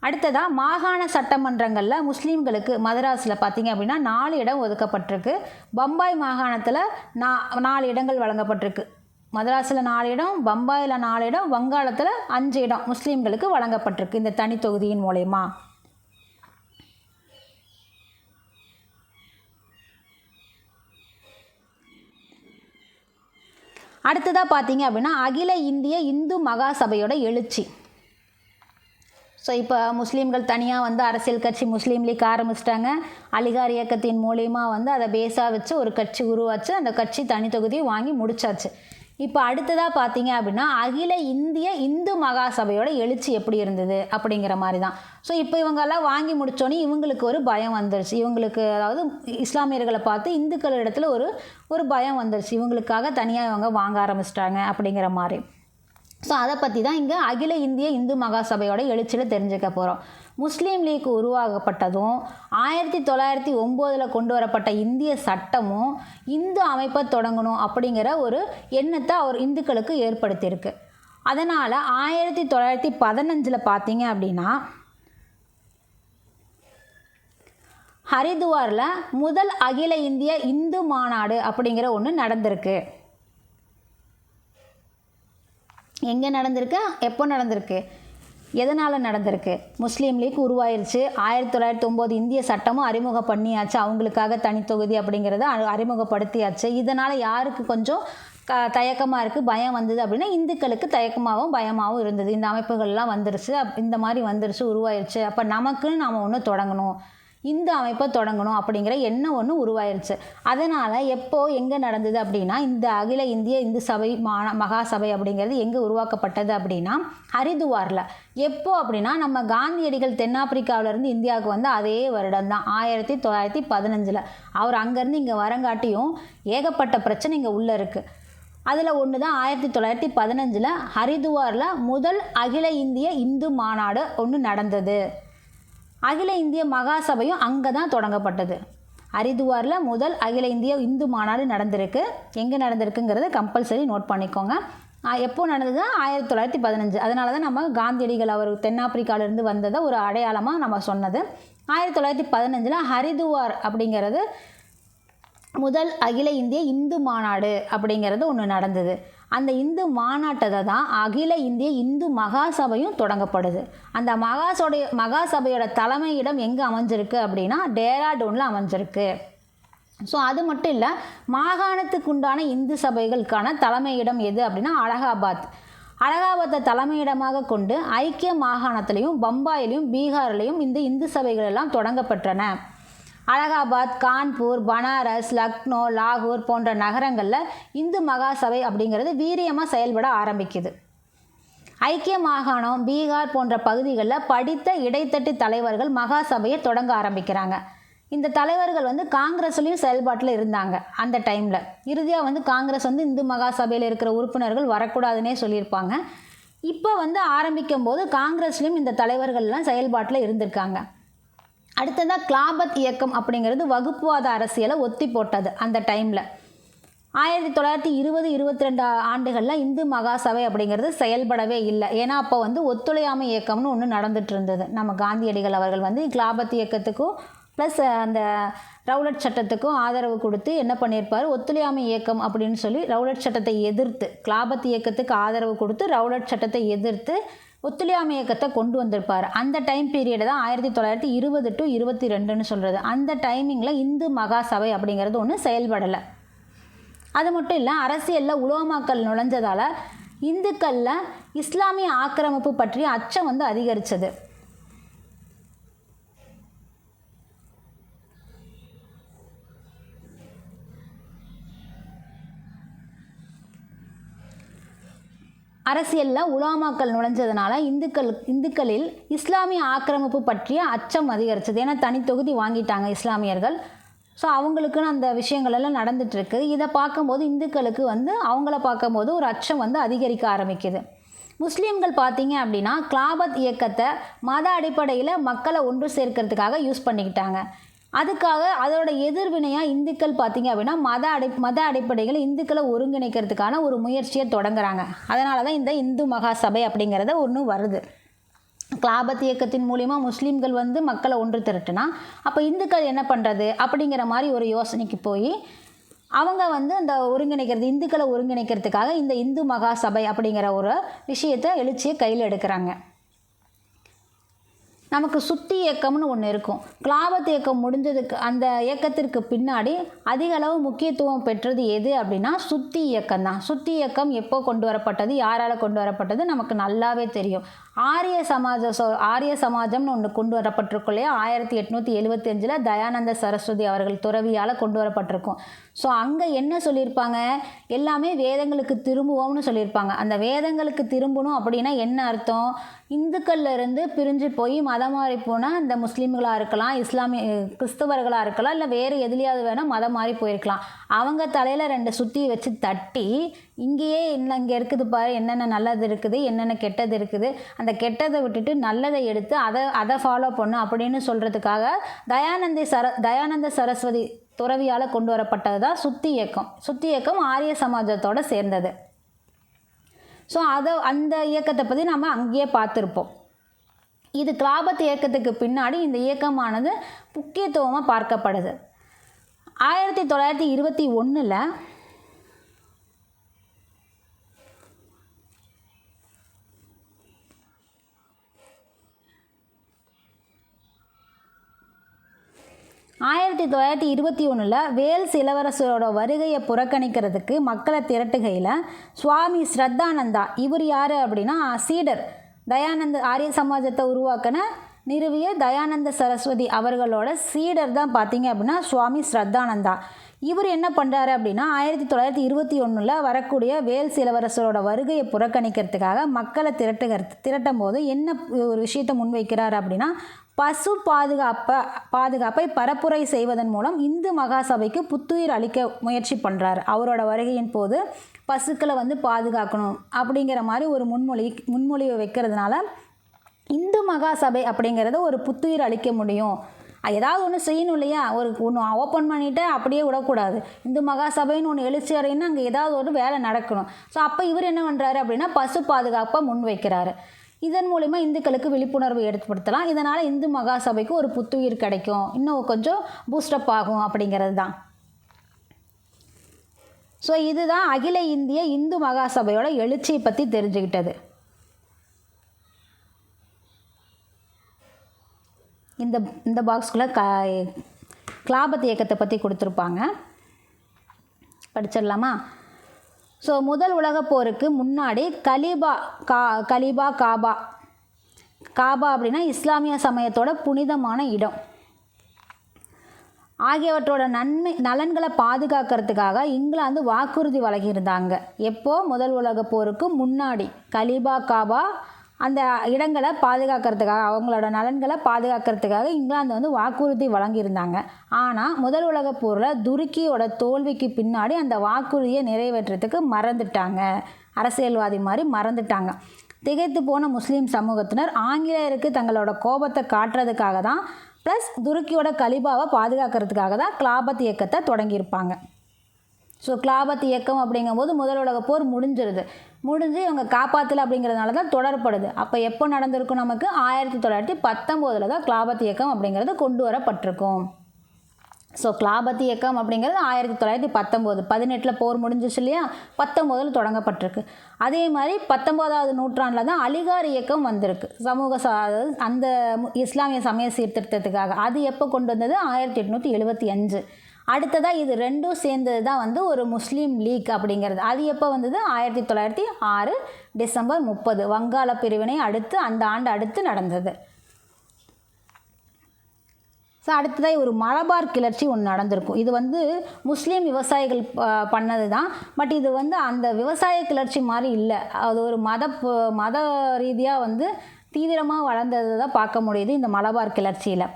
அடுத்ததாக மாகாண சட்டமன்றங்களில் முஸ்லீம்களுக்கு மதராஸில் பார்த்திங்க அப்படின்னா 4 இடம் ஒதுக்கப்பட்டிருக்கு. பம்பாய் மாகாணத்தில் 4 இடங்கள் வழங்கப்பட்டிருக்கு. மதராஸில் 4 இடம், பம்பாயில் 4 இடம், வங்காளத்தில் 5 இடம் முஸ்லீம்களுக்கு வழங்கப்பட்டிருக்கு இந்த தனி தொகுதியின் மூலமா. அடுத்ததாக பார்த்தீங்க அப்படின்னா அகில இந்திய இந்து மகாசபையோட எழுச்சி. ஸோ இப்போ முஸ்லீம்கள் தனியாக வந்து அரசியல் கட்சி முஸ்லீம் லீக் ஆரம்பிச்சிட்டாங்க. அலிகார் இயக்கத்தின் மூலயமா வந்து அதை பேஸாக வச்சு ஒரு கட்சி உருவாச்சு. அந்த கட்சி தனி தொகுதியை வாங்கி முடிச்சாச்சு. இப்போ அடுத்ததாக பார்த்தீங்க அப்படின்னா அகில இந்திய இந்து மகாசபையோட எழுச்சி எப்படி இருந்தது அப்படிங்கிற மாதிரி தான். ஸோ இப்போ இவங்கெல்லாம் வாங்கி முடித்தோன்னே இவங்களுக்கு ஒரு பயம் வந்துருச்சு. இவங்களுக்கு அதாவது இஸ்லாமியர்களை பார்த்து இந்துக்கள் இடத்துல ஒரு பயம் வந்துருச்சு. இவங்களுக்காக தனியாக இவங்க வாங்க ஆரம்பிச்சிட்டாங்க அப்படிங்கிற மாதிரி. ஸோ அதை பற்றி தான் இங்கே அகில இந்திய இந்து மகாசபையோட எழுச்சியில் தெரிஞ்சுக்க போகிறோம். முஸ்லீம் லீக் உருவாக்கப்பட்டதும் 1909 கொண்டு வரப்பட்ட இந்திய சட்டமும் இந்து அமைப்பை தொடங்கணும் அப்படிங்கிற ஒரு எண்ணத்தை இந்துக்களுக்கு ஏற்படுத்தியிருக்கு. அதனால் 1915 பார்த்தீங்க அப்படின்னா ஹரித்துவாரில் முதல் அகில இந்திய இந்து மாநாடு அப்படிங்கிற ஒன்று நடந்திருக்கு. எங்கே நடந்திருக்கு, எப்போ நடந்திருக்கு, எதனால் நடந்திருக்கு? முஸ்லீம் லீக் உருவாயிருச்சு. 1909 இந்திய சட்டமும் அறிமுகம் பண்ணியாச்சு. அவங்களுக்காக தனித்தொகுதி அப்படிங்கிறத அறிமுகப்படுத்தியாச்சு. இதனால் யாருக்கு கொஞ்சம் தயக்கமாக இருக்குது, பயம் வந்தது அப்படின்னா இந்துக்களுக்கு தயக்கமாகவும் பயமாகவும் இருந்தது. இந்த அமைப்புகள்லாம் வந்துருச்சு, இந்த மாதிரி வந்துருச்சு, உருவாயிருச்சு. அப்போ நமக்குன்னு நாம் ஒன்று தொடங்கணும், இந்த அமைப்பை தொடங்கணும் அப்படிங்கிற எண்ணம் ஒன்று உருவாயிருச்சு. அதனால் எப்போது எங்கே நடந்தது அப்படின்னா, இந்த அகில இந்திய இந்து சபை மகாசபை அப்படிங்கிறது எங்கே உருவாக்கப்பட்டது அப்படின்னா ஹரித்துவாரில். எப்போ அப்படின்னா நம்ம காந்தியடிகள் தென்னாப்பிரிக்காவிலேருந்து இந்தியாவுக்கு வந்து அதே வருடம் தான் 1915. அவர் அங்கேருந்து இங்கே வரங்காட்டியும் ஏகப்பட்ட பிரச்சனை இங்கே உள்ளே இருக்குது. அதில் ஒன்று தான் 1915 ஹரித்துவாரில் முதல் அகில இந்திய இந்து மாநாடு ஒன்று நடந்தது. அகில இந்திய மகாசபையும் அங்கே தான் தொடங்கப்பட்டது. ஹரித்துவாரில் முதல் அகில இந்திய இந்து மாநாடு நடந்திருக்கு. எங்கே நடந்திருக்குங்கிறத கம்பல்சரி நோட் பண்ணிக்கோங்க. எப்போ நடந்தது? 1915. அதனால தான் நம்ம காந்தியடிகள் அவர் தென்னாப்பிரிக்காவிலேருந்து வந்ததை ஒரு அடையாளமாக நம்ம சொன்னது. 1915 ஹரித்துவார் அப்படிங்கிறது முதல் அகில இந்திய இந்து மாநாடு அப்படிங்கிறது ஒன்று நடந்தது. அந்த இந்து மாநாட்டை தான் அகில இந்திய இந்து மகாசபையும் தொடங்கப்படுது. அந்த மகாசபையோட தலைமையிடம் எங்கே அமைஞ்சிருக்கு அப்படின்னா டேராடூனில் அமைஞ்சிருக்கு. ஸோ அது மட்டும் இல்லை, மாகாணத்துக்கு உண்டான இந்து சபைகளுக்கான தலைமையிடம் எது அப்படின்னா அலகாபாத். அலகாபாத்தை தலைமையிடமாக கொண்டு ஐக்கிய மாகாணத்திலையும் பம்பாயிலையும் பீகார்லையும் இந்த இந்து சபைகள் எல்லாம் தொடங்கப்பட்டன. அலகாபாத், கான்பூர், பனாரஸ், லக்னோ, லாகூர் போன்ற நகரங்களில் இந்து மகாசபை அப்படிங்கிறது வீரியமாக செயல்பட ஆரம்பிக்குது. ஐக்கிய மாகாணம், பீகார் போன்ற பகுதிகளில் படித்த இடைத்தட்டு தலைவர்கள் மகாசபையை தொடங்க ஆரம்பிக்கிறாங்க. இந்த தலைவர்கள் வந்து காங்கிரஸ்லேயும் செயல்பாட்டில் இருந்தாங்க அந்த டைமில். இறுதியாக வந்து காங்கிரஸ் வந்து இந்து மகாசபையில் இருக்கிற உறுப்பினர்கள் வரக்கூடாதுன்னே சொல்லியிருப்பாங்க. இப்போ வந்து ஆரம்பிக்கும் போது காங்கிரஸ்லேயும் இந்த தலைவர்கள்லாம் செயல்பாட்டில் இருந்திருக்காங்க. அடுத்ததாக கிலாபத் இயக்கம் அப்படிங்கிறது வகுப்புவாத அரசியலை ஒத்தி போட்டது அந்த டைமில். 1920-22 ஆண்டுகளில் இந்து மகாசபை அப்படிங்கிறது செயல்படவே இல்லை. ஏன்னா அப்போ வந்து ஒத்துழையாமை இயக்கம்னு ஒன்று நடந்துட்டு இருந்தது. நம்ம காந்தியடிகள் அவர்கள் வந்து கிலாபத் இயக்கத்துக்கும் ப்ளஸ் அந்த ரவுலட் சட்டத்துக்கும் ஆதரவு கொடுத்து என்ன பண்ணியிருப்பார், ஒத்துழையாமை இயக்கம் அப்படின்னு சொல்லி ரவுலட் சட்டத்தை எதிர்த்து, கிலாபத் இயக்கத்துக்கு ஆதரவு கொடுத்து ரவுலட் சட்டத்தை எதிர்த்து ஒத்துழையாமை இயக்கத்தை கொண்டு வந்திருப்பார். அந்த டைம் பீரியடு தான் 1920-22 சொல்கிறது. அந்த டைமிங்கில் இந்து மகாசபை அப்படிங்கிறது ஒன்று செயல்படலை. அது மட்டும் இல்லை, அரசியலில் உலமாக்கள் நுழைஞ்சதால் இந்துக்களில் இஸ்லாமிய ஆக்கிரமிப்பு பற்றிய அச்சம் வந்து அதிகரித்தது. அரசியலில் உலமாக்கள் நுழைஞ்சதுனால இந்துக்களில் இஸ்லாமிய ஆக்கிரமிப்பு பற்றிய அச்சம் அதிகரிச்சது. ஏன்னா தனி தொகுதி வாங்கிட்டாங்க இஸ்லாமியர்கள். ஸோ அவங்களுக்குன்னு அந்த விஷயங்கள் எல்லாம் நடந்துகிட்ருக்கு. இதை பார்க்கும்போது இந்துக்களுக்கு வந்து அவங்கள பார்க்கும்போது ஒரு அச்சம் வந்து அதிகரிக்க ஆரம்பிக்குது. முஸ்லீம்கள் பார்த்தீங்க அப்படின்னா கிலாபத் இயக்கத்தை மத அடிப்படையில் மக்களை ஒன்று சேர்க்கறதுக்காக யூஸ் பண்ணிக்கிட்டாங்க. அதுக்காக அதோட எதிர்வினையாக இந்துக்கள் பார்த்திங்க அப்படின்னா மத அடிப்படையில் இந்துக்களை ஒருங்கிணைக்கிறதுக்கான ஒரு முயற்சியை தொடங்குறாங்க. அதனால தான் இந்த இந்து மகாசபை அப்படிங்கிறத ஒன்று வருது. கிலாபத் இயக்கத்தின் மூலிமா முஸ்லீம்கள் வந்து மக்களை ஒன்று திரட்டுனா அப்போ இந்துக்கள் என்ன பண்ணுறது அப்படிங்கிற மாதிரி ஒரு யோசனைக்கு போய் அவங்க வந்து அந்த இந்துக்களை ஒருங்கிணைக்கிறதுக்காக இந்த இந்து மகாசபை அப்படிங்கிற ஒரு விஷயத்தை எழுச்சியை கையில் எடுக்கிறாங்க. நமக்கு சுத்தி இயக்கம்னு ஒன்று இருக்கும். கிலாபத் இயக்கம் முடிஞ்சதுக்கு அந்த இயக்கத்திற்கு பின்னாடி அதிக அளவு முக்கியத்துவம் பெற்றது எது அப்படின்னா சுத்தி இயக்கம் தான். சுத்தி இயக்கம் எப்போ கொண்டு வரப்பட்டது, யாரால் கொண்டு வரப்பட்டது நமக்கு நல்லாவே தெரியும். ஆரிய சமாஜம்னு ஒன்று கொண்டு வரப்பட்டிருக்கும் இல்லையா, 1875 தயானந்த சரஸ்வதி அவர்கள் துறவியால் கொண்டு வரப்பட்டிருக்கும். ஸோ அங்கே என்ன சொல்லியிருப்பாங்க, எல்லாமே வேதங்களுக்கு திரும்புவோம்னு சொல்லியிருப்பாங்க. அந்த வேதங்களுக்கு திரும்பணும் அப்படின்னா என்ன அர்த்தம், இந்துக்கள்ல இருந்து பிரிஞ்சு போய் மதம் மாறி போனால் இந்த முஸ்லீம்களாக இருக்கலாம், கிறிஸ்தவர்களாக இருக்கலாம், இல்லை வேறு எதுலையாவது வேணால் மதம் மாறி போயிருக்கலாம். அவங்க தலையில் 2 சுற்றி வச்சு தட்டி இங்கேயே இங்கே இருக்குது பாரு, என்னென்ன நல்லது இருக்குது என்னென்ன கெட்டது இருக்குது, அந்த கெட்டதை விட்டுட்டு நல்லதை எடுத்து அதை ஃபாலோ பண்ணும் அப்படின்னு சொல்கிறதுக்காக தயானந்த சரஸ்வதி துறவியால் கொண்டு வரப்பட்டது தான் சுத்தி இயக்கம். சுத்தி இயக்கம் ஆரிய சமாஜத்தோடு சேர்ந்தது. ஸோ அந்த இயக்கத்தை பற்றி நம்ம அங்கேயே பார்த்துருப்போம். இது கிலாபத் இயக்கத்துக்கு பின்னாடி இந்த இயக்கமானது முக்கியத்துவமாக பார்க்கப்படுது. 1921 1921 வேல்ஸ் இளவரசரோட வருகையை புறக்கணிக்கிறதுக்கு மக்களை திரட்டுகையில் சுவாமி ஸ்ரத்தானந்தா, இவர் யார் அப்படின்னா சீடர், தயானந்த ஆரிய சமாஜத்தை நிறுவிய தயானந்த சரஸ்வதி அவர்களோட சீடர் தான் பார்த்தீங்க அப்படின்னா சுவாமி ஸ்ரத்தானந்தா. இவர் என்ன பண்ணுறாரு அப்படின்னா 1921 வரக்கூடிய வேல்ஸ் இளவரசரோட வருகையை புறக்கணிக்கிறதுக்காக மக்களை திரட்டும் போது என்ன ஒரு விஷயத்தை முன்வைக்கிறார் அப்படின்னா, பசு பாதுகாப்பை பரப்புரை செய்வதன் மூலம் இந்து மகாசபைக்கு புத்துயிர் அளிக்க முயற்சி பண்ணுறாரு. அவரோட வருகையின் போது பசுக்களை பாதுகாக்கணும் அப்படிங்கிற மாதிரி ஒரு முன்மொழிவை வைக்கிறதுனால இந்து மகாசபை அப்படிங்கிறத ஒரு புத்துயிர் அளிக்க முடியும். ஏதாவது ஒன்று செய்யணும் இல்லையா, ஒன்று ஓப்பன் பண்ணிவிட்டு அப்படியே விடக்கூடாது. இந்து மகாசபைன்னு ஒன்று எழுச்சி அடையினா அங்கே ஏதாவது ஒரு வேலை நடக்கணும். ஸோ அப்போ இவர் என்ன பண்ணுறாரு அப்படின்னா பசு பாதுகாப்பாக முன் வைக்கிறாரு. இதன் மூலிமா இந்துக்களுக்கு விழிப்புணர்வு ஏற்படுத்தலாம். இதனால் இந்து மகாசபைக்கு ஒரு புத்துயிர் கிடைக்கும், இன்னும் கொஞ்சம் பூஸ்டப் ஆகும் அப்படிங்கிறது தான். ஸோ இதுதான் அகில இந்திய இந்து மகாசபையோட எழுச்சியை பற்றி தெரிஞ்சுக்கிட்டது. இந்த பாக்ஸ்குள்ளே கிலாபத் இயக்கத்தை பற்றி கொடுத்துருப்பாங்க, படிச்சிடலாமா? ஸோ முதல் உலகப் போருக்கு முன்னாடி காபா அப்படின்னா இஸ்லாமிய சமயத்தோட புனிதமான இடம் ஆகியவற்றோட நலன்களை பாதுகாக்கிறதுக்காக இங்கிலாந்து வாக்குறுதி வழங்கியிருந்தாங்க. எப்போது? முதல் உலகப் போருக்கு முன்னாடி காபா அந்த இடங்களை பாதுகாக்கிறதுக்காக, அவங்களோட நலன்களை பாதுகாக்கிறதுக்காக இங்கிலாந்து வாக்குறுதி வழங்கியிருந்தாங்க. ஆனால் முதல் உலகப் போரில் துருக்கியோட தோல்விக்கு பின்னாடி அந்த வாக்குறுதியை நிறைவேற்றுறதுக்கு மறந்துட்டாங்க. அரசியல்வாதி மாதிரி மறந்துட்டாங்க. திகைத்து போன முஸ்லீம் சமூகத்தினர் ஆங்கிலேயருக்கு தங்களோட கோபத்தை காட்டுறதுக்காக தான், ப்ளஸ் துருக்கியோட கலிபாவை பாதுகாக்கிறதுக்காக தான் கிலாபத் இயக்கத்தை தொடங்கியிருப்பாங்க. ஸோ கிலாபத் இயக்கம் அப்படிங்கும்போது முதல் உலகப் போர் முடிஞ்சு இவங்க காப்பாற்றலை அப்படிங்கிறதுனால தான் தொடரப்படுது. அப்போ எப்போ நடந்திருக்கும்? நமக்கு 1919 தான் கிலாபத் இயக்கம் அப்படிங்கிறது கொண்டு வரப்பட்டிருக்கும். ஸோ கிலாபத் இயக்கம் அப்படிங்கிறது 1919, 18 போர் முடிஞ்சிச்சு இல்லையா, 19 தொடங்கப்பட்டிருக்கு. அதே மாதிரி 19ஆவது நூற்றாண்டில் தான் அலிகார் இயக்கம் வந்திருக்கு, அந்த இஸ்லாமிய சமய சீர்திருத்தத்துக்காக. அது எப்போ கொண்டு வந்தது? 1875. அடுத்ததாக இது ரெண்டும் சேர்ந்தது தான் ஒரு முஸ்லீம் லீக் அப்படிங்கிறது. அது எப்போ வந்தது? 1906 டிசம்பர் 30, வங்காள பிரிவினை அடுத்து அந்த ஆண்டு அடுத்து நடந்தது. ஸோ அடுத்ததாக ஒரு மலபார் கிளர்ச்சி ஒன்று நடந்திருக்கும். இது முஸ்லீம் விவசாயிகள் பண்ணது தான். பட் இது அந்த விவசாய கிளர்ச்சி மாதிரி இல்லை. அது ஒரு மத ரீதியாக தீவிரமாக வளர்ந்தது தான் பார்க்க முடியுது இந்த மலபார் கிளர்ச்சியில்.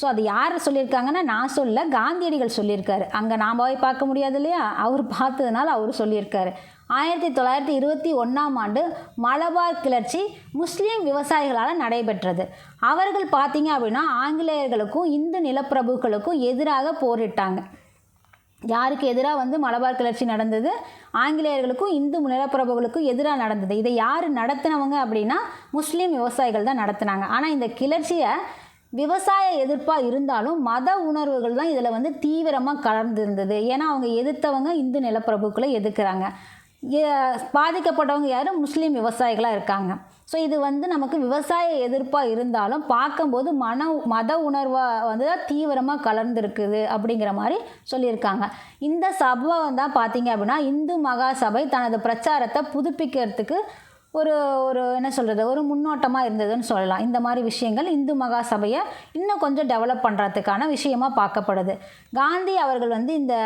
ஸோ அது யார் சொல்லியிருக்காங்கன்னா, நான் சொல்ல, காந்தியடிகள் சொல்லியிருக்காரு. அங்கே நாம் போய் பார்க்க முடியாது இல்லையா, அவர் பார்த்ததுனால அவர் சொல்லியிருக்காரு. 1921ஆம் ஆண்டு மலபார் கிளர்ச்சி முஸ்லீம் விவசாயிகளால் நடைபெற்றது. அவர்கள் பார்த்தீங்க அப்படின்னா ஆங்கிலேயர்களுக்கும் இந்து நிலப்பிரபுக்களுக்கும் எதிராக போரிட்டாங்க. யாருக்கு எதிராக மலபார் கிளர்ச்சி நடந்தது? ஆங்கிலேயர்களுக்கும் இந்து நிலப்பிரபுகளுக்கும் எதிராக நடந்தது. இதை யார் நடத்தினவங்க அப்படின்னா முஸ்லீம் விவசாயிகள் தான் நடத்தினாங்க. ஆனால் இந்த கிளர்ச்சியை விவசாய எதிர்ப்பாக இருந்தாலும் மத உணர்வுகள் தான் இதில் தீவிரமாக கலந்துருந்தது. ஏன்னா அவங்க எதிர்த்தவங்க இந்து நிலப்பிரபுக்களை எதிர்க்கிறாங்க. பாதிக்கப்பட்டவங்க யாரும் முஸ்லீம் விவசாயிகளாக இருக்காங்க. ஸோ இது நமக்கு விவசாய எதிர்ப்பாக இருந்தாலும் பார்க்கும்போது மத உணர்வாக தான் தீவிரமாக கலந்துருக்குது அப்படிங்கிற மாதிரி சொல்லியிருக்காங்க. இந்த சம்பவம் தான் பார்த்தீங்க அப்படின்னா இந்து மகாசபை தனது பிரச்சாரத்தை புதுப்பிக்கிறதுக்கு ஒரு என்ன சொல்கிறது, ஒரு முன்னோட்டமாக இருந்ததுன்னு சொல்லலாம். இந்த மாதிரி விஷயங்கள் இந்து மகாசபையை இன்னும் கொஞ்சம் டெவலப் பண்ணுறதுக்கான விஷயமாக பார்க்கப்படுது. காந்தி அவர்கள் இந்த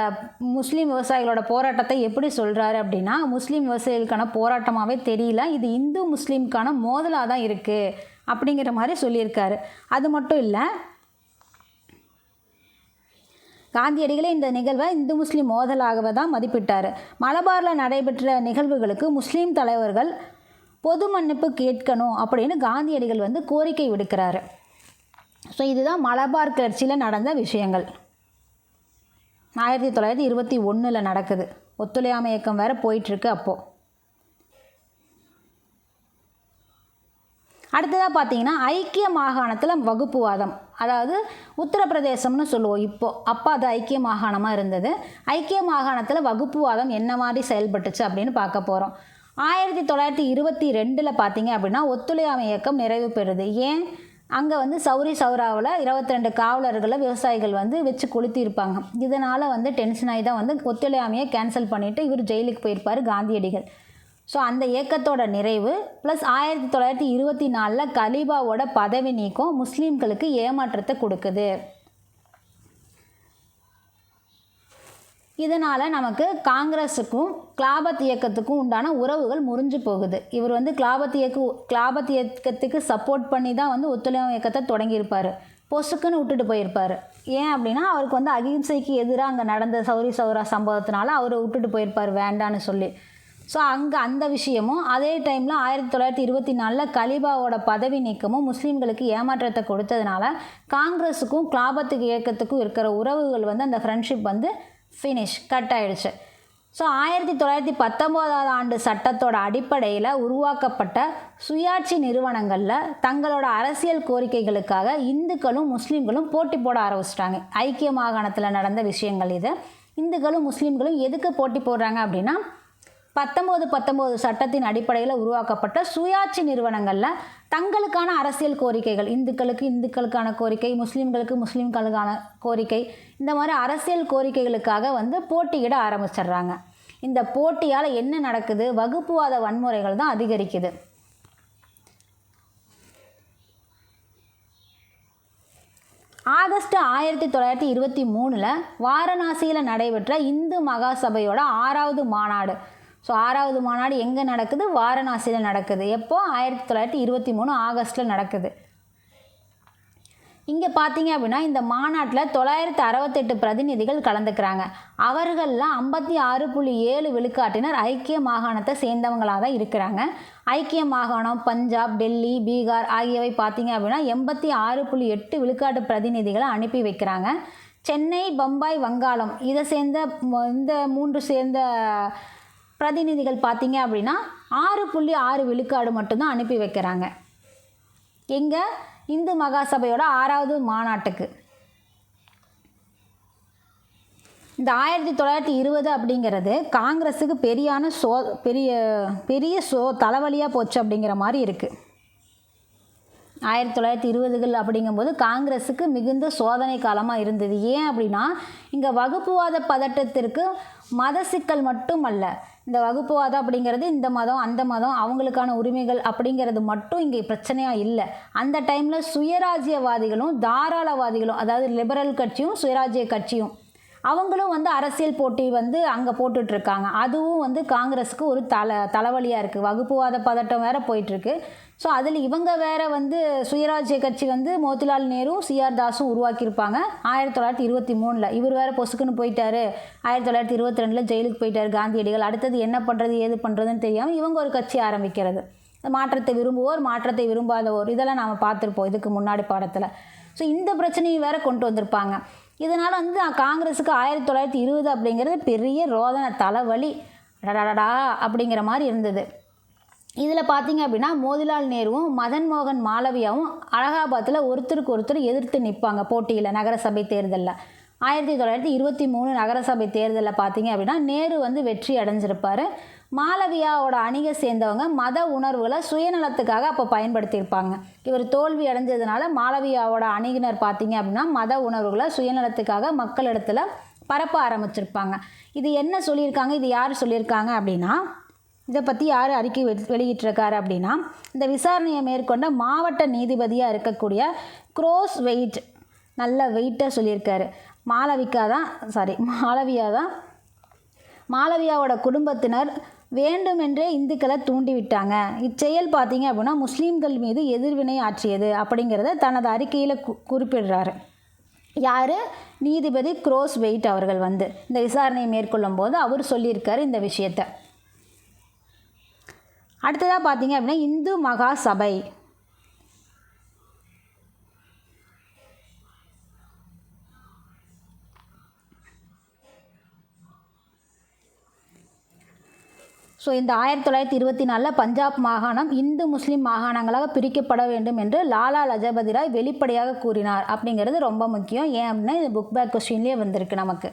முஸ்லீம் விவசாயிகளோட போராட்டத்தை எப்படி சொல்கிறாரு அப்படின்னா, முஸ்லீம் விவசாயிகளுக்கான போராட்டமாகவே தெரியல, இது இந்து முஸ்லீமுக்கான மோதலாக தான் இருக்குது அப்படிங்கிற மாதிரி சொல்லியிருக்காரு. அது மட்டும் இல்லை, காந்தியடிகளே இந்த நிகழ்வை இந்து முஸ்லீம் மோதலாகவே தான் மதிப்பிட்டார். மலபாரில் நடைபெற்ற நிகழ்வுகளுக்கு முஸ்லீம் தலைவர்கள் பொது மன்னிப்பு கேட்கணும் அப்படின்னு காந்தியடிகள் கோரிக்கை விடுக்கிறாரு. ஸோ இதுதான் மலபார் கிளர்ச்சியில் நடந்த விஷயங்கள். 1921 நடக்குது. ஒத்துழையாமை இயக்கம் வேறு போயிட்டுருக்கு. அப்போது அடுத்ததாக பார்த்தீங்கன்னா ஐக்கிய மாகாணத்தில் வகுப்புவாதம், அதாவது உத்தரப்பிரதேசம்னு சொல்லுவோம் அப்போ அது ஐக்கிய மாகாணமாக இருந்தது. ஐக்கிய மாகாணத்தில் வகுப்புவாதம் என்ன மாதிரி செயல்பட்டுச்சு அப்படின்னு பார்க்க போகிறோம். 1922 பார்த்தீங்க அப்படின்னா ஒத்துழையாமை இயக்கம் நிறைவு பெறுது. ஏன்? அங்கே வந்து சௌரி சௌராவில் 22 காவலர்களை விவசாயிகள் வந்து வச்சு கொளுத்தியிருப்பாங்க. இதனால் வந்து டென்ஷன் ஆகி தான் வந்து ஒத்துழையாமையை கேன்சல் பண்ணிவிட்டு இவர் ஜெயிலுக்கு போயிருப்பார் காந்தியடிகள். ஸோ அந்த இயக்கத்தோட நிறைவு ப்ளஸ் 1924 கலீபாவோட பதவி நீக்கம் முஸ்லீம்களுக்கு ஏமாற்றத்தை கொடுக்குது. இதனால் நமக்கு காங்கிரஸுக்கும் கிலாபத் இயக்கத்துக்கும் உண்டான உறவுகள் முறிஞ்சு போகுது. இவர் வந்து கிலாபத் இயக்கத்துக்கு சப்போர்ட் பண்ணி தான் வந்து ஒத்துழையாமை இயக்கத்தை தொடங்கியிருப்பார். பொசுக்குன்னு விட்டுட்டு போயிருப்பார். ஏன் அப்படின்னா அவருக்கு வந்து அகிம்சைக்கு எதிராக அங்கே நடந்த சௌரி சௌரா சம்பவத்தினால அவரை விட்டுட்டு போயிருப்பார் வேண்டான்னு சொல்லி. ஸோ அங்கே அந்த விஷயமும் அதே டைமில் 1924 கலீபாவோட பதவி நீக்கமும் முஸ்லீம்களுக்கு ஏமாற்றத்தை கொடுத்ததுனால காங்கிரஸுக்கும் கிலாபத்து இயக்கத்துக்கும் இருக்கிற உறவுகள் வந்து அந்த ஃப்ரெண்ட்ஷிப் வந்து கட் ஆகிடுச்சு. ஸோ 1919 ஆண்டு சட்டத்தோட அடிப்படையில் உருவாக்கப்பட்ட சுயாட்சி நிறுவனங்களில் தங்களோட அரசியல் கோரிக்கைகளுக்காக இந்துக்களும் முஸ்லீம்களும் போட்டி போட ஆரம்பிச்சிட்டாங்க. ஐக்கிய மாகாணத்தில் நடந்த விஷயங்கள் இது. இந்துக்களும் முஸ்லீம்களும் எதுக்கு போட்டி போடுறாங்க அப்படின்னா 1919 சட்டத்தின் அடிப்படையில் உருவாக்கப்பட்ட சுயாட்சி நிறுவனங்களில் தங்களுக்கான அரசியல் கோரிக்கைகள், இந்துக்களுக்கான கோரிக்கை, முஸ்லீம்களுக்கான கோரிக்கை, இந்த மாதிரி அரசியல் கோரிக்கைகளுக்காக வந்து போட்டியிட ஆரம்பிச்சிடுறாங்க. இந்த போட்டியால் என்ன நடக்குது? வகுப்புவாத வன்முறைகள் தான் அதிகரிக்குது. ஆகஸ்ட் 1923 வாரணாசியில் நடைபெற்ற இந்து மகாசபையோட 6வது மாநாடு. ஸோ 6வது மாநாடு எங்கே நடக்குது? வாரணாசியில் நடக்குது. எப்போ? 1923 ஆகஸ்ட்டில் நடக்குது. இங்கே பார்த்தீங்க அப்படின்னா இந்த மாநாட்டில் 968 பிரதிநிதிகள் கலந்துக்கிறாங்க. அவர்களில் 56.7 விழுக்காட்டினர் ஐக்கிய மாகாணத்தை சேர்ந்தவங்களாக தான் இருக்கிறாங்க. ஐக்கிய மாகாணம், பஞ்சாப், டெல்லி, பீகார் ஆகியவை பார்த்தீங்க அப்படின்னா 86.8 விழுக்காட்டு பிரதிநிதிகளை அனுப்பி வைக்கிறாங்க. சென்னை, பம்பாய், வங்காளம் இதை சேர்ந்த இந்த 3 சேர்ந்த பிரதிநிதிகள் பார்த்தீங்க அப்படின்னா 6.6 விழுக்காடு மட்டும்தான் அனுப்பி வைக்கிறாங்க. எங்கே? இந்து மகாசபையோட 6வது மாநாட்டுக்கு. இந்த 1920 அப்படிங்கிறது காங்கிரஸுக்கு பெரிய தலைவலியாக போச்சு அப்படிங்கிற மாதிரி இருக்குது. 1920கள் அப்படிங்கும்போது காங்கிரஸுக்கு மிகுந்த சோதனை காலமாக இருந்தது. ஏன் அப்படின்னா இங்கே வகுப்புவாத பதட்டத்திற்கு மத சிக்கல் மட்டும் அல்ல. இந்த வகுப்புவாதம் அப்படிங்கிறது இந்த மதம் அந்த மதம் அவங்களுக்கான உரிமைகள் அப்படிங்கிறது மட்டும் இங்கே பிரச்சனையாக இல்லை. அந்த டைமில் சுயராஜ்யவாதிகளும் தாராளவாதிகளும், அதாவது லிபரல் கட்சியும் சுயராஜ்ய கட்சியும் அவங்களும் வந்து அரசியல் போட்டி வந்து அங்கே போட்டுட்ருக்காங்க. அதுவும் வந்து காங்கிரஸுக்கு ஒரு தலைவலியாக இருக்குது. வகுப்புவாத பதட்டம் வேறு போயிட்டுருக்கு. ஸோ அதில் இவங்க வேறு வந்து சுயராஜ்ய கட்சி வந்து மோதிலால் நேரு, சிஆர் தாஸும் உருவாக்கியிருப்பாங்க 1923. இவர் வேறு பொசுக்குன்னு போயிட்டார். 1922 ஜெயிலுக்கு போயிட்டார் காந்தியடிகள். அடுத்தது என்ன பண்ணுறது ஏது பண்ணுறதுன்னு தெரியாமல் இவங்க ஒரு கட்சி ஆரம்பிக்கிறது. மாற்றத்தை விரும்புவோர், மாற்றத்தை விரும்பாதவோர், இதெல்லாம் நாம் பார்த்துருப்போம் இதுக்கு முன்னாடி பாடத்தில். ஸோ இந்த பிரச்சனையும் வேறு கொண்டு வந்திருப்பாங்க. இதனால் வந்து காங்கிரஸுக்கு 1920 அப்படிங்கிறது பெரிய ரோதனை தலைவலி டடடா அப்படிங்கிற மாதிரி இருந்தது. இதில் பார்த்தீங்க அப்படின்னா மோதிலால் நேருவும் மதன் மோகன் மாளவியாவும் அலகாபாத்தில் ஒருத்தருக்கு ஒருத்தர் எதிர்த்து நிற்பாங்க போட்டியில். நகரசபை தேர்தலில் 1923 நகரசபை தேர்தலில் பார்த்தீங்க அப்படின்னா நேரு வந்து வெற்றி அடைஞ்சிருப்பார். மாளவியாவோட அணியை சேர்ந்தவங்க மத உணர்வுகளை சுயநலத்துக்காக அப்போ பயன்படுத்தியிருப்பாங்க. இவர் தோல்வி அடைஞ்சதுனால மாளவியாவோட அணியினர் பார்த்தீங்க அப்படின்னா மத உணர்வுகளை சுயநலத்துக்காக மக்களிடத்தில் பரப்ப ஆரம்பிச்சிருப்பாங்க. இது என்ன சொல்லியிருக்காங்க? இது யார் சொல்லியிருக்காங்க அப்படின்னா, இதை பற்றி யார் அறிக்கை வெளியிட்டிருக்காரு அப்படின்னா, இந்த விசாரணையை மேற்கொண்ட மாவட்ட நீதிபதியாக இருக்கக்கூடிய க்ரோஸ் வெயிட், நல்ல வெயிட்டாக சொல்லியிருக்காரு. மாளவியாவோட குடும்பத்தினர் வேண்டுமென்றே இந்துக்களை தூண்டிவிட்டாங்க. இச்செயல் பார்த்தீங்க அப்படின்னா முஸ்லீம்கள் மீது எதிர்வினை ஆற்றியது அப்படிங்கிறத தனது அறிக்கையில் குறிப்பிடுறாரு. யார்? நீதிபதி க்ரோஸ் வெயிட் அவர்கள் வந்து இந்த விசாரணையை மேற்கொள்ளும் போது அவர் சொல்லியிருக்காரு இந்த விஷயத்தை. அடுத்ததாக பார்த்தீங்க அப்படின்னா இந்து மகாசபை. ஸோ இந்த 1924 பஞ்சாப் மாகாணம் இந்து முஸ்லீம் மாகாணங்களாக பிரிக்கப்பட வேண்டும் என்று லாலா லஜபதி ராய் வெளிப்படையாக கூறினார் அப்படிங்கிறது ரொம்ப முக்கியம். ஏன் அப்படின்னா இது புக் பேக் கொஸ்டின்லேயே வந்திருக்கு நமக்கு.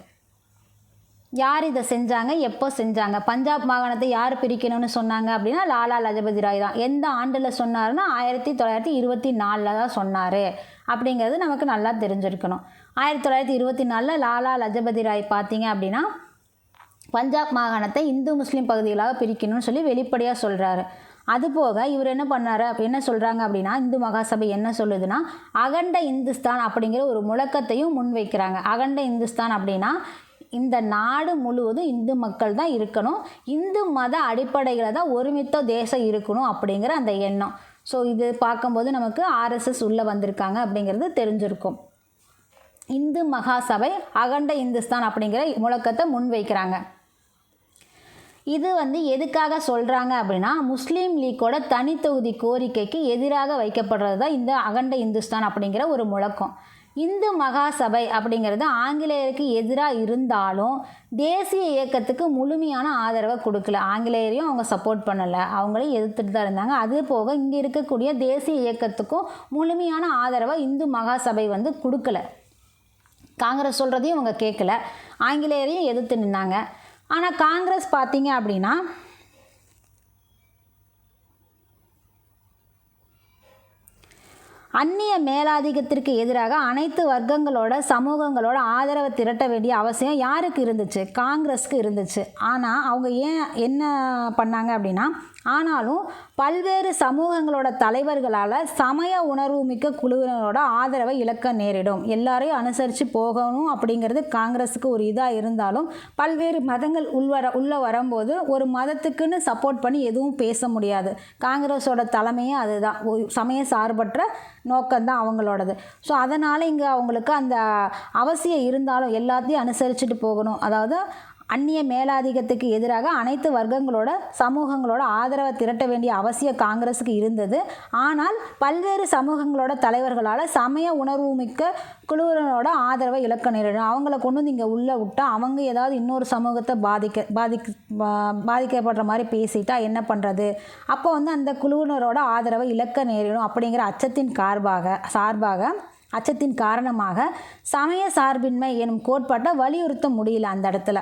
யார் இதை செஞ்சாங்க, எப்போ செஞ்சாங்க? பஞ்சாப் மாகாணத்தை யார் பிரிக்கணும்னு சொன்னாங்க அப்படின்னா லாலா லஜபதி ராய் தான். எந்த ஆண்டில் சொன்னார்னா 1924 தான் சொன்னார் அப்படிங்கிறது நமக்கு நல்லா தெரிஞ்சிருக்கணும். 1924 லாலா லஜபதி ராய் பார்த்தீங்க அப்படின்னா பஞ்சாப் மாகாணத்தை இந்து முஸ்லீம் பகுதிகளாக பிரிக்கணும்னு சொல்லி வெளிப்படையாக சொல்கிறாரு. அதுபோக இவர் என்ன பண்ணார், என்ன சொல்கிறாங்க அப்படின்னா இந்து மகாசபை என்ன சொல்லுதுன்னா அகண்ட இந்துஸ்தான் அப்படிங்கிற ஒரு முழக்கத்தையும் முன்வைக்கிறாங்க. அகண்ட இந்துஸ்தான் அப்படின்னா இந்த நாடு முழுவதும் இந்து மக்கள் தான் இருக்கணும், இந்து மத அடிப்படையில் தான் ஒருமித்த தேசம் இருக்கணும் அப்படிங்கிற அந்த எண்ணம். ஸோ இது பார்க்கும்போது நமக்கு ஆர்எஸ்எஸ் உள்ளே வந்திருக்காங்க அப்படிங்கிறது தெரிஞ்சிருக்கும். இந்து மகாசபை அகண்ட இந்துஸ்தான் அப்படிங்கிற முழக்கத்தை முன்வைக்கிறாங்க. இது எதுக்காக சொல்கிறாங்க அப்படின்னா முஸ்லீம் லீக்கோட தனித்தொகுதி கோரிக்கைக்கு எதிராக வைக்கப்படுறது தான் இந்த அகண்ட இந்துஸ்தான் அப்படிங்கிற ஒரு முழக்கம். இந்து மகாசபை அப்படிங்கிறது ஆங்கிலேயருக்கு எதிராக இருந்தாலும் தேசிய இயக்கத்துக்கு முழுமையான ஆதரவை கொடுக்கல. ஆங்கிலேயரையும் அவங்க சப்போர்ட் பண்ணலை, அவங்களையும் எதிர்த்துட்டு தான் இருந்தாங்க. அது போக இங்கே இருக்கக்கூடிய தேசிய இயக்கத்துக்கும் முழுமையான ஆதரவை இந்து மகாசபை கொடுக்கல. காங்கிரஸ் சொல்கிறதையும் அவங்க கேட்கல, ஆங்கிலேயரையும் எதிர்த்து நின்னாங்க. ஆனால் காங்கிரஸ் பார்த்தீங்க அப்படின்னா அந்நிய மேலாதிக்கத்திற்கு எதிராக அனைத்து வர்க்கங்களோட சமூகங்களோட ஆதரவை திரட்ட வேண்டிய அவசியம் யாருக்கு இருந்துச்சு? காங்கிரஸுக்கு இருந்துச்சு. ஆனால் அவங்க என்ன பண்ணாங்க அப்படின்னா ஆனாலும் பல்வேறு சமூகங்களோட தலைவர்களால் சமய உணர்வு மிக்க குழுவினரோட ஆதரவை இழக்க நேரிடும். எல்லாரையும் அனுசரித்து போகணும் அப்படிங்கிறது காங்கிரஸுக்கு ஒரு இதாக இருந்தாலும் பல்வேறு மதங்கள் உள்ளே வரும்போது ஒரு மதத்துக்குன்னு சப்போர்ட் பண்ணி எதுவும் பேச முடியாது. காங்கிரஸோட தலைமையே அதுதான், சமய சார்பற்ற நோக்கம்தான் அவங்களோடது. ஸோ அதனால் இங்கே அவங்களுக்கு அந்த அவசியம் இருந்தாலும் எல்லாத்தையும் அனுசரிச்சுட்டு போகணும். அதாவது அந்நிய மேலாதிக்கத்துக்கு எதிராக அனைத்து வர்க்கங்களோட சமூகங்களோட ஆதரவை திரட்ட வேண்டிய அவசியம் காங்கிரஸுக்கு இருந்தது. ஆனால் பல்வேறு சமூகங்களோட தலைவர்களால் சமய உணர்வு மிக்க குழுவினரோட ஆதரவை இழக்க நேரிடும். அவங்கள கொண்டு இங்கே உள்ளே விட்டால் அவங்க ஏதாவது இன்னொரு சமூகத்தை பாதிக்கப்படுற மாதிரி பேசிட்டா என்ன பண்ணுறது? அப்போ அந்த குழுவினரோட ஆதரவை இழக்க நேரிடும் அப்படிங்கிற அச்சத்தின் காரணமாக சமய சார்பின்மை எனும் கோட்பாட்டை வலியுறுத்த முடியல அந்த இடத்துல.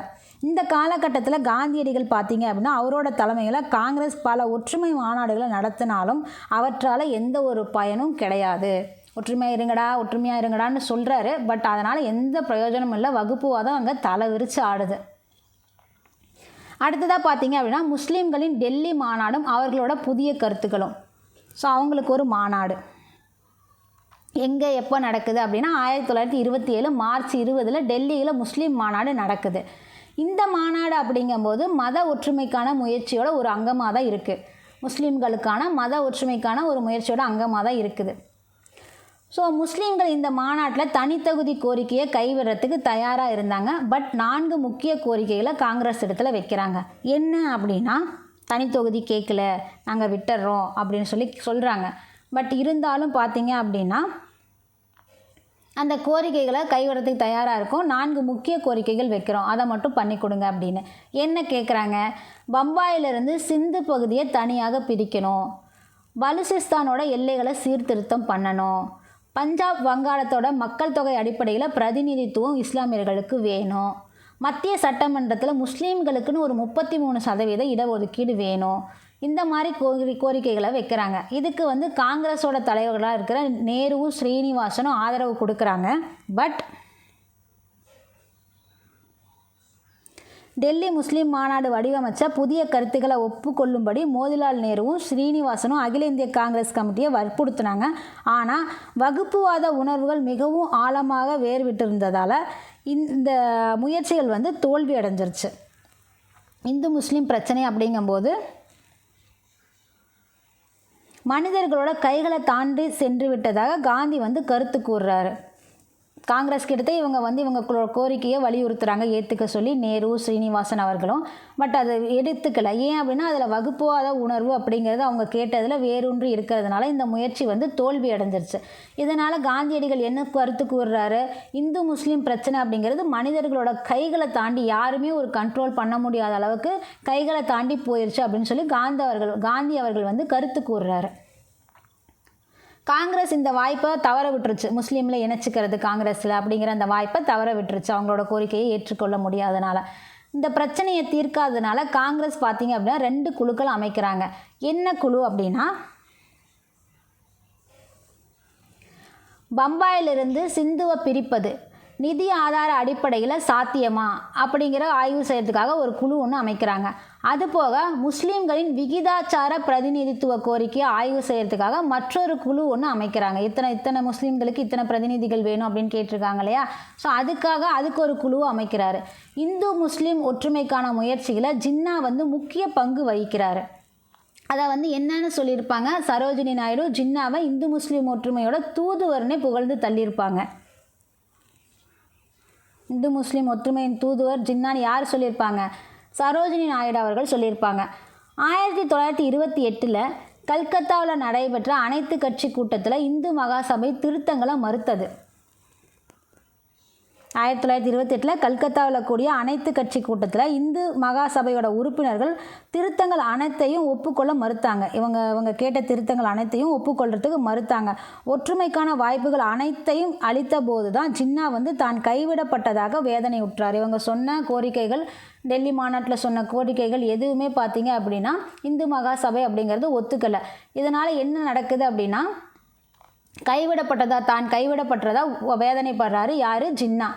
இந்த காலகட்டத்தில் காந்தியடிகள் பார்த்தீங்க அப்படின்னா அவரோட தலைமையில் காங்கிரஸ் பல ஒற்றுமை மாநாடுகளை நடத்தினாலும் அவற்றால் எந்த ஒரு பயனும் கிடையாது. ஒற்றுமையாக இருங்கடான்னு சொல்கிறாரு, பட் அதனால் எந்த பிரயோஜனமும் இல்லை. வகுப்புவாதம் அங்கே தலை விரித்து ஆடுது. அடுத்ததாக பார்த்தீங்க அப்படின்னா முஸ்லீம்களின் டெல்லி மாநாடும் அவர்களோட புதிய கருத்துக்களும். ஸோ அவங்களுக்கு ஒரு மாநாடு எங்கே எப்போ நடக்குது அப்படின்னா 1927 மார்ச் 20 டெல்லியில் முஸ்லீம் மாநாடு நடக்குது. இந்த மாநாடு அப்படிங்கும்போது மத ஒற்றுமைக்கான முயற்சியோட ஒரு அங்கமாக தான் இருக்குது. முஸ்லீம்களுக்கான மத ஒற்றுமைக்கான ஒரு முயற்சியோட அங்கமாக தான் இருக்குது. ஸோ முஸ்லீம்கள் இந்த மாநாட்டில் தனித்தொகுதி கோரிக்கையை கைவிடுறதுக்கு தயாராக இருந்தாங்க. பட் 4 முக்கிய கோரிக்கைகளை காங்கிரஸ் இடத்துல வைக்கிறாங்க. என்ன அப்படின்னா தனித்தொகுதி கேட்கல, நாங்கள் விட்டுறோம் அப்படின்னு சொல்கிறாங்க. பட் இருந்தாலும் பார்த்தீங்க அப்படின்னா அந்த கோரிக்கைகளை கைவிடத்துக்கு தயாராக இருக்கும். 4 முக்கிய கோரிக்கைகள் வைக்கிறோம், அதை மட்டும் பண்ணி கொடுங்க அப்படின்னு. என்ன கேட்குறாங்க? பம்பாயிலிருந்து சிந்து பகுதியை தனியாக பிரிக்கணும், பலுசிஸ்தானோட எல்லைகளை சீர்திருத்தம் பண்ணணும், பஞ்சாப் வங்காளத்தோட மக்கள் தொகை அடிப்படையில் பிரதிநிதித்துவம் இஸ்லாமியர்களுக்கு வேணும், மத்திய சட்டமன்றத்தில் முஸ்லீம்களுக்குன்னு ஒரு 33% இடஒதுக்கீடு வேணும். இந்த மாதிரி கோரிக்கைகளை வைக்கிறாங்க. இதுக்கு காங்கிரஸோட தலைவர்களாக இருக்கிற நேருவும் ஸ்ரீனிவாசனும் ஆதரவு கொடுக்குறாங்க. பட் டெல்லி முஸ்லீம் மாநாடு வடிவமைச்ச புதிய கருத்துக்களை ஒப்புக்கொள்ளும்படி மோதிலால் நேருவும் ஸ்ரீனிவாசனும் அகில இந்திய காங்கிரஸ் கமிட்டியை வற்புறுத்தினாங்க. ஆனால் வகுப்புவாத உணர்வுகள் மிகவும் ஆழமாக வேர்விட்டிருந்ததால் இந்த முயற்சிகள் தோல்வி அடைஞ்சிருச்சு. இந்து முஸ்லீம் பிரச்சனை அப்படிங்கும்போது மனிதர்களோட கைகளை தாண்டி சென்று விட்டதாக காந்தி கருத்து கூறுறாரு. காங்கிரஸ் கிட்ட இவங்க வந்து இவங்க கோரிக்கையை வலியுறுத்துகிறாங்க ஏற்றுக்க சொல்லி நேரு ஸ்ரீனிவாசன் அவர்களும். பட் அதை எடுத்துக்கல. ஏன் அப்படின்னா அதில் வகுப்புவாத உணர்வு அப்படிங்கிறது அவங்க கேட்டதில் வேரூன்றி இருக்கிறதுனால இந்த முயற்சி வந்து தோல்வி அடைஞ்சிருச்சு. இதனால் காந்தியடிகள் என்ன கருத்து கூறுறாரு, இந்து முஸ்லீம் பிரச்சனை அப்படிங்கிறது மனிதர்களோட கைகளை தாண்டி யாருமே ஒரு கண்ட்ரோல் பண்ண முடியாத அளவுக்கு கைகளை தாண்டி போயிடுச்சு அப்படின்னு சொல்லி காந்தி அவர்கள் வந்து கருத்து கூறுறாரு. காங்கிரஸ் இந்த வாய்ப்பை தவற விட்டுருச்சு, முஸ்லீமில் இணைச்சிக்கிறது காங்கிரஸில் அப்படிங்கிற அந்த வாய்ப்பை தவற விட்டுருச்சு அவங்களோட கோரிக்கையை ஏற்றுக்கொள்ள முடியாதனால. இந்த பிரச்சனையை தீர்க்காதனால காங்கிரஸ் பார்த்திங்க அப்படின்னா 2 குழுக்கள் அமைக்கிறாங்க. என்ன குழு அப்படின்னா, பம்பாயிலிருந்து சிந்துவை பிரிப்பது நிதி ஆதார அடிப்படையில் சாத்தியமா அப்படிங்கிற ஆய்வு செய்யறதுக்காக ஒரு குழு ஒன்று அமைக்கிறாங்க. அதுபோக முஸ்லீம்களின் விகிதாச்சார பிரதிநிதித்துவ கோரிக்கையை ஆய்வு செய்யறதுக்காக மற்றொரு குழு ஒன்று அமைக்கிறாங்க. இத்தனை முஸ்லீம்களுக்கு இத்தனை பிரதிநிதிகள் வேணும் அப்படின்னு கேட்டிருக்காங்க இல்லையா. ஸோ அதுக்கு ஒரு குழு அமைக்கிறாரு. இந்து முஸ்லீம் ஒற்றுமைக்கான முயற்சிகளை ஜின்னா வந்து முக்கிய பங்கு வகிக்கிறாரு. அதை வந்து என்னன்னு சொல்லியிருப்பாங்க, சரோஜினி நாயுடு ஜின்னாவை இந்து முஸ்லீம் ஒற்றுமையோட தூதுவர்னே புகழ்ந்து தள்ளியிருப்பாங்க. இந்து முஸ்லீம் ஒற்றுமையின் தூதுவர் ஜின்னான்னு யார் சொல்லியிருப்பாங்க, சரோஜினி நாயுடு அவர்கள் சொல்லியிருப்பாங்க. 1928 கல்கத்தாவில் நடைபெற்ற அனைத்து கட்சி கூட்டத்தில் இந்து மகாசபை திருத்தங்களை மறுத்தது. 1928 கல்கத்தாவில் கூடிய அனைத்து கட்சி கூட்டத்தில் இந்து மகாசபையோட உறுப்பினர்கள் திருத்தங்கள் அனைத்தையும் ஒப்புக்கொள்ள மறுத்தாங்க. இவங்க கேட்ட திருத்தங்கள் அனைத்தையும் ஒப்புக்கொள்றதுக்கு மறுத்தாங்க. ஒற்றுமைக்கான வாய்ப்புகள் அனைத்தையும் அளித்த போது தான் ஜின்னா வந்து தான் கைவிடப்பட்டதாக வேதனை உற்றார். இவங்க சொன்ன கோரிக்கைகள், டெல்லி மாநாட்டில் சொன்ன கோரிக்கைகள் எதுவுமே பார்த்தீங்க அப்படின்னா இந்து மகாசபை அப்படிங்கிறது ஒத்துக்கலை. இதனால் என்ன நடக்குது அப்படின்னா, தான் கைவிடப்பட்டதா வேதனைப்படுறாரு யார், ஜின்னா.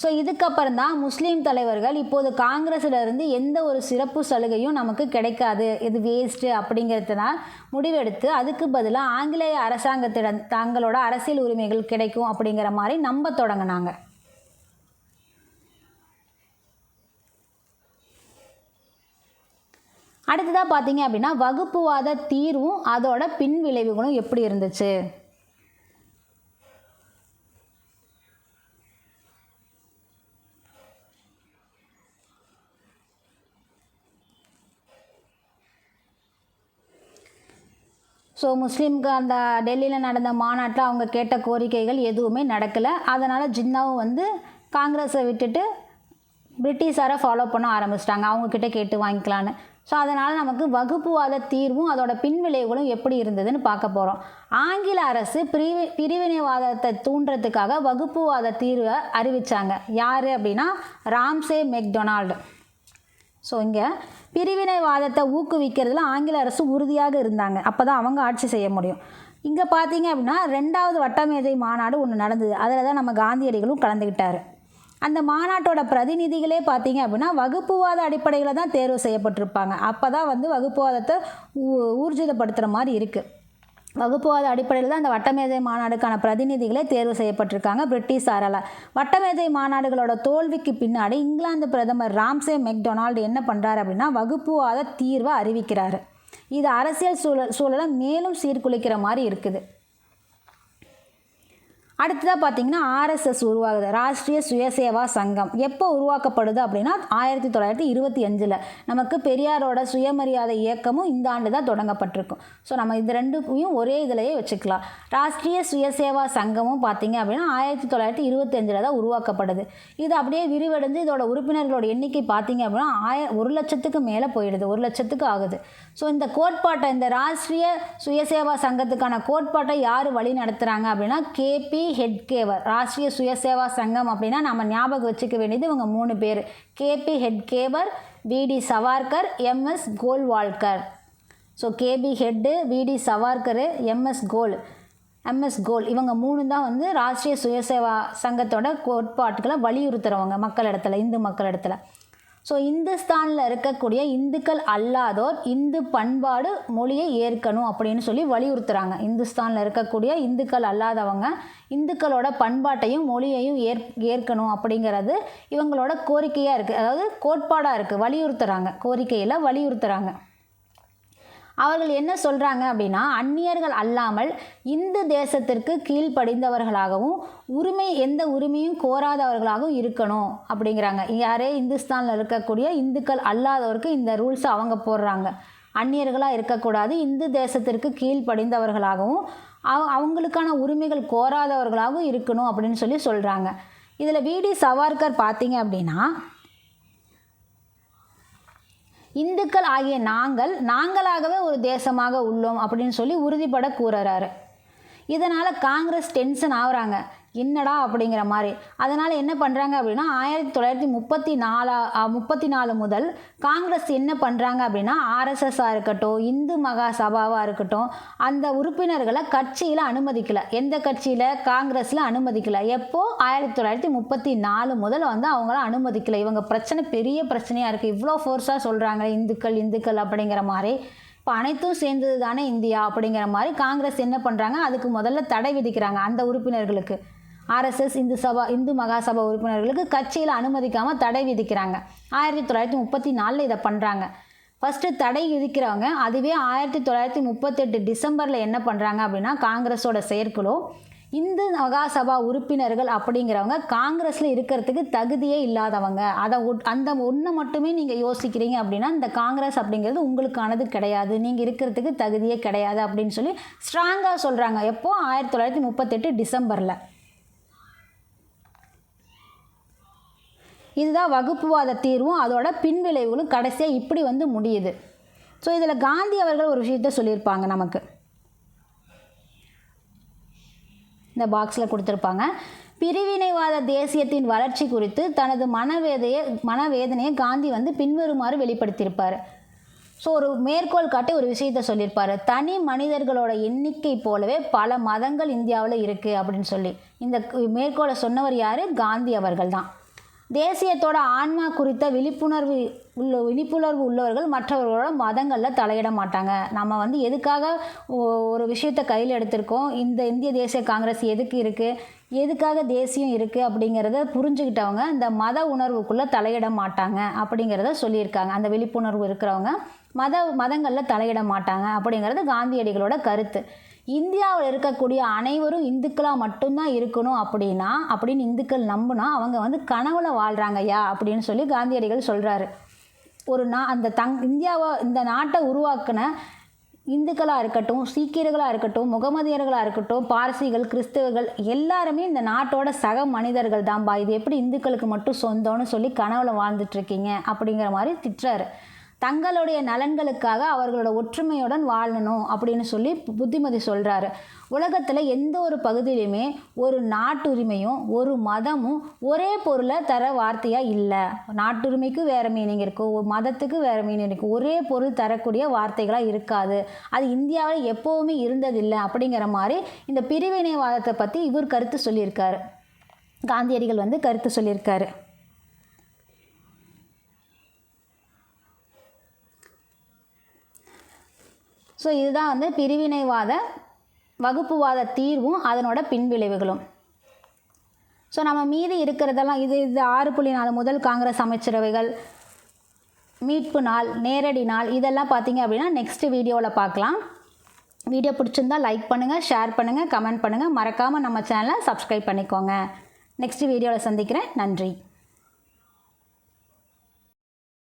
ஸோ இதுக்கப்புறம் தான் முஸ்லீம் தலைவர்கள் இப்போது காங்கிரஸிலிருந்து எந்த ஒரு சிறப்பு சலுகையும் நமக்கு கிடைக்காது, இது வேஸ்ட்டு அப்படிங்கிறதுனால் முடிவெடுத்து அதுக்கு பதிலாக ஆங்கிலேய அரசாங்கத்திடம் தங்களோட அரசியல் உரிமைகள் கிடைக்கும் அப்படிங்கிற மாதிரி நம்ப தொடங்கினாங்க. அடுத்ததாக பார்த்தீங்க அப்படின்னா வகுப்புவாத தீர்வும் அதோட பின் விளைவுகளும் எப்படி இருந்துச்சு. ஸோ முஸ்லீம்க்கு அந்த டெல்லியில் நடந்த மாநாட்டில் அவங்க கேட்ட கோரிக்கைகள் எதுவுமே நடக்கலை. அதனால் ஜின்னாவும் வந்து காங்கிரஸை விட்டுட்டு பிரிட்டிஷாரை ஃபாலோ பண்ண ஆரம்பிச்சிட்டாங்க, அவங்கக்கிட்ட கேட்டு வாங்கிக்கலான்னு. ஸோ அதனால் நமக்கு வகுப்புவாத தீர்வும் அதோட பின்விளைவுகளும் எப்படி இருந்ததுன்னு பார்க்க போகிறோம். ஆங்கில அரசு பிரிவினைவாதத்தை தூண்டுறதுக்காக வகுப்புவாத தீர்வை அறிவித்தாங்க. யார் அப்படின்னா ராம்சே மெக்டொனால்டு. ஸோ இங்கே பிரிவினைவாதத்தை ஊக்குவிக்கிறதுல ஆங்கில அரசு உறுதியாக இருந்தாங்க. அப்போ தான் அவங்க ஆட்சி செய்ய முடியும். இங்கே பார்த்தீங்க அப்படின்னா 2வது வட்டமேஜை மாநாடு ஒன்று நடந்தது. அதில் தான் நம்ம காந்தியடிகளும் கலந்துக்கிட்டார். அந்த மாநாட்டோட பிரதிநிதிகளே பார்த்தீங்க அப்படின்னா வகுப்புவாத அடிப்படையில் தான் தேர்வு செய்யப்பட்டிருப்பாங்க. அப்போ தான் வந்து வகுப்புவாதத்தை ஊர்ஜிதப்படுத்துகிற மாதிரி இருக்குது. வகுப்புவாத அடிப்படையில் தான் அந்த வட்டமேஜை மாநாடுக்கான பிரதிநிதிகளே தேர்வு செய்யப்பட்டிருக்காங்க பிரிட்டிஷாரால். வட்டமேஜை மாநாடுகளோட தோல்விக்கு பின்னாடி இங்கிலாந்து பிரதமர் ராம்சே மெக்டொனால்டு என்ன பண்ணுறாரு அப்படின்னா வகுப்புவாத தீர்வை அறிவிக்கிறாரு. இது அரசியல் சூழலை மேலும் சீர்குலைக்கிற மாதிரி இருக்குது. அடுத்ததாக பார்த்தீங்கன்னா ஆர்எஸ்எஸ் உருவாகுது, ராஷ்ட்ரிய சுயசேவா சங்கம். எப்போ உருவாக்கப்படுது அப்படின்னா 1925 நமக்கு பெரியாரோட சுயமரியாதை இயக்கமும் இந்த ஆண்டு தான் தொடங்கப்பட்டிருக்கும். ஸோ நம்ம இது ரெண்டுக்கும் ஒரே இதிலேயே வச்சுக்கலாம். ராஷ்ட்ரிய சுயசேவா சங்கமும் பார்த்தீங்க அப்படின்னா 1925 தான் உருவாக்கப்படுது. இது அப்படியே விரிவடைந்து இதோட உறுப்பினர்களோட எண்ணிக்கை பார்த்தீங்க அப்படின்னா 1 லட்சத்துக்கு மேலே போயிடுது, 1 லட்சத்துக்கு ஆகுது. ஸோ இந்த கோட்பாட்டை, இந்த ராஷ்ட்ரிய சுயசேவா சங்கத்துக்கான கோட்பாட்டை யார் வழி நடத்துகிறாங்க அப்படின்னா கேபி ஹெட்கேவர். ராஷ்ட்ரிய சுயசேவா சங்கம் அப்படின்னா நம்ம ஞாபகம் வச்சுக்க வேண்டியது இவங்க 3 பேர்: கேபி ஹெட்கேவர், விடி சவார்கர், எம்எஸ் கோல்வால்கர். ஸோ கேபி ஹெட்டு, விடி சவார்கர், எம்எஸ் கோல் இவங்க 3 தான் வந்து ராஷ்ட்ரிய சுயசேவா சங்கத்தோட கோட்பாட்டுகளை வலியுறுத்துகிறவங்க மக்களிடத்துல, இந்து மக்களிடத்துல. ஸோ இந்துஸ்தானில் இருக்கக்கூடிய இந்துக்கள் அல்லாதோர் இந்து பண்பாடு மொழியை ஏற்கணும் அப்படின்னு சொல்லி வலியுறுத்துகிறாங்க. இந்துஸ்தானில் இருக்கக்கூடிய இந்துக்கள் அல்லாதவங்க இந்துக்களோட பண்பாட்டையும் மொழியையும் ஏற்கணும் அப்படிங்கிறது இவங்களோட கோரிக்கையாக இருக்குது, அதாவது கோட்பாடாக இருக்குது, வலியுறுத்துகிறாங்க, கோரிக்கையில் வலியுறுத்துகிறாங்க. அவர்கள் என்ன சொல்கிறாங்க அப்படின்னா, அந்நியர்கள் அல்லாமல் இந்து தேசத்திற்கு கீழ்ப்படிந்தவர்களாகவும் எந்த உரிமையும் கோராதவர்களாகவும் இருக்கணும் அப்படிங்கிறாங்க. யாரே இந்துஸ்தானில் இருக்கக்கூடிய இந்துக்கள் அல்லாதவருக்கு இந்த ரூல்ஸை அவங்க போடுறாங்க. அந்நியர்களாக இருக்கக்கூடாது, இந்து தேசத்திற்கு கீழ்ப்படிந்தவர்களாகவும் அவங்களுக்கான உரிமைகள் கோராதவர்களாகவும் இருக்கணும் அப்படின்னு சொல்கிறாங்க. இதில் வி.டி. சவார்கர் பார்த்தீங்க அப்படின்னா, இந்துக்கள் ஆகிய நாங்களாகவே ஒரு தேசமாக உள்ளோம் அப்படின்னு உறுதிப்பட கூறுறாரு. இதனால் காங்கிரஸ் டென்ஷன் ஆகுறாங்க, என்னடா அப்படிங்கிற மாதிரி. அதனால் என்ன பண்ணுறாங்க அப்படின்னா, 1934 முதல் காங்கிரஸ் என்ன பண்ணுறாங்க அப்படின்னா, ஆர்எஸ்எஸ்ஸாக இருக்கட்டும், இந்து மகா சபாவாக இருக்கட்டும், அந்த உறுப்பினர்களை கட்சியில் அனுமதிக்கலை. எந்த கட்சியில்? காங்கிரஸில் அனுமதிக்கலை. எப்போ? 1934 முதல் அவங்கள அனுமதிக்கலை. இவங்க பிரச்சனை பெரிய பிரச்சனையாக இருக்குது. இவ்வளோ ஃபோர்ஸாக சொல்கிறாங்க இந்துக்கள் அப்படிங்கிற மாதிரி. இப்போ அனைத்தும் சேர்ந்தது தானே இந்தியா அப்படிங்கிற மாதிரி காங்கிரஸ் என்ன பண்ணுறாங்க, அதுக்கு முதல்ல தடை விதிக்கிறாங்க. அந்த உறுப்பினர்களுக்கு, ஆர்எஸ்எஸ் இந்து மகாசபா உறுப்பினர்களுக்கு கட்சியில் அனுமதிக்காமல் தடை விதிக்கிறாங்க. 1934 இதை பண்ணுறாங்க. ஃபஸ்ட்டு தடை விதிக்கிறவங்க. அதுவே 1938 டிசம்பரில் என்ன பண்ணுறாங்க அப்படின்னா, காங்கிரஸோட செயற்குழு இந்து மகாசபா உறுப்பினர்கள் அப்படிங்கிறவங்க காங்கிரஸில் இருக்கிறதுக்கு தகுதியே இல்லாதவங்க, அந்த ஒன்றை மட்டுமே நீங்கள் யோசிக்கிறீங்க அப்படின்னா இந்த காங்கிரஸ் அப்படிங்கிறது உங்களுக்கானது கிடையாது, நீங்கள் இருக்கிறதுக்கு தகுதியே கிடையாது அப்படின்னு ஸ்ட்ராங்காக சொல்கிறாங்க. எப்போ? 1938 டிசம்பரில். இதுதான் வகுப்புவாத தீர்வும் அதோட பின்விளைவுகளும் கடைசியாக இப்படி முடியுது. ஸோ இதில் காந்தி அவர்கள் ஒரு விஷயத்த சொல்லியிருப்பாங்க நமக்கு, இந்த பாக்ஸில் கொடுத்துருப்பாங்க. பிரிவினைவாத தேசியத்தின் வளர்ச்சி குறித்து தனது மனவேதனையை காந்தி பின்வருமாறு வெளிப்படுத்தியிருப்பார். ஸோ ஒரு மேற்கோள் காட்டி ஒரு விஷயத்தை சொல்லியிருப்பார். தனி மனிதர்களோட எண்ணிக்கை போலவே பல மதங்கள் இந்தியாவில் இருக்குது அப்படின்னு இந்த மேற்கோளை சொன்னவர் யார்? காந்தி அவர்கள் தான். தேசியத்தோட ஆன்மா குறித்த விழிப்புணர்வு உள்ளவர்கள் மற்றவர்களோட மதங்களில் தலையிட மாட்டாங்க. நம்ம எதுக்காக ஒரு விஷயத்தை கையில் எடுத்திருக்கோம், இந்த இந்திய தேசிய காங்கிரஸ் எதுக்கு இருக்குது, எதுக்காக தேசியம் இருக்குது அப்படிங்கிறத புரிஞ்சுக்கிட்டவங்க இந்த மத உணர்வுக்குள்ளே தலையிட மாட்டாங்க அப்படிங்கிறத சொல்லியிருக்காங்க. அந்த விழிப்புணர்வு இருக்கிறவங்க மதங்களில் தலையிட மாட்டாங்க அப்படிங்கிறது காந்தியடிகளோட கருத்து. இந்தியாவில் இருக்கக்கூடிய அனைவரும் இந்துக்களாக மட்டும்தான் இருக்கணும் அப்படின்னு இந்துக்கள் நம்பினா அவங்க கனவுல வாழ்கிறாங்கய்யா அப்படின்னு காந்தியடிகள் சொல்கிறாரு. இந்த நாட்டை உருவாக்கின இந்துக்களாக இருக்கட்டும், சீக்கியர்களாக இருக்கட்டும், முகமதியர்களாக இருக்கட்டும், பார்சிகள், கிறிஸ்தவர்கள் எல்லாருமே இந்த நாட்டோட சக மனிதர்கள் தான்பா. இது எப்படி இந்துக்களுக்கு மட்டும் சொந்தம்னு கனவுல வாழ்ந்துட்டுருக்கீங்க அப்படிங்கிற மாதிரி திட்டுறாரு. தங்களுடைய நலன்களுக்காக அவர்களோட ஒற்றுமையுடன் வாழணும் அப்படின்னு புத்திமதி சொல்கிறாரு. உலகத்தில் எந்த ஒரு பகுதியிலுமே ஒரு நாட்டுரிமையும் ஒரு மதமும் ஒரே பொருளை தர வார்த்தையாக இல்லை. நாட்டுரிமைக்கு வேறு மீனிங் இருக்கும், மதத்துக்கு வேறு மீனிங் இருக்கும், ஒரே பொருள் தரக்கூடிய வார்த்தைகளாக இருக்காது. அது இந்தியாவில் எப்போவுமே இருந்ததில்லை அப்படிங்கிற மாதிரி இந்த பிரிவினைவாதத்தை பற்றி இவர் கருத்து சொல்லியிருக்காரு. காந்தியடிகள் கருத்து சொல்லியிருக்காரு. ஸோ இதுதான் பிரிவினைவாத வகுப்புவாத தீர்வும் அதனோட பின்விளைவுகளும். ஸோ நம்ம மீதி இருக்கிறதெல்லாம் இது 6.4 முதல் காங்கிரஸ் அமைச்சரவைகள், மீட்பு நாள், நேரடி நாள், இதெல்லாம் பார்த்தீங்க அப்படின்னா நெக்ஸ்ட் வீடியோவில் பார்க்கலாம். வீடியோ பிடிச்சிருந்தால் லைக் பண்ணுங்கள், ஷேர் பண்ணுங்கள், கமெண்ட் பண்ணுங்கள். மறக்காமல் நம்ம சேனலை சப்ஸ்கிரைப் பண்ணிக்கோங்க. நெக்ஸ்ட் வீடியோவில் சந்திக்கிறேன். நன்றி.